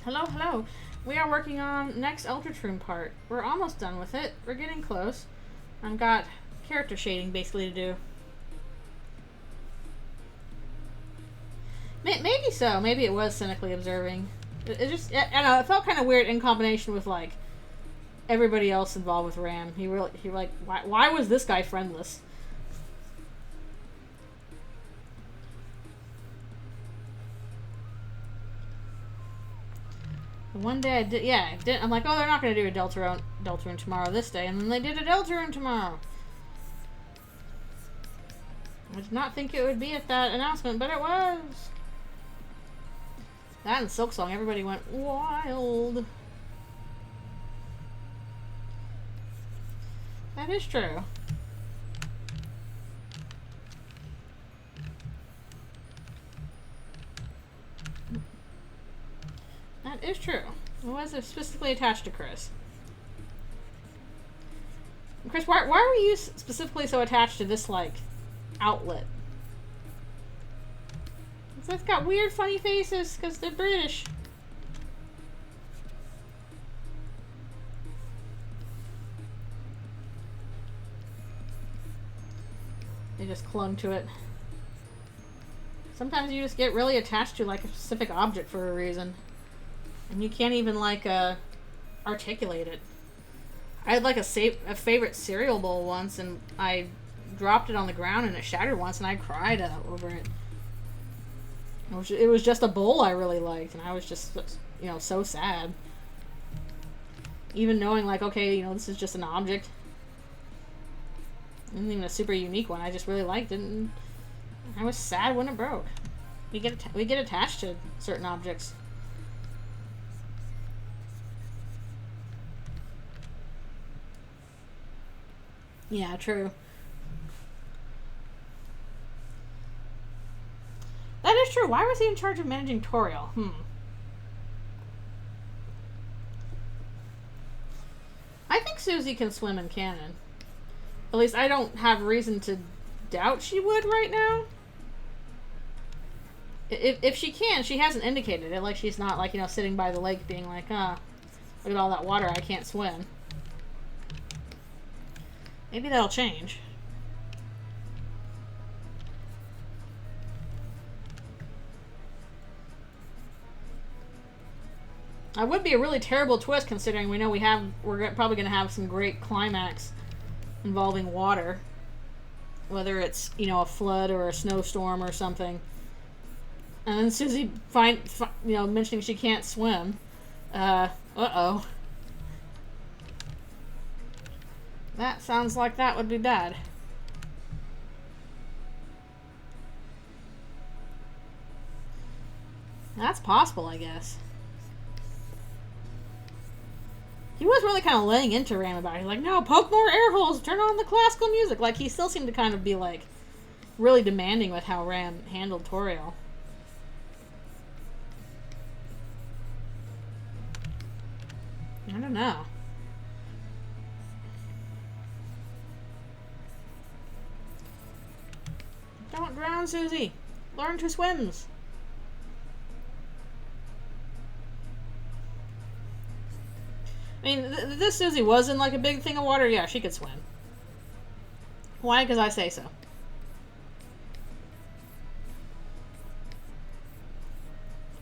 Hello, hello. We are working on next Eldritchrune part. We're almost done with it. We're getting close. I've got character shading basically to do. Maybe so. Maybe it was cynically observing. It just, I don't know, it felt kind of weird in combination with like everybody else involved with Ram. He like, why was this guy friendless? One day I did, yeah, I'm like, oh, they're not going to do a Eldritchrune tomorrow this day, and then they did a Eldritchrune tomorrow. I did not think it would be at that announcement, but it was. That and Silksong, everybody went wild. That is true. That is true. It was specifically attached to Chris. Chris, why were you specifically so attached to this, like, outlet? It's got weird, funny faces because they're British. They just clung to it. Sometimes you just get really attached to, like, a specific object for a reason. And you can't even, like, articulate it. I had, like, a favorite cereal bowl once, and I dropped it on the ground, and it shattered once, and I cried over it. It was just a bowl I really liked, and I was just, you know, so sad. Even knowing, like, okay, you know, this is just an object. It wasn't even a super unique one. I just really liked it, and I was sad when it broke. We get attached to certain objects. Yeah, true. That is true. Why was he in charge of managing Toriel? I think Susie can swim in canon. At least I don't have reason to doubt she would right now. If she can, she hasn't indicated it. Like, she's not, like, you know, sitting by the lake being like, look at all that water, I can't swim. Maybe that'll change. That would be a really terrible twist, considering we know we're probably going to have some great climax involving water, whether it's, you know, a flood or a snowstorm or something. And then Susie mentioning she can't swim. Uh-oh. That sounds like that would be bad. That's possible, I guess. He was really kind of laying into Ram about it. He's like, no, poke more air holes, turn on the classical music. Like, he still seemed to kind of be, like, really demanding with how Ram handled Toriel. I don't know. Don't drown, Susie. Learn to swims. I mean, this Susie was in, like, a big thing of water. Yeah, she could swim. Why? Because I say so.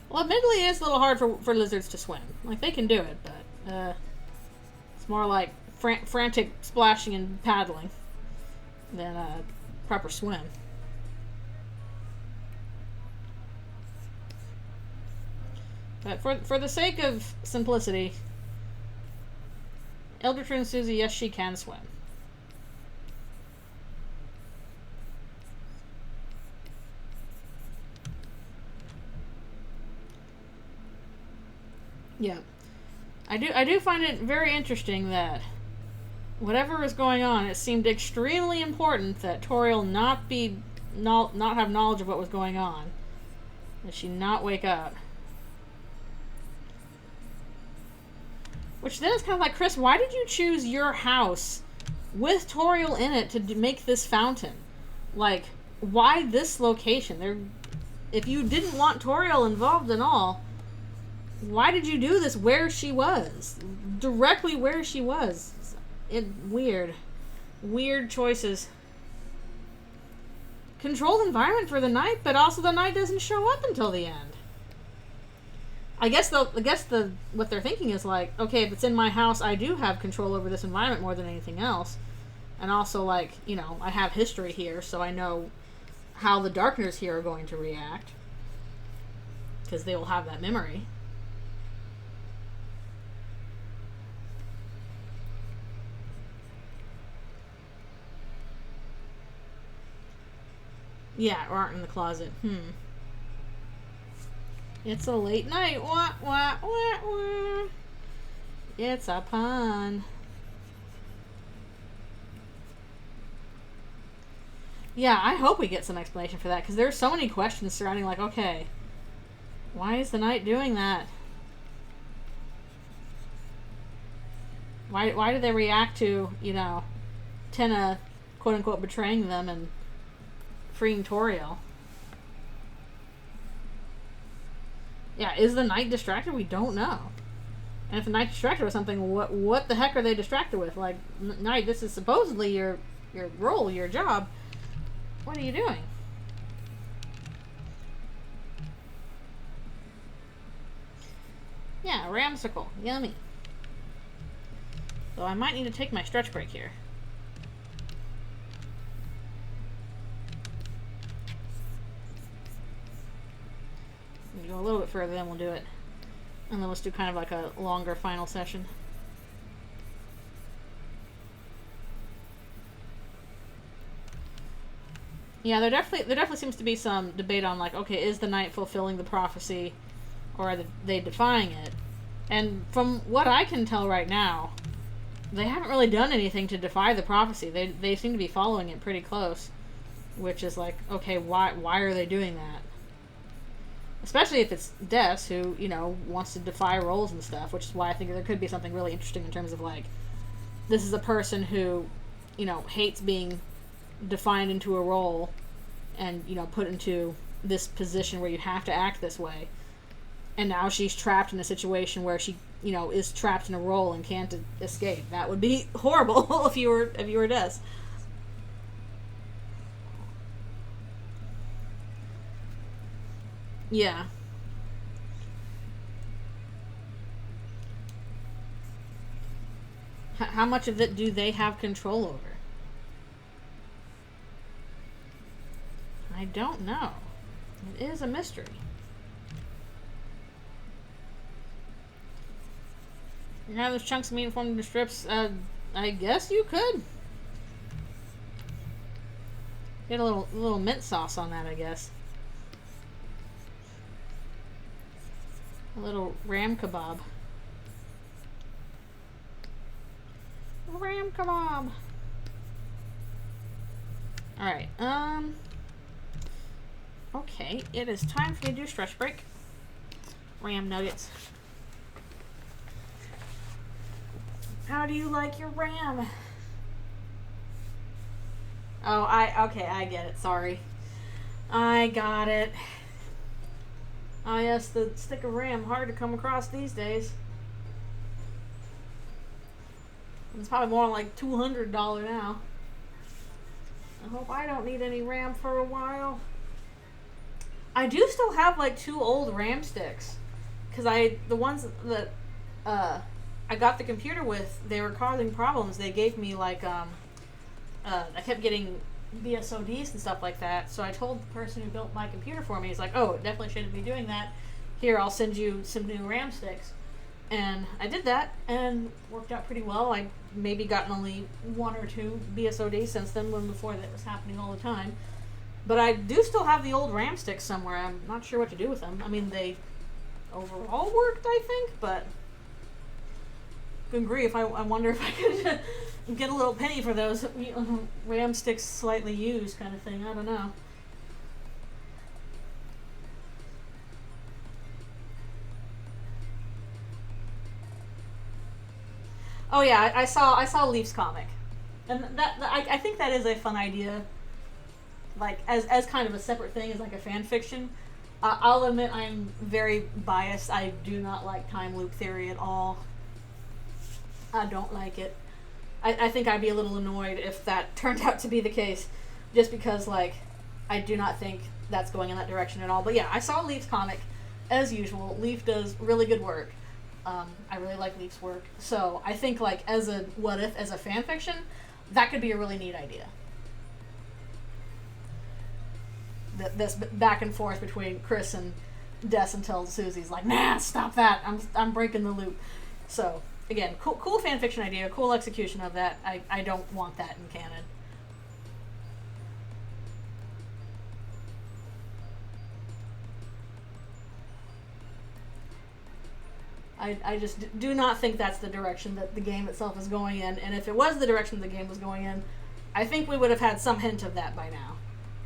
Well, admittedly, it is a little hard for lizards to swim. Like, they can do it, but it's more like frantic splashing and paddling than a proper swim. But for the sake of simplicity, Eldritchrune Susie, yes, she can swim. Yeah. I do find it very interesting that whatever is going on, it seemed extremely important that Toriel not have knowledge of what was going on. That she not wake up. Which then is kind of like, Chris, why did you choose your house with Toriel in it to make this fountain? Like, why this location? If you didn't want Toriel involved at all, why did you do this where she was? Directly where she was. Weird. Weird choices. Controlled environment for the knight, but also the knight doesn't show up until the end. I guess what they're thinking is like, okay, if it's in my house, I do have control over this environment more than anything else. And also, like, you know, I have history here, so I know how the Darkners here are going to react. Because they will have that memory. Yeah, or aren't in the closet. It's a late night. Wah, wah, wah, wah. It's a pun. Yeah, I hope we get some explanation for that, because there's so many questions surrounding, like, okay, why is the knight doing that? Why do they react to, you know, Tenna, quote-unquote, betraying them and freeing Toriel? Yeah, is the knight distracted? We don't know. And if the knight's distracted with something, what the heck are they distracted with? Like, knight, this is supposedly your role, your job. What are you doing? Yeah, ramsicle. Yummy. So I might need to take my stretch break here. Go a little bit further, then we'll do it. And then let's do kind of like a longer final session. Yeah, there definitely seems to be some debate on, like, okay, is the knight fulfilling the prophecy, or are they defying it? And from what I can tell right now, they haven't really done anything to defy the prophecy. They seem to be following it pretty close, which is like, okay, why are they doing that? Especially if it's Des, who, you know, wants to defy roles and stuff, which is why I think there could be something really interesting in terms of, like, this is a person who, you know, hates being defined into a role and, you know, put into this position where you have to act this way. And now she's trapped in a situation where she, you know, is trapped in a role and can't escape. That would be horrible if you were Des. Yeah. How much of it do they have control over? I don't know. It is a mystery. You have those chunks of meat formed into strips. I guess you could. Get a little mint sauce on that, I guess. A little ram kebab. Ram kebab. Alright, okay, it is time for me to do stretch break. Ram nuggets. How do you like your ram? Oh, okay, I get it, sorry. I got it. Oh yes, the stick of ram, hard to come across these days. It's probably more like $200 now. I hope I don't need any ram for a while. I do still have like 2 old ram sticks. Because the ones that I got the computer with, they were causing problems. They gave me like, I kept getting BSODs and stuff like that. So I told the person who built my computer for me, he's like, oh, definitely shouldn't be doing that. Here, I'll send you some new RAM sticks. And I did that, and worked out pretty well. I maybe gotten only 1 or 2 BSODs since then, when before that was happening all the time. But I do still have the old RAM sticks somewhere. I'm not sure what to do with them. I mean, they overall worked, I think, but good grief, I wonder if I could get a little penny for those RAM sticks slightly used kind of thing. I don't know. Oh yeah, I saw Leaf's comic, and I think that is a fun idea. Like as kind of a separate thing, as like a fan fiction. I'll admit I'm very biased. I do not like time loop theory at all. I don't like it. I think I'd be a little annoyed if that turned out to be the case, just because like I do not think that's going in that direction at all. But yeah, I saw Leaf's comic, as usual. Leaf does really good work. I really like Leaf's work. So I think like as a what if, as a fan fiction, that could be a really neat idea. This back and forth between Chris and Des until Susie's like, nah, stop that. I'm breaking the loop. So again, cool fan fiction idea, cool execution of that. I don't want that in canon. I just do not think that's the direction that the game itself is going in. And if it was the direction the game was going in, I think we would have had some hint of that by now.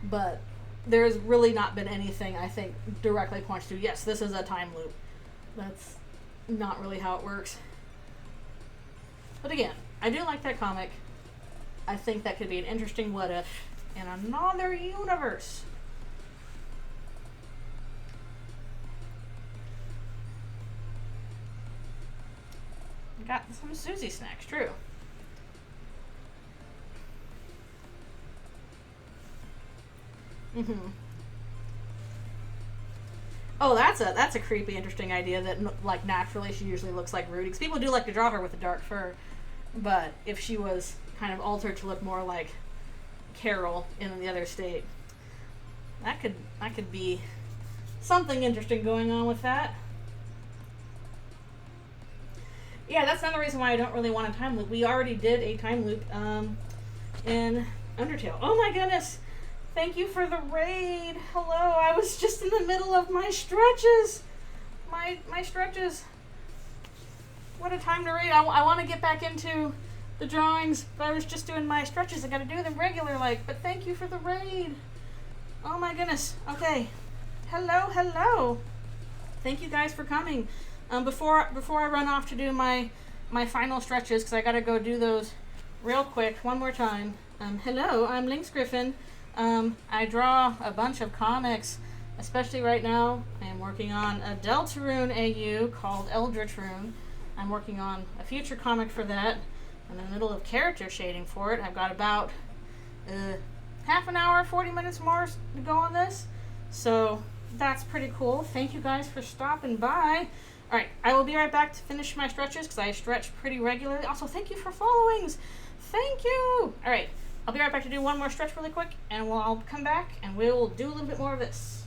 But there's really not been anything, I think, directly points to, yes, this is a time loop. That's not really how it works. But again, I do like that comic. I think that could be an interesting what if in another universe. Got some Susie snacks, true. Mm-hmm. Oh, that's a creepy, interesting idea that like naturally she usually looks like Rudy. Because people do like to draw her with the dark fur, but if she was kind of altered to look more like Carol in the other state, that could be something interesting going on with that. Yeah, that's another reason why I don't really want a time loop. We already did a time loop in Undertale. Oh my goodness! Thank you for the raid. Hello, I was just in the middle of my stretches. My stretches. What a time to raid. I want to get back into the drawings, but I was just doing my stretches. I got to do them regular like. But thank you for the raid. Oh my goodness. Okay. Hello. Thank you guys for coming. Before I run off to do my final stretches, because I gotta go do those real quick one more time. Hello, I'm Lynx Griffin. I draw a bunch of comics, especially right now. I am working on a Deltarune AU called Eldritchrune. I'm working on a future comic for that. I'm in the middle of character shading for it. I've got about half an hour, 40 minutes more to go on this. So that's pretty cool. Thank you guys for stopping by. Alright, I will be right back to finish my stretches because I stretch pretty regularly. Also, thank you for followings. Thank you. Alright, I'll be right back to do one more stretch really quick, and I'll come back and we'll do a little bit more of this.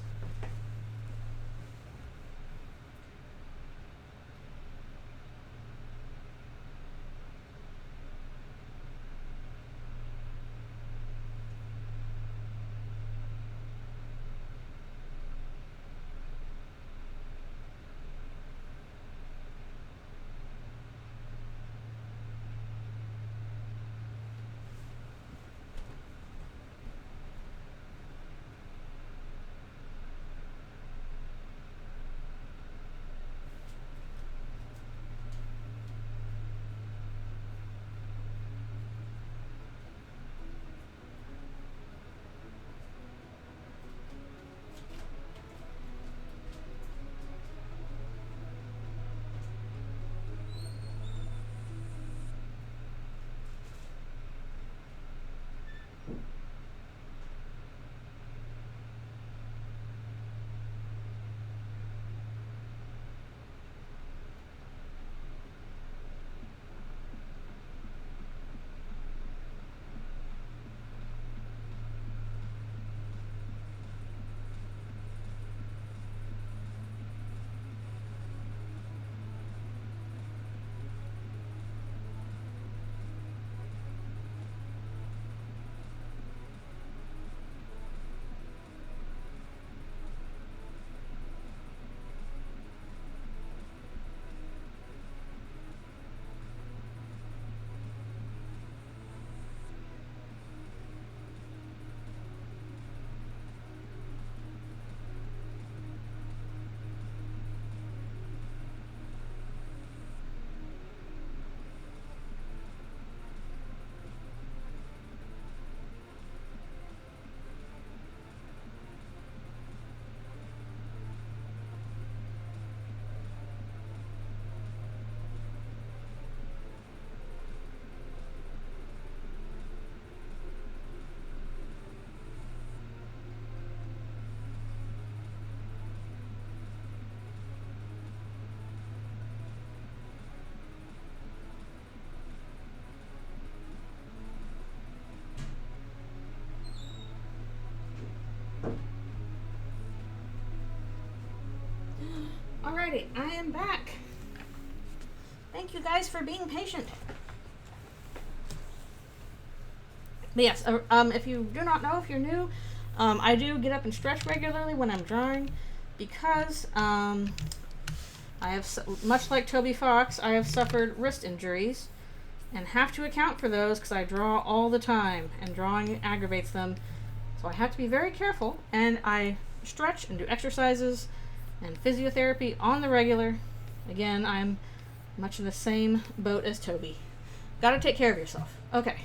Alrighty, I am back. Thank you guys for being patient. But yes, if you do not know, if you're new, I do get up and stretch regularly when I'm drawing because I have, much like Toby Fox, I have suffered wrist injuries and have to account for those because I draw all the time and drawing aggravates them. So I have to be very careful, and I stretch and do exercises and physiotherapy on the regular. Again, I'm much in the same boat as Toby. Gotta take care of yourself. Okay.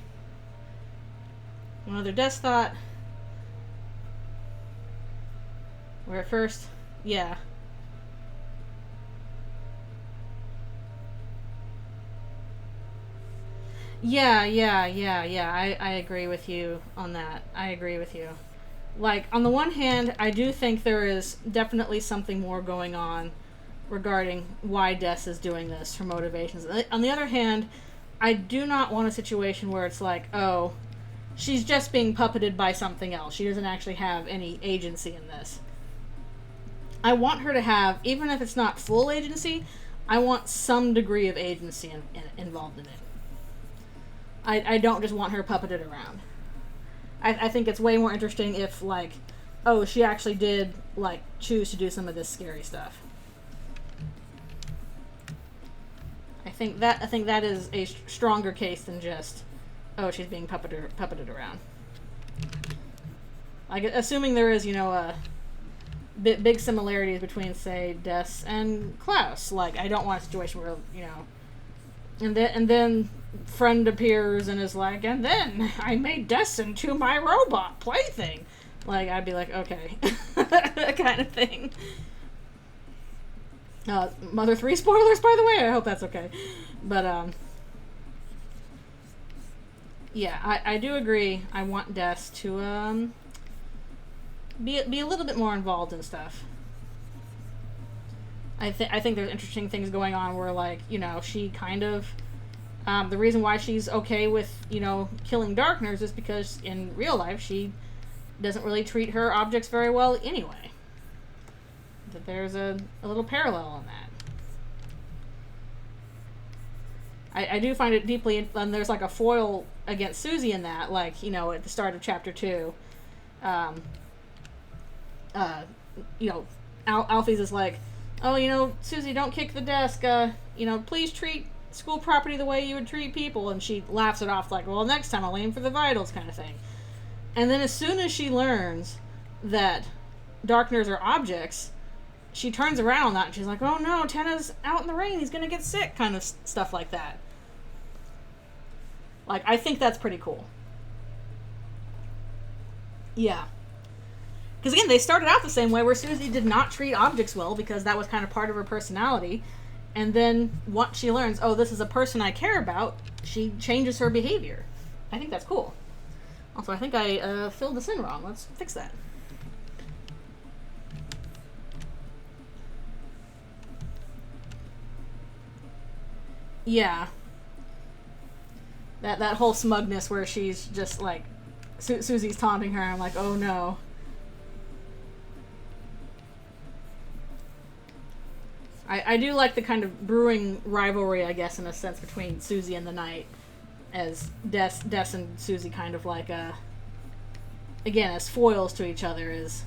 Another desk thought. Where at first, yeah. Yeah. I agree with you on that. I agree with you. Like, on the one hand, I do think there is definitely something more going on regarding why Des is doing this for motivations. On the other hand, I do not want a situation where it's like, oh, she's just being puppeted by something else. She doesn't actually have any agency in this. I want her to have, even if it's not full agency, I want some degree of agency involved in it. I don't just want her puppeted around. I think it's way more interesting if, like, oh, she actually did, like, choose to do some of this scary stuff. I think that is a stronger case than just, oh, she's being puppeted around. Like, assuming there is, big similarities between, say, Des and Klaus. Like, I don't want a situation where, and then friend appears and is like, and then I made Des into my robot plaything. Like, I'd be like, okay. Kind of thing. Mother 3 spoilers, by the way? I hope that's okay. But, yeah, I do agree. I want Des to, be a little bit more involved in stuff. I think there's interesting things going on where, like, she kind of, the reason why she's okay with, killing Darkners is because in real life she doesn't really treat her objects very well anyway. That there's a little parallel on that. I do find it deeply, and there's like a foil against Susie in that, like, at the start of chapter 2. Alfie's is like, oh, Susie, don't kick the desk, please treat school property the way you would treat people, and she laughs it off like, well, next time I'll aim for the vitals, kind of thing. And then as soon as she learns that Darkners are objects, she turns around on that and she's like, oh no, Tenna's out in the rain, he's gonna get sick, kind of stuff like that. Like, I think that's pretty cool. Yeah. Because again, they started out the same way, where Susie did not treat objects well because that was kind of part of her personality. And then once she learns, oh, this is a person I care about, she changes her behavior. I think that's cool. Also, I think I filled this in wrong. Let's fix that. Yeah. That whole smugness where she's just like, Susie's taunting her, and I'm like, oh no. I do like the kind of brewing rivalry, I guess, in a sense, between Susie and the Knight, as Des and Susie kind of like, again, as foils to each other, as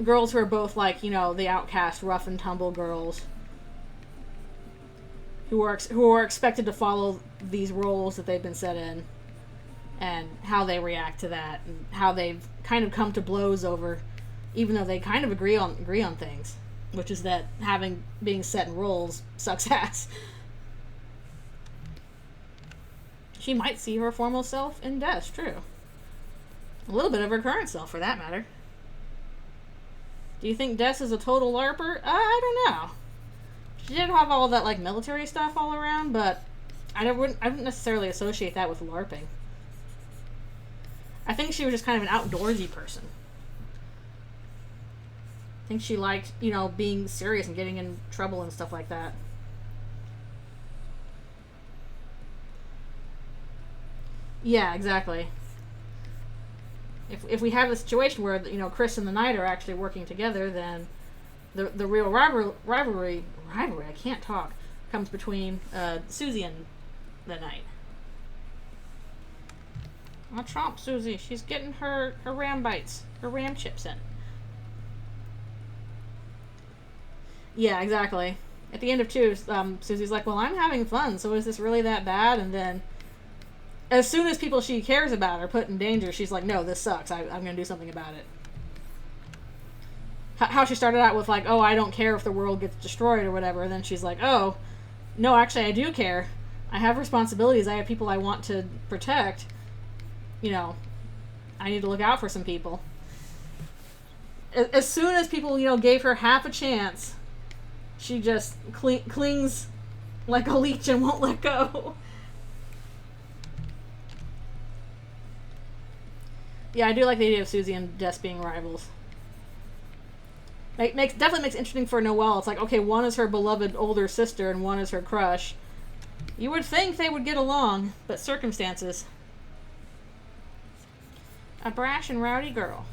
girls who are both like, the outcast, rough and tumble girls, who are expected to follow these roles that they've been set in, and how they react to that, and how they've kind of come to blows over, even though they kind of agree on things. Which is that being set in roles sucks ass. She might see her former self in Des, true. A little bit of her current self, for that matter. Do you think Des is a total LARPer? I don't know. She did have all that, like, military stuff all around, but I wouldn't necessarily associate that with LARPing. I think she was just kind of an outdoorsy person. I think she liked, being serious and getting in trouble and stuff like that. Yeah, exactly. If we have a situation where, Chris and the Knight are actually working together, then the real rivalry, I can't talk, comes between Susie and the Knight. I'll chomp Susie. She's getting her ram bites, her ram chips in. Yeah, exactly. At the end of 2, Susie's like, well, I'm having fun, so is this really that bad? And then, as soon as people she cares about are put in danger, she's like, no, this sucks. I'm going to do something about it. How she started out with, like, oh, I don't care if the world gets destroyed or whatever, and then she's like, oh, no, actually, I do care. I have responsibilities. I have people I want to protect. You know, I need to look out for some people. As soon as people, gave her half a chance, she just clings like a leech and won't let go. Yeah, I do like the idea of Susie and Des being rivals. Definitely makes it interesting for Noelle. It's like, okay, one is her beloved older sister and one is her crush. You would think they would get along, but circumstances. A brash and rowdy girl.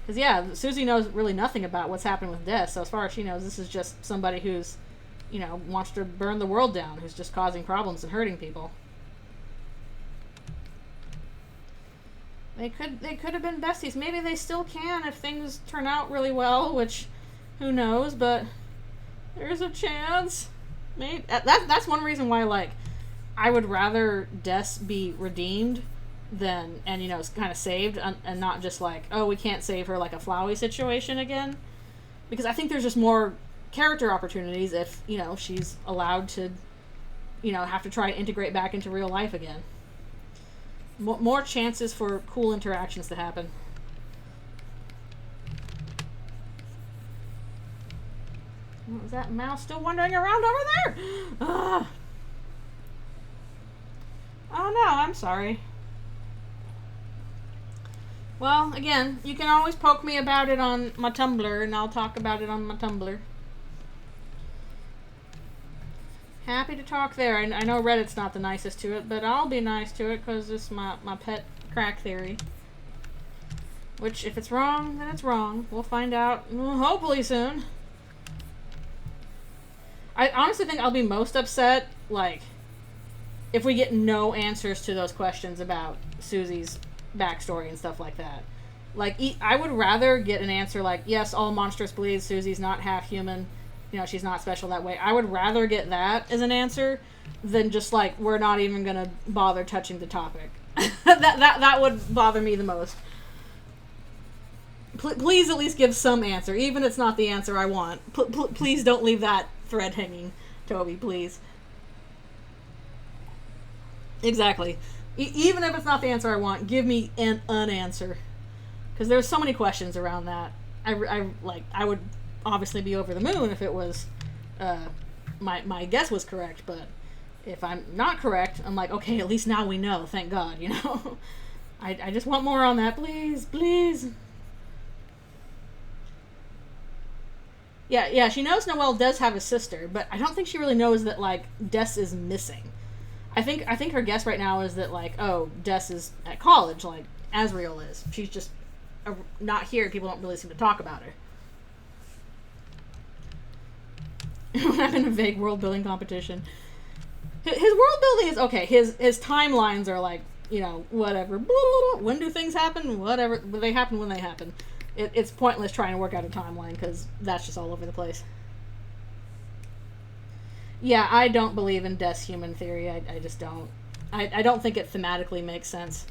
Because, yeah, Susie knows really nothing about what's happened with Des, so as far as she knows, this is just somebody who's, wants to burn the world down, who's just causing problems and hurting people. They could have been besties. Maybe they still can if things turn out really well, which, who knows, but there's a chance. Maybe that's one reason why, like, I would rather Des be redeemed than, and kind of saved, and not just like, oh, we can't save her, like a Flowey situation again, because I think there's just more character opportunities if she's allowed to have to try to integrate back into real life again. More chances for cool interactions to happen. What was that mouse still wandering around over there? Oh no, I'm sorry. Well, again, you can always poke me about it on my Tumblr, and I'll talk about it on my Tumblr. Happy to talk there. I know Reddit's not the nicest to it, but I'll be nice to it because it's my pet crack theory. Which, if it's wrong, then it's wrong. We'll find out hopefully soon. I honestly think I'll be most upset, like, if we get no answers to those questions about Susie's backstory and stuff like that. Like, I would rather get an answer like, yes, all monsters bleed, Susie's not half human, she's not special that way. I would rather get that as an answer than just like, we're not even gonna bother touching the topic. that would bother me the most. Please at least give some answer, even if it's not the answer I want. Please don't leave that thread hanging, Toby, please. Exactly. Even if it's not the answer I want, give me an answer. Because there's so many questions around that. I would obviously be over the moon if it was my guess was correct, but if I'm not correct, I'm like, okay, at least now we know, thank God, I just want more on that, please. Yeah, she knows Noelle does have a sister, but I don't think she really knows that, like, Des is missing. I think her guess right now is that, like, oh, Des is at college, like Asriel is. She's just not here. People don't really seem to talk about her. We're having a vague world building competition. His world building is okay. His timelines are like, whatever. When do things happen? Whatever. They happen when they happen. It's pointless trying to work out a timeline because that's just all over the place. Yeah, I don't believe in Des human theory. I just don't. I don't think it thematically makes sense.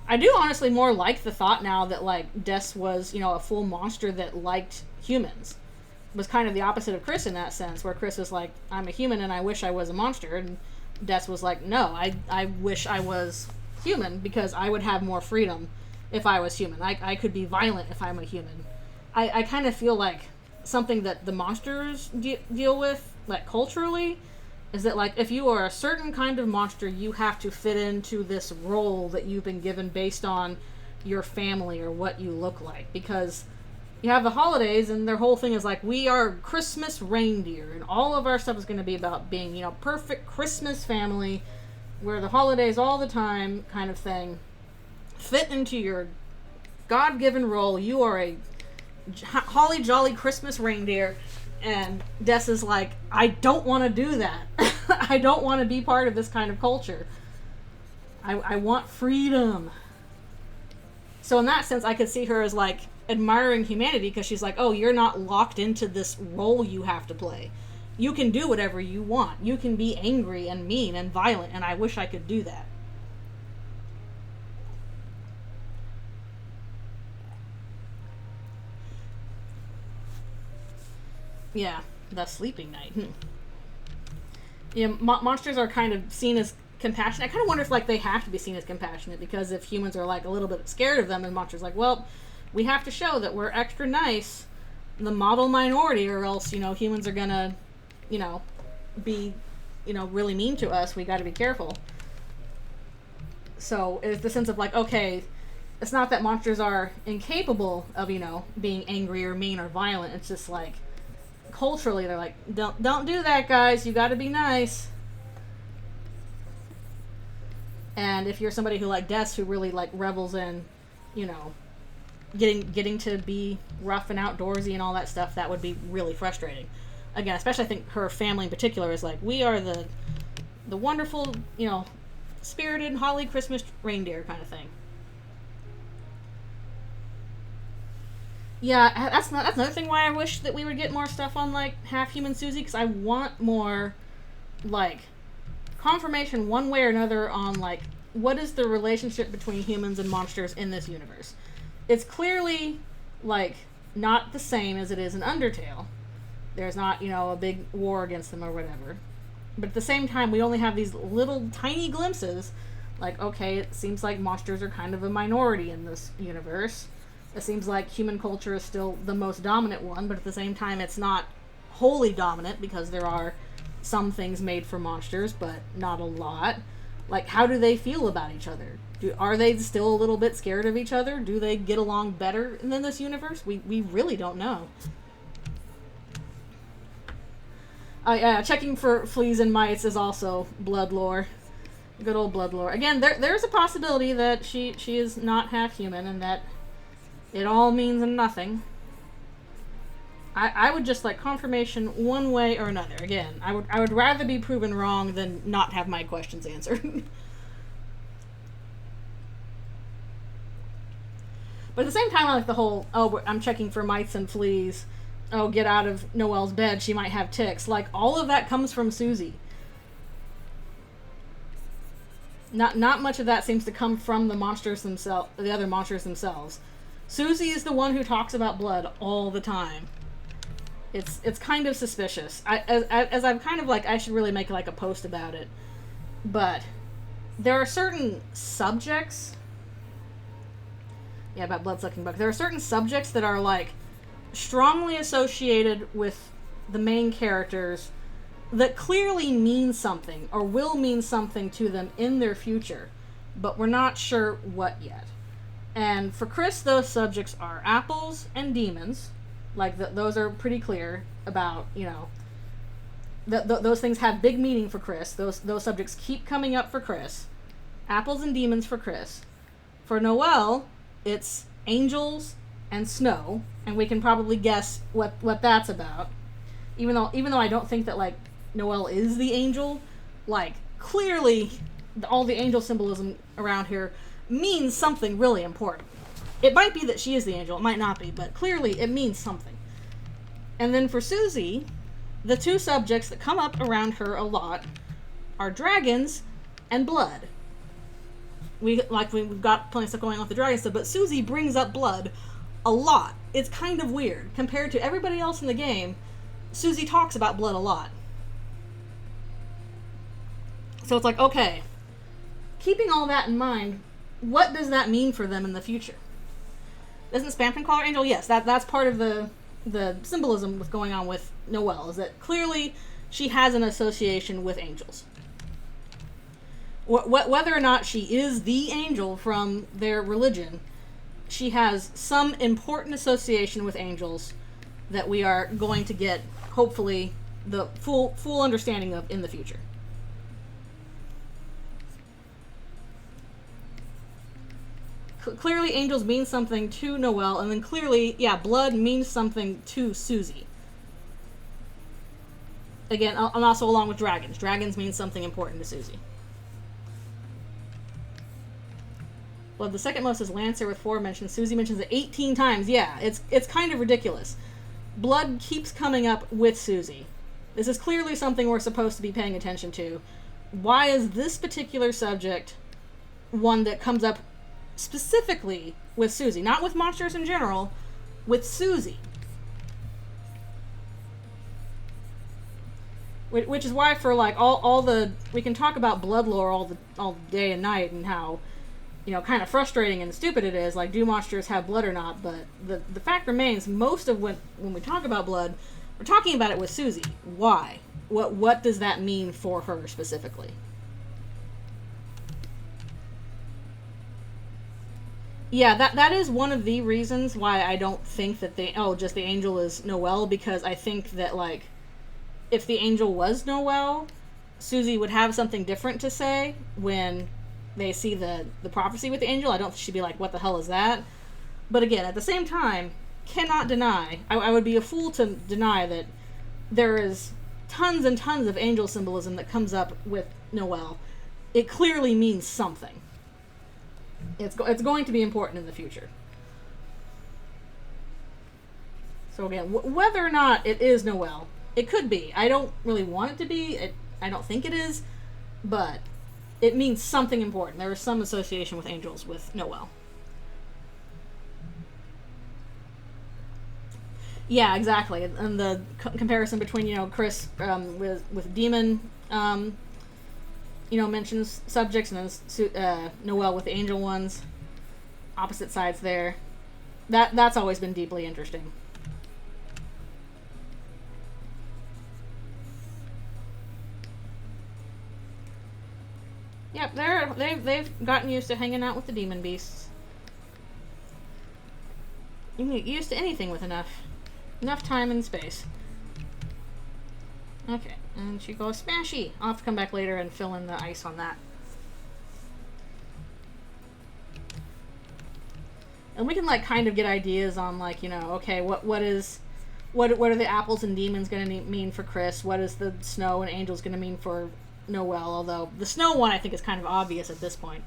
I do honestly more like the thought now that, like, Des was, a full monster that liked humans. It was kind of the opposite of Chris in that sense, where Chris was like, I'm a human and I wish I was a monster, and Des was like, no, I wish I was human because I would have more freedom if I was human. I could be violent if I'm a human. I kind of feel like something that the monsters deal with, like, culturally, is that, like, if you are a certain kind of monster, you have to fit into this role that you've been given based on your family or what you look like. Because you have the holidays, and their whole thing is, like, we are Christmas reindeer, and all of our stuff is going to be about being, perfect Christmas family, where the holidays all the time kind of thing fit into your God-given role. You are a holly jolly Christmas reindeer, and Des is like, I don't want to do that. I don't want to be part of this kind of culture. I want freedom. So in that sense, I could see her as like admiring humanity, because she's like, oh, you're not locked into this role you have to play. You can do whatever you want. You can be angry and mean and violent, and I wish I could do that. Yeah, the sleeping night. Yeah, monsters are kind of seen as compassionate. I kind of wonder if like they have to be seen as compassionate, because if humans are like a little bit scared of them, and monsters like, well, we have to show that we're extra nice, the model minority, or else, you know, humans are gonna, you know, be, you know, really mean to us. We got to be careful. So it's the sense of like, okay, it's not that monsters are incapable of, you know, being angry or mean or violent. It's just like culturally they're like, don't do that, guys. You got to be nice. And if you're somebody who like Des, who really like revels in, you know, getting to be rough and outdoorsy and all that stuff, that would be really frustrating. Again, especially I think her family in particular is like, we are the wonderful, you know, spirited holly Christmas reindeer kind of thing. Yeah, that's another thing why I wish that we would get more stuff on like Half Human Susie, because I want more like confirmation one way or another on like what is the relationship between humans and monsters in this universe. It's clearly like not the same as it is in Undertale. There's not, you know, a big war against them or whatever. But at the same time, we only have these little tiny glimpses. Like, okay, it seems like monsters are kind of a minority in this universe. It seems like human culture is still the most dominant one, but at the same time, it's not wholly dominant, because there are some things made for monsters, but not a lot. Like, how do they feel about each other? Are they still a little bit scared of each other? Do they get along better in this universe? We really don't know. Checking for fleas and mites is also blood lore. Good old blood lore. Again, there's a possibility that she is not half human, and that it all means nothing. I would just like confirmation one way or another. Again, I would rather be proven wrong than not have my questions answered. But at the same time, I like the whole, oh, I'm checking for mites and fleas. Oh, get out of Noelle's bed, she might have ticks. Like, all of that comes from Susie. Not much of that seems to come from the monsters themselves, the other monsters themselves. Susie is the one who talks about blood all the time. It's kind of suspicious. As I'm kind of like, I should really make like a post about it. But there are certain subjects. Yeah, about blood-sucking bugs. There are certain subjects that are like strongly associated with the main characters that clearly mean something or will mean something to them in their future, but we're not sure what yet. And for Chris, those subjects are apples and demons. Like, those are pretty clear about, you know, those things have big meaning for Chris. Those subjects keep coming up for Chris. Apples and demons for Chris. For Noelle, it's angels and snow, and we can probably guess what that's about. Even though I don't think that like Noelle is the angel, like clearly all the angel symbolism around here means something really important. It might be that she is the angel, it might not be, but clearly it means something. And then for Susie, the two subjects that come up around her a lot are dragons and blood. We've got plenty of stuff going on with the dragon stuff, but Susie brings up blood a lot. It's kind of weird. Compared to everybody else in the game, Susie talks about blood a lot. So it's like, okay, keeping all that in mind, what does that mean for them in the future? Doesn't Spampton call her angel? Yes, that's part of the symbolism with going on with Noelle, is that clearly she has an association with angels. Whether or not she is the angel from their religion, she has some important association with angels that we are going to get, hopefully, the full understanding of in the future. clearly angels mean something to Noelle, and then clearly, yeah, blood means something to Susie. Again, I'm also along with dragons. Dragons mean something important to Susie. Well, the second most is Lancer with 4 mentions. Susie mentions it 18 times. Yeah, it's kind of ridiculous. Blood keeps coming up with Susie. This is clearly something we're supposed to be paying attention to. Why is this particular subject one that comes up specifically with Susie? Not with monsters in general, with Susie. Which is why for like all the, we can talk about blood lore all day and night and how, you know, kind of frustrating and stupid it is, like, do monsters have blood or not? But the fact remains, most of when we talk about blood, we're talking about it with Susie. Why? What does that mean for her specifically? Yeah, that is one of the reasons why I don't think that just the angel is Noelle, because I think that, like, if the angel was Noelle, Susie would have something different to say when they see the prophecy with the angel. I don't think she'd be like, what the hell is that? But again, at the same time, cannot deny, I would be a fool to deny that there is tons and tons of angel symbolism that comes up with Noelle. It clearly means something. It's going to be important in the future. So again, whether or not it is Noelle, it could be. I don't really want it to be. I don't think it is, but it means something important. There is some association with angels with Noelle. Yeah, exactly. And the comparison between, you know, Chris with demon, you know, mentions subjects, and then Noelle with the angel ones. Opposite sides there. That's always been deeply interesting. Yep, they've gotten used to hanging out with the demon beasts. You can get used to anything with enough time and space. Okay, and she goes smashy. I'll have to come back later and fill in the ice on that. And we can, like, kind of get ideas on, like, you know, okay, what are the apples and demons going to mean for Chris? What is the snow and angels going to mean for Noelle? Although the snow one I think is kind of obvious at this point.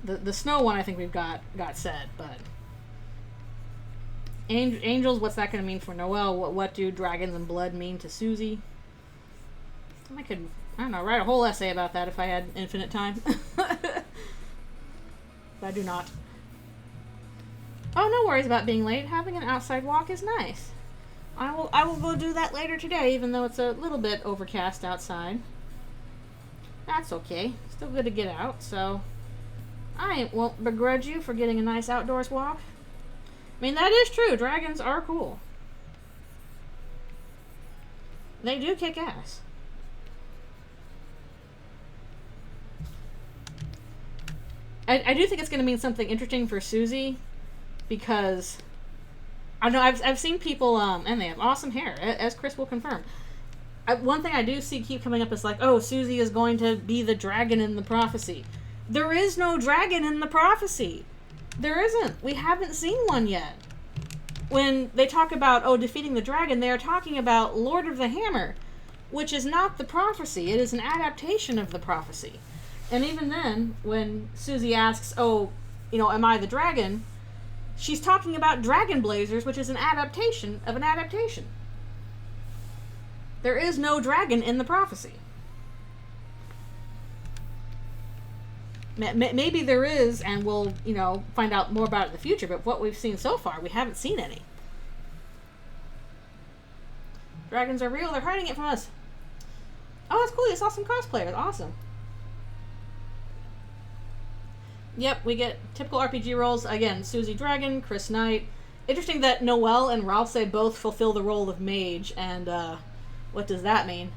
The snow one I think we've got said, but angels, what's that going to mean for Noelle? What do dragons and blood mean to Susie? I could, I don't know, write a whole essay about that if I had infinite time. But I do not. Oh, no worries about being late. Having an outside walk is nice. I will go do that later today, even though it's a little bit overcast outside. That's okay. Still good to get out, so I won't begrudge you for getting a nice outdoors walk. I mean, that is true. Dragons are cool. They do kick ass. I do think it's going to mean something interesting for Susie, because I know I've seen people, and they have awesome hair, as Chris will confirm. One thing I do see keep coming up is like, oh, Susie is going to be the dragon in the prophecy. There is no dragon in the prophecy. There isn't. We haven't seen one yet. When they talk about, oh, defeating the dragon, they are talking about Lord of the Hammer, which is not the prophecy. It is an adaptation of the prophecy. And even then, when Susie asks, oh, you know, am I the dragon? She's talking about Dragon Blazers, which is an adaptation of an adaptation. There is no dragon in the prophecy. Maybe there is, and we'll, you know, find out more about it in the future, but what we've seen so far, we haven't seen any. Dragons are real, they're hiding it from us. Oh, that's cool, you saw some cosplayers, awesome. Yep, we get typical RPG roles. Again, Susie Dragon, Chris Knight. Interesting that Noelle and Ralph say both fulfill the role of mage, and what does that mean?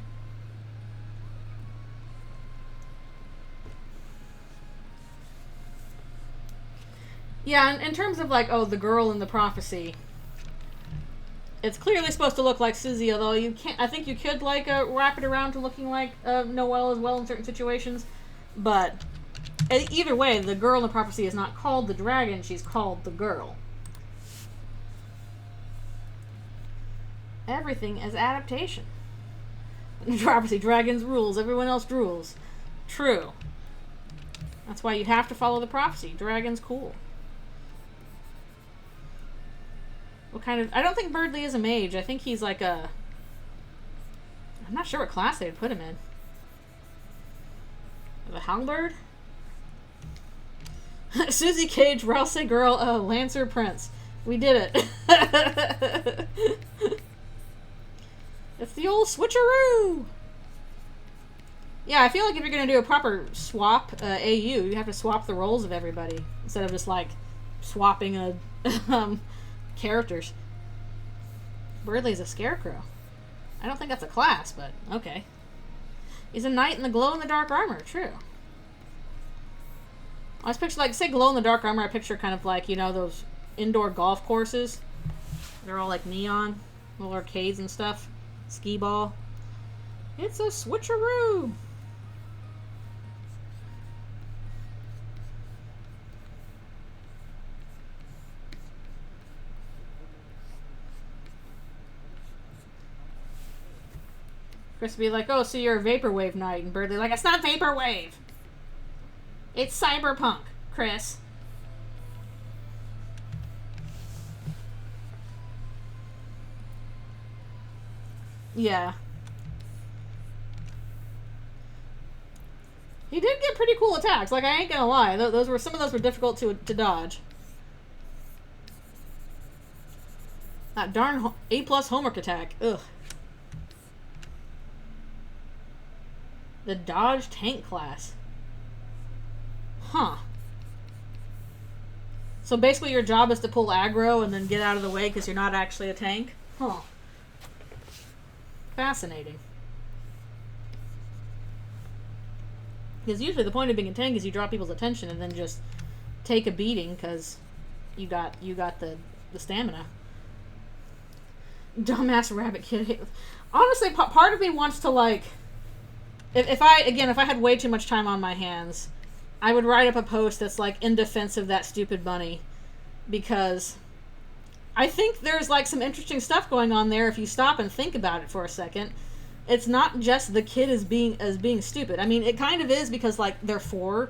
Yeah, in terms of like, oh, the girl in the prophecy, it's clearly supposed to look like Susie, although you can't. I think you could like wrap it around to looking like Noelle as well in certain situations, but Either way, the girl in the prophecy is not called the dragon, she's called the girl. Everything is adaptation. In the prophecy, dragons rules, everyone else drools. True. That's why you have to follow the prophecy. Dragon's cool. What kind of... I don't think Birdley is a mage. I think he's like a... I'm not sure what class they would put him in. The Houndbird? Susie Cage, Rouse Girl, Lancer Prince. We did it. It's the old switcheroo! Yeah, I feel like if you're going to do a proper swap AU, you have to swap the roles of everybody. Instead of just, like, swapping characters. Birdley's a scarecrow. I don't think that's a class, but okay. He's a knight in the glow-in-the-dark armor. True. I was picturing, like, say glow-in-the-dark armor, I picture kind of like, you know, those indoor golf courses. They're all, like, neon. Little arcades and stuff. Skee ball. It's a switcheroo! Chris would be like, oh, so you're a Vaporwave Knight. And Birdley like, it's not Vaporwave! It's Cyberpunk, Chris. Yeah. He did get pretty cool attacks. Like, I ain't gonna lie. Those were, some of those were difficult to dodge. That darn A+ homework attack. Ugh. The dodge tank class. Huh. So basically your job is to pull aggro and then get out of the way because you're not actually a tank? Huh. Fascinating. Because usually the point of being a tank is you draw people's attention and then just take a beating because you got the stamina. Dumbass rabbit kid. Honestly, part of me wants to, like... If I had way too much time on my hands, I would write up a post that's, like, in defense of that stupid bunny. Because I think there's, like, some interesting stuff going on there if you stop and think about it for a second. It's not just the kid as being stupid. I mean, it kind of is because, like, they're 4.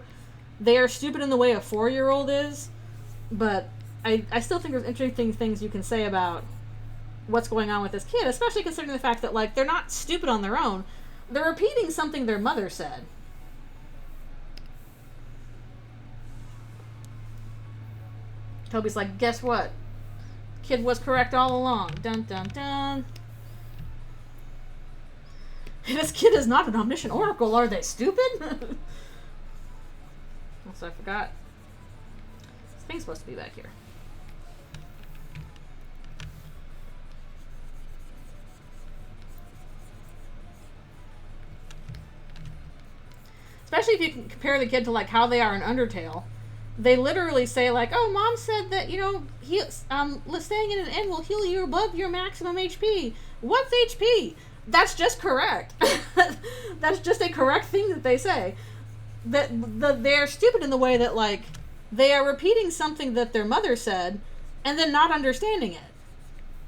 They are stupid in the way a 4-year-old is. But I still think there's interesting things you can say about what's going on with this kid, especially considering the fact that, like, they're not stupid on their own. They're repeating something their mother said. Toby's like, guess what? Kid was correct all along. Dun dun dun. This kid is not an omniscient oracle, are they stupid? Also, I forgot. This thing's supposed to be back here. Especially if you can compare the kid to, like, how they are in Undertale. They literally say, like, oh, Mom said that, you know, staying in an inn will heal you above your maximum HP. What's HP? That's just correct. That's just a correct thing that they say. They're stupid in the way that, like, they are repeating something that their mother said and then not understanding it.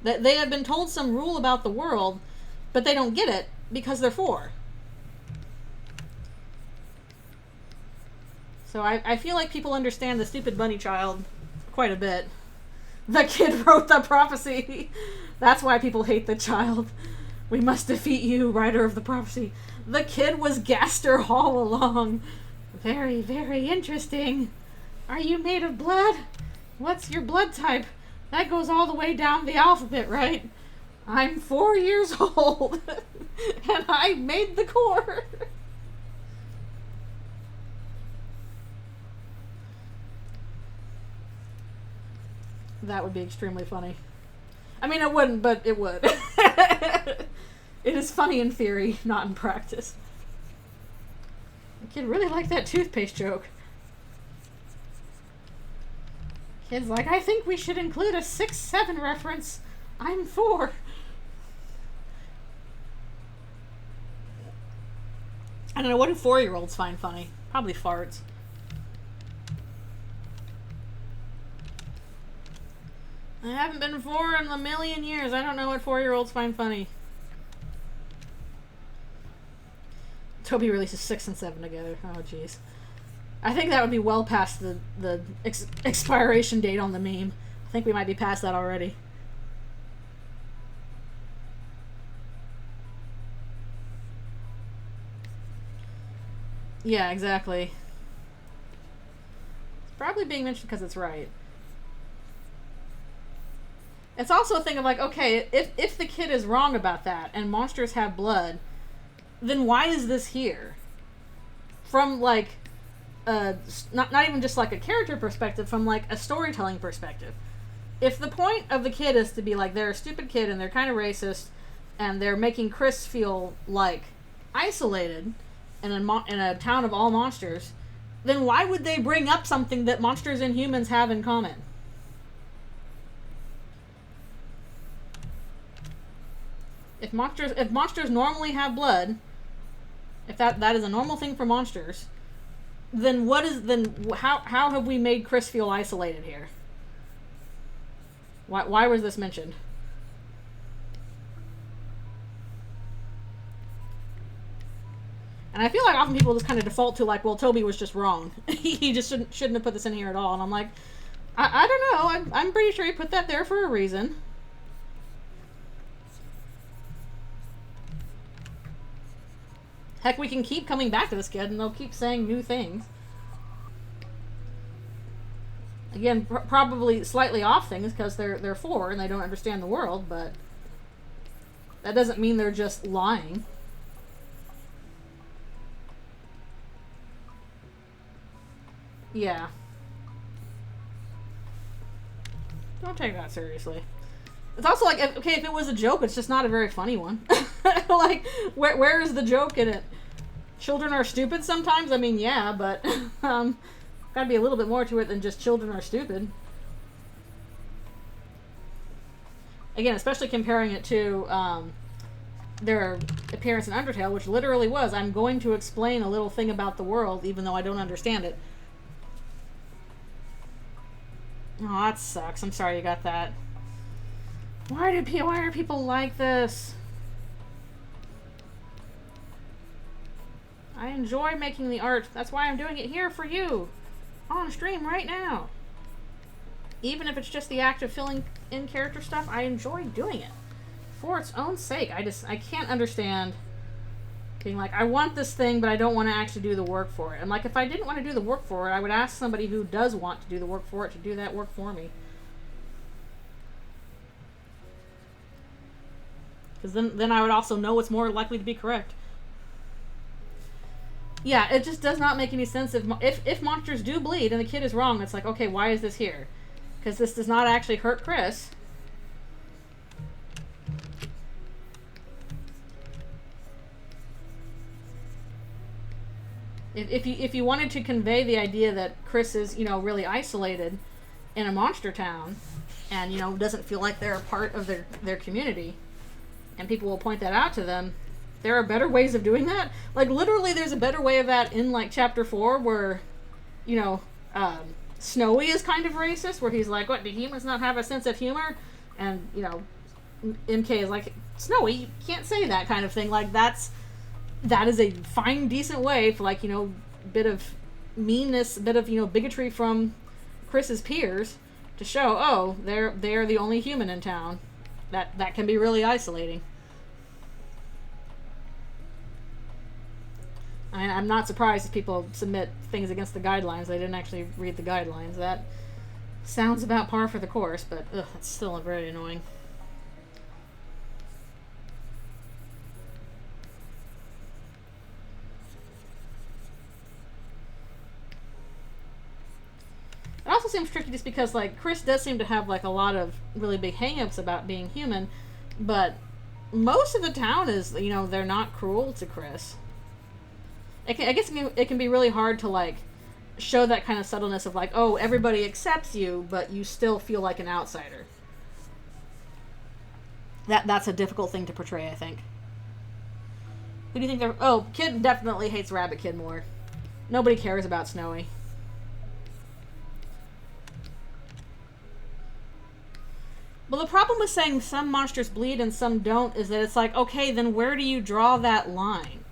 That they have been told some rule about the world, but they don't get it because they're 4. So I feel like people understand the stupid bunny child quite a bit. The kid wrote the prophecy. That's why people hate the child. We must defeat you, writer of the prophecy. The kid was Gaster all along. Very, very interesting. Are you made of blood? What's your blood type? That goes all the way down the alphabet, right? I'm 4 years old. And I made the core. That would be extremely funny. I mean, it wouldn't, but it would. It is funny in theory, not in practice. The kid really liked that toothpaste joke. Kid's like, I think we should include a 6-7 reference. I'm 4. I don't know, what do 4-year-olds find funny? Probably farts. I haven't been 4 in a million years. I don't know what 4-year-olds find funny. Toby releases 6 and 7 together. Oh, jeez. I think that would be well past the expiration date on the meme. I think we might be past that already. Yeah, exactly. It's probably being mentioned because it's right. It's also a thing of like, okay, if the kid is wrong about that and monsters have blood, then why is this here? From like, not even just like a character perspective, from like a storytelling perspective. If the point of the kid is to be like, they're a stupid kid and they're kind of racist and they're making Chris feel like isolated in a town of all monsters, then why would they bring up something that monsters and humans have in common? If monsters normally have blood, if that is a normal thing for monsters, then how have we made Chris feel isolated here? Why was this mentioned? And I feel like often people just kind of default to like, well, Toby was just wrong. He just shouldn't have put this in here at all. And I'm like, I don't know. I'm pretty sure he put that there for a reason. Heck, we can keep coming back to this kid and they'll keep saying new things. Again, probably slightly off things because they're 4 and they don't understand the world, but that doesn't mean they're just lying. Yeah. Don't take that seriously. It's also like, okay, if it was a joke, it's just not a very funny one. Like, where is the joke in it? Children are stupid sometimes? I mean, yeah, but gotta be a little bit more to it than just children are stupid. Again, especially comparing it to their appearance in Undertale, which literally was, I'm going to explain a little thing about the world, even though I don't understand it. Oh, that sucks. I'm sorry you got that. Why are people like this? I enjoy making the art. That's why I'm doing it here for you. On stream right now. Even if it's just the act of filling in character stuff, I enjoy doing it. For its own sake. I can't understand being like, I want this thing, but I don't want to actually do the work for it. I'm like, if I didn't want to do the work for it, I would ask somebody who does want to do the work for it to do that work for me. Because then I would also know what's more likely to be correct. Yeah, it just does not make any sense if monsters do bleed and the kid is wrong. It's like, okay, why is this here? Because this does not actually hurt Chris. If you wanted to convey the idea that Chris is, you know, really isolated in a monster town and, you know, doesn't feel like they're a part of their community, and people will point that out to them, there are better ways of doing that. Like, literally, there's a better way of that in, like, Chapter 4, where, you know, Snowy is kind of racist, where he's like, what, do humans not have a sense of humor? And, you know, MK is like, Snowy, you can't say that kind of thing. Like, that is a fine, decent way for, like, you know, bit of meanness, a bit of, you know, bigotry from Chris's peers to show, oh, they're the only human in town. That can be really isolating. I'm not surprised if people submit things against the guidelines. They didn't actually read the guidelines. That sounds about par for the course, but ugh, it's still very annoying. It also seems tricky just because, like, Chris does seem to have, like, a lot of really big hang-ups about being human, but most of the town is, you know, they're not cruel to Chris. I guess it can be really hard to, like, show that kind of subtleness of, like, oh, everybody accepts you, but you still feel like an outsider. That's a difficult thing to portray, I think. Who do you think they're... Oh, Kid definitely hates Rabbit Kid more. Nobody cares about Snowy. Well, the problem with saying some monsters bleed and some don't is that it's like, okay, then where do you draw that line?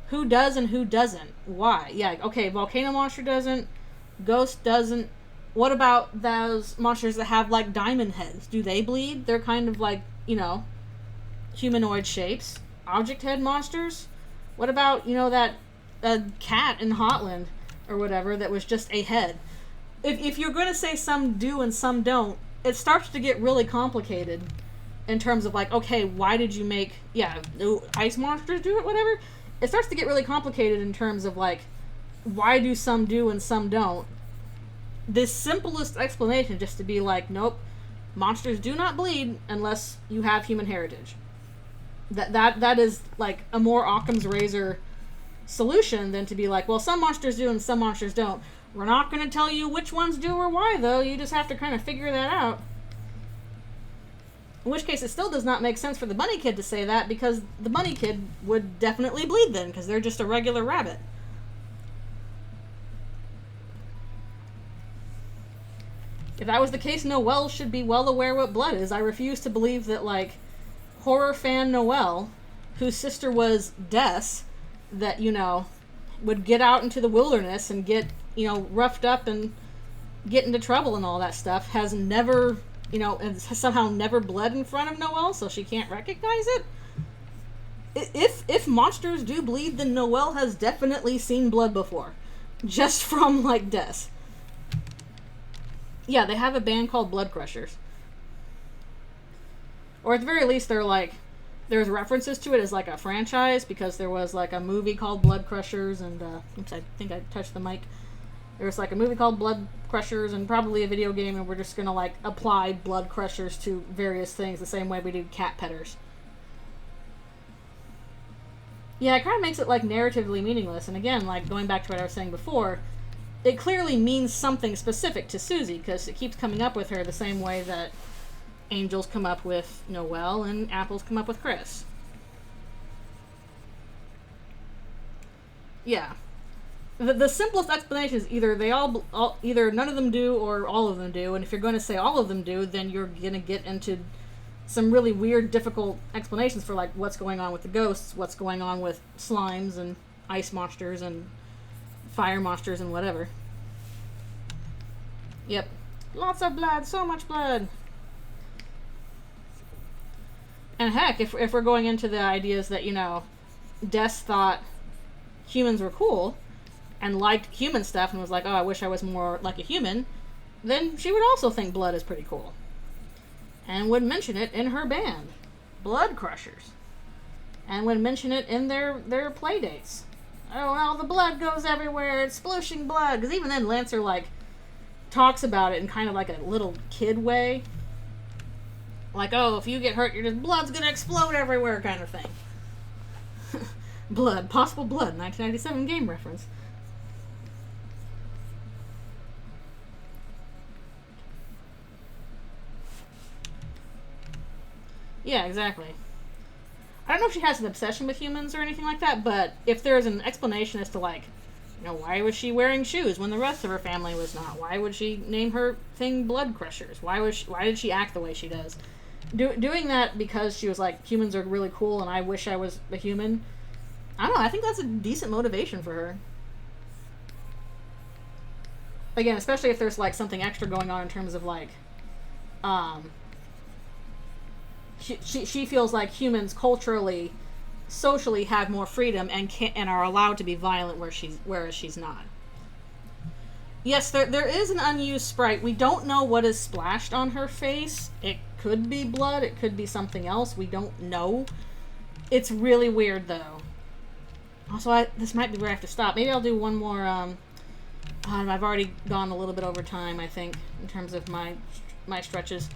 Who does and who doesn't? Why? Yeah, okay, volcano monster doesn't, ghost doesn't. What about those monsters that have, like, diamond heads? Do they bleed? They're kind of like, you know, humanoid shapes. Object head monsters? What about, you know, that cat in Hotland or whatever that was just a head? If you're going to say some do and some don't, it starts to get really complicated in terms of, like, okay, why did you make, do ice monsters do it, whatever? It starts to get really complicated in terms of, like, why do some do and some don't? This simplest explanation just to be like, nope, monsters do not bleed unless you have human heritage. That is, like, a more Occam's razor solution than to be like, well, some monsters do and some monsters don't. We're not going to tell you which ones do or why, though. You just have to kind of figure that out. In which case, it still does not make sense for the bunny kid to say that, because the bunny kid would definitely bleed then, because they're just a regular rabbit. If that was the case, Noelle should be well aware what blood is. I refuse to believe that, like, horror fan Noelle, whose sister was Des, that, you know, would get out into the wilderness and get, you know, roughed up and get into trouble and all that stuff, has never, you know, has somehow never bled in front of Noelle, so she can't recognize it. If monsters do bleed, then Noelle has definitely seen blood before. Just from, like, Des. Yeah, they have a band called Blood Crushers. Or at the very least, they're like, there's references to it as, like, a franchise, because there was, like, a movie called Blood Crushers, and, oops, I think I touched the mic. There was, like, a movie called Blood Crushers, and probably a video game, and we're just gonna, like, apply Blood Crushers to various things the same way we do cat petters. Yeah, it kind of makes it, like, narratively meaningless, and again, like, going back to what I was saying before, it clearly means something specific to Susie, because it keeps coming up with her the same way that angels come up with Noelle and apples come up with Chris. Yeah. The simplest explanation is either they either none of them do or all of them do, and if you're going to say all of them do, then you're going to get into some really weird, difficult explanations for, like, what's going on with the ghosts, what's going on with slimes and ice monsters and fire monsters and whatever. Yep. Lots of blood, so much blood. And heck, if we're going into the ideas that, you know, Des thought humans were cool and liked human stuff and was like, oh, I wish I was more like a human, then she would also think blood is pretty cool. And would mention it in her band, Blood Crushers. And would mention it in their play dates. Oh, well, the blood goes everywhere, it's splooshing blood. Because even then, Lancer, like, talks about it in kind of like a little kid way. Like, oh, if you get hurt, your blood's gonna explode everywhere kind of thing. Blood, possible blood, 1997 game reference. Yeah, exactly. I don't know if she has an obsession with humans or anything like that, but if there's an explanation as to, like, you know, why was she wearing shoes when the rest of her family was not? Why would she name her thing Blood Crushers? Why did she act the way she does? Doing that because she was like, humans are really cool and I wish I was a human. I don't know, I think that's a decent motivation for her. Again, especially if there's, like, something extra going on in terms of, like, she feels like humans culturally, socially have more freedom and are allowed to be violent whereas she's not. Yes, there is an unused sprite. We don't know what is splashed on her face. It could be blood. It could be something else. We don't know. It's really weird, though. Also, this might be where I have to stop. Maybe I'll do one more. I've already gone a little bit over time, I think, in terms of my stretches.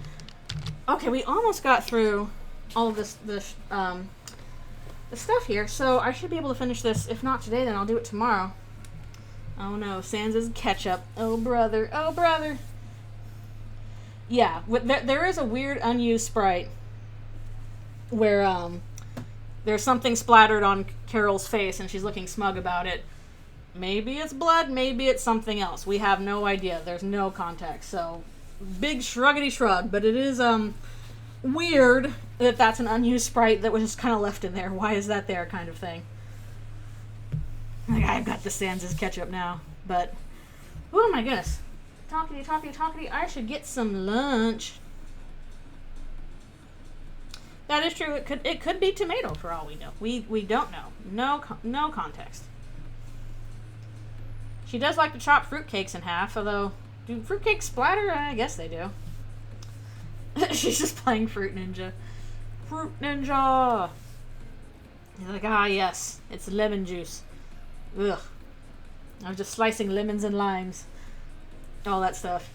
Okay, we almost got through all of the stuff here, so I should be able to finish this. If not today, then I'll do it tomorrow. Oh no, Sans is ketchup. Oh brother, oh brother. Yeah, there is a weird unused sprite where there's something splattered on Carol's face and she's looking smug about it. Maybe it's blood, maybe it's something else. We have no idea. There's no context, so big shruggity shrug, but it is weird that that's an unused sprite that was just kind of left in there. Why is that there, kind of thing. Like, I've got the Sans' ketchup now, but oh my goodness. Talkity, I should get some lunch. That is true. It could be tomato for all we know. We don't know. No context. She does like to chop fruitcakes in half, although do fruitcakes splatter? I guess they do. She's just playing Fruit Ninja. Fruit Ninja. He's like, ah, yes, it's lemon juice. Ugh. I was just slicing lemons and limes. All that stuff.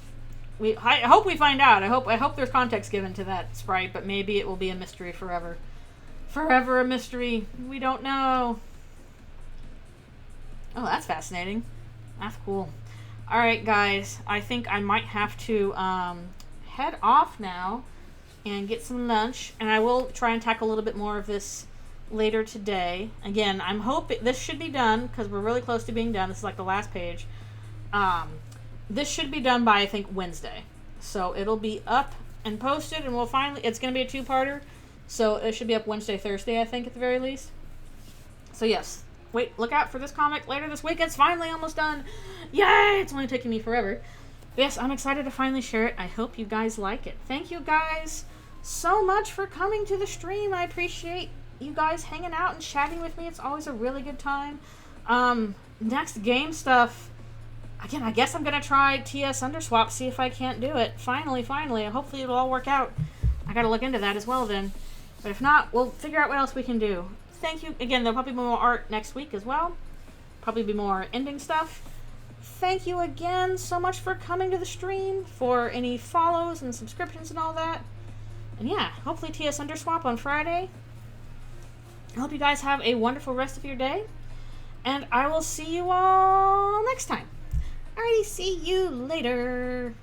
I hope we find out. I hope there's context given to that sprite, but maybe it will be a mystery forever. Forever a mystery. We don't know. Oh, that's fascinating. That's cool. Alright, guys. I think I might have to head off now and get some lunch. And I will try and tackle a little bit more of this later today. Again, I'm hoping this should be done because we're really close to being done. This is like the last page. This should be done by, I think, Wednesday. So it'll be up and posted, and we'll finally... It's going to be a two-parter. So it should be up Wednesday, Thursday, I think, at the very least. So, yes. Wait, look out for this comic later this week. It's finally almost done. Yay! It's only taking me forever. But yes, I'm excited to finally share it. I hope you guys like it. Thank you guys so much for coming to the stream. I appreciate you guys hanging out and chatting with me. It's always a really good time. Next game stuff... Again, I guess I'm going to try TS Underswap, see if I can't do it. Finally. Hopefully it'll all work out. I got to look into that as well then. But if not, we'll figure out what else we can do. Thank you. Again, there'll probably be more art next week as well. Probably be more ending stuff. Thank you again so much for coming to the stream, for any follows and subscriptions and all that. And yeah, hopefully TS Underswap on Friday. I hope you guys have a wonderful rest of your day. And I will see you all next time. Alrighty, see you later.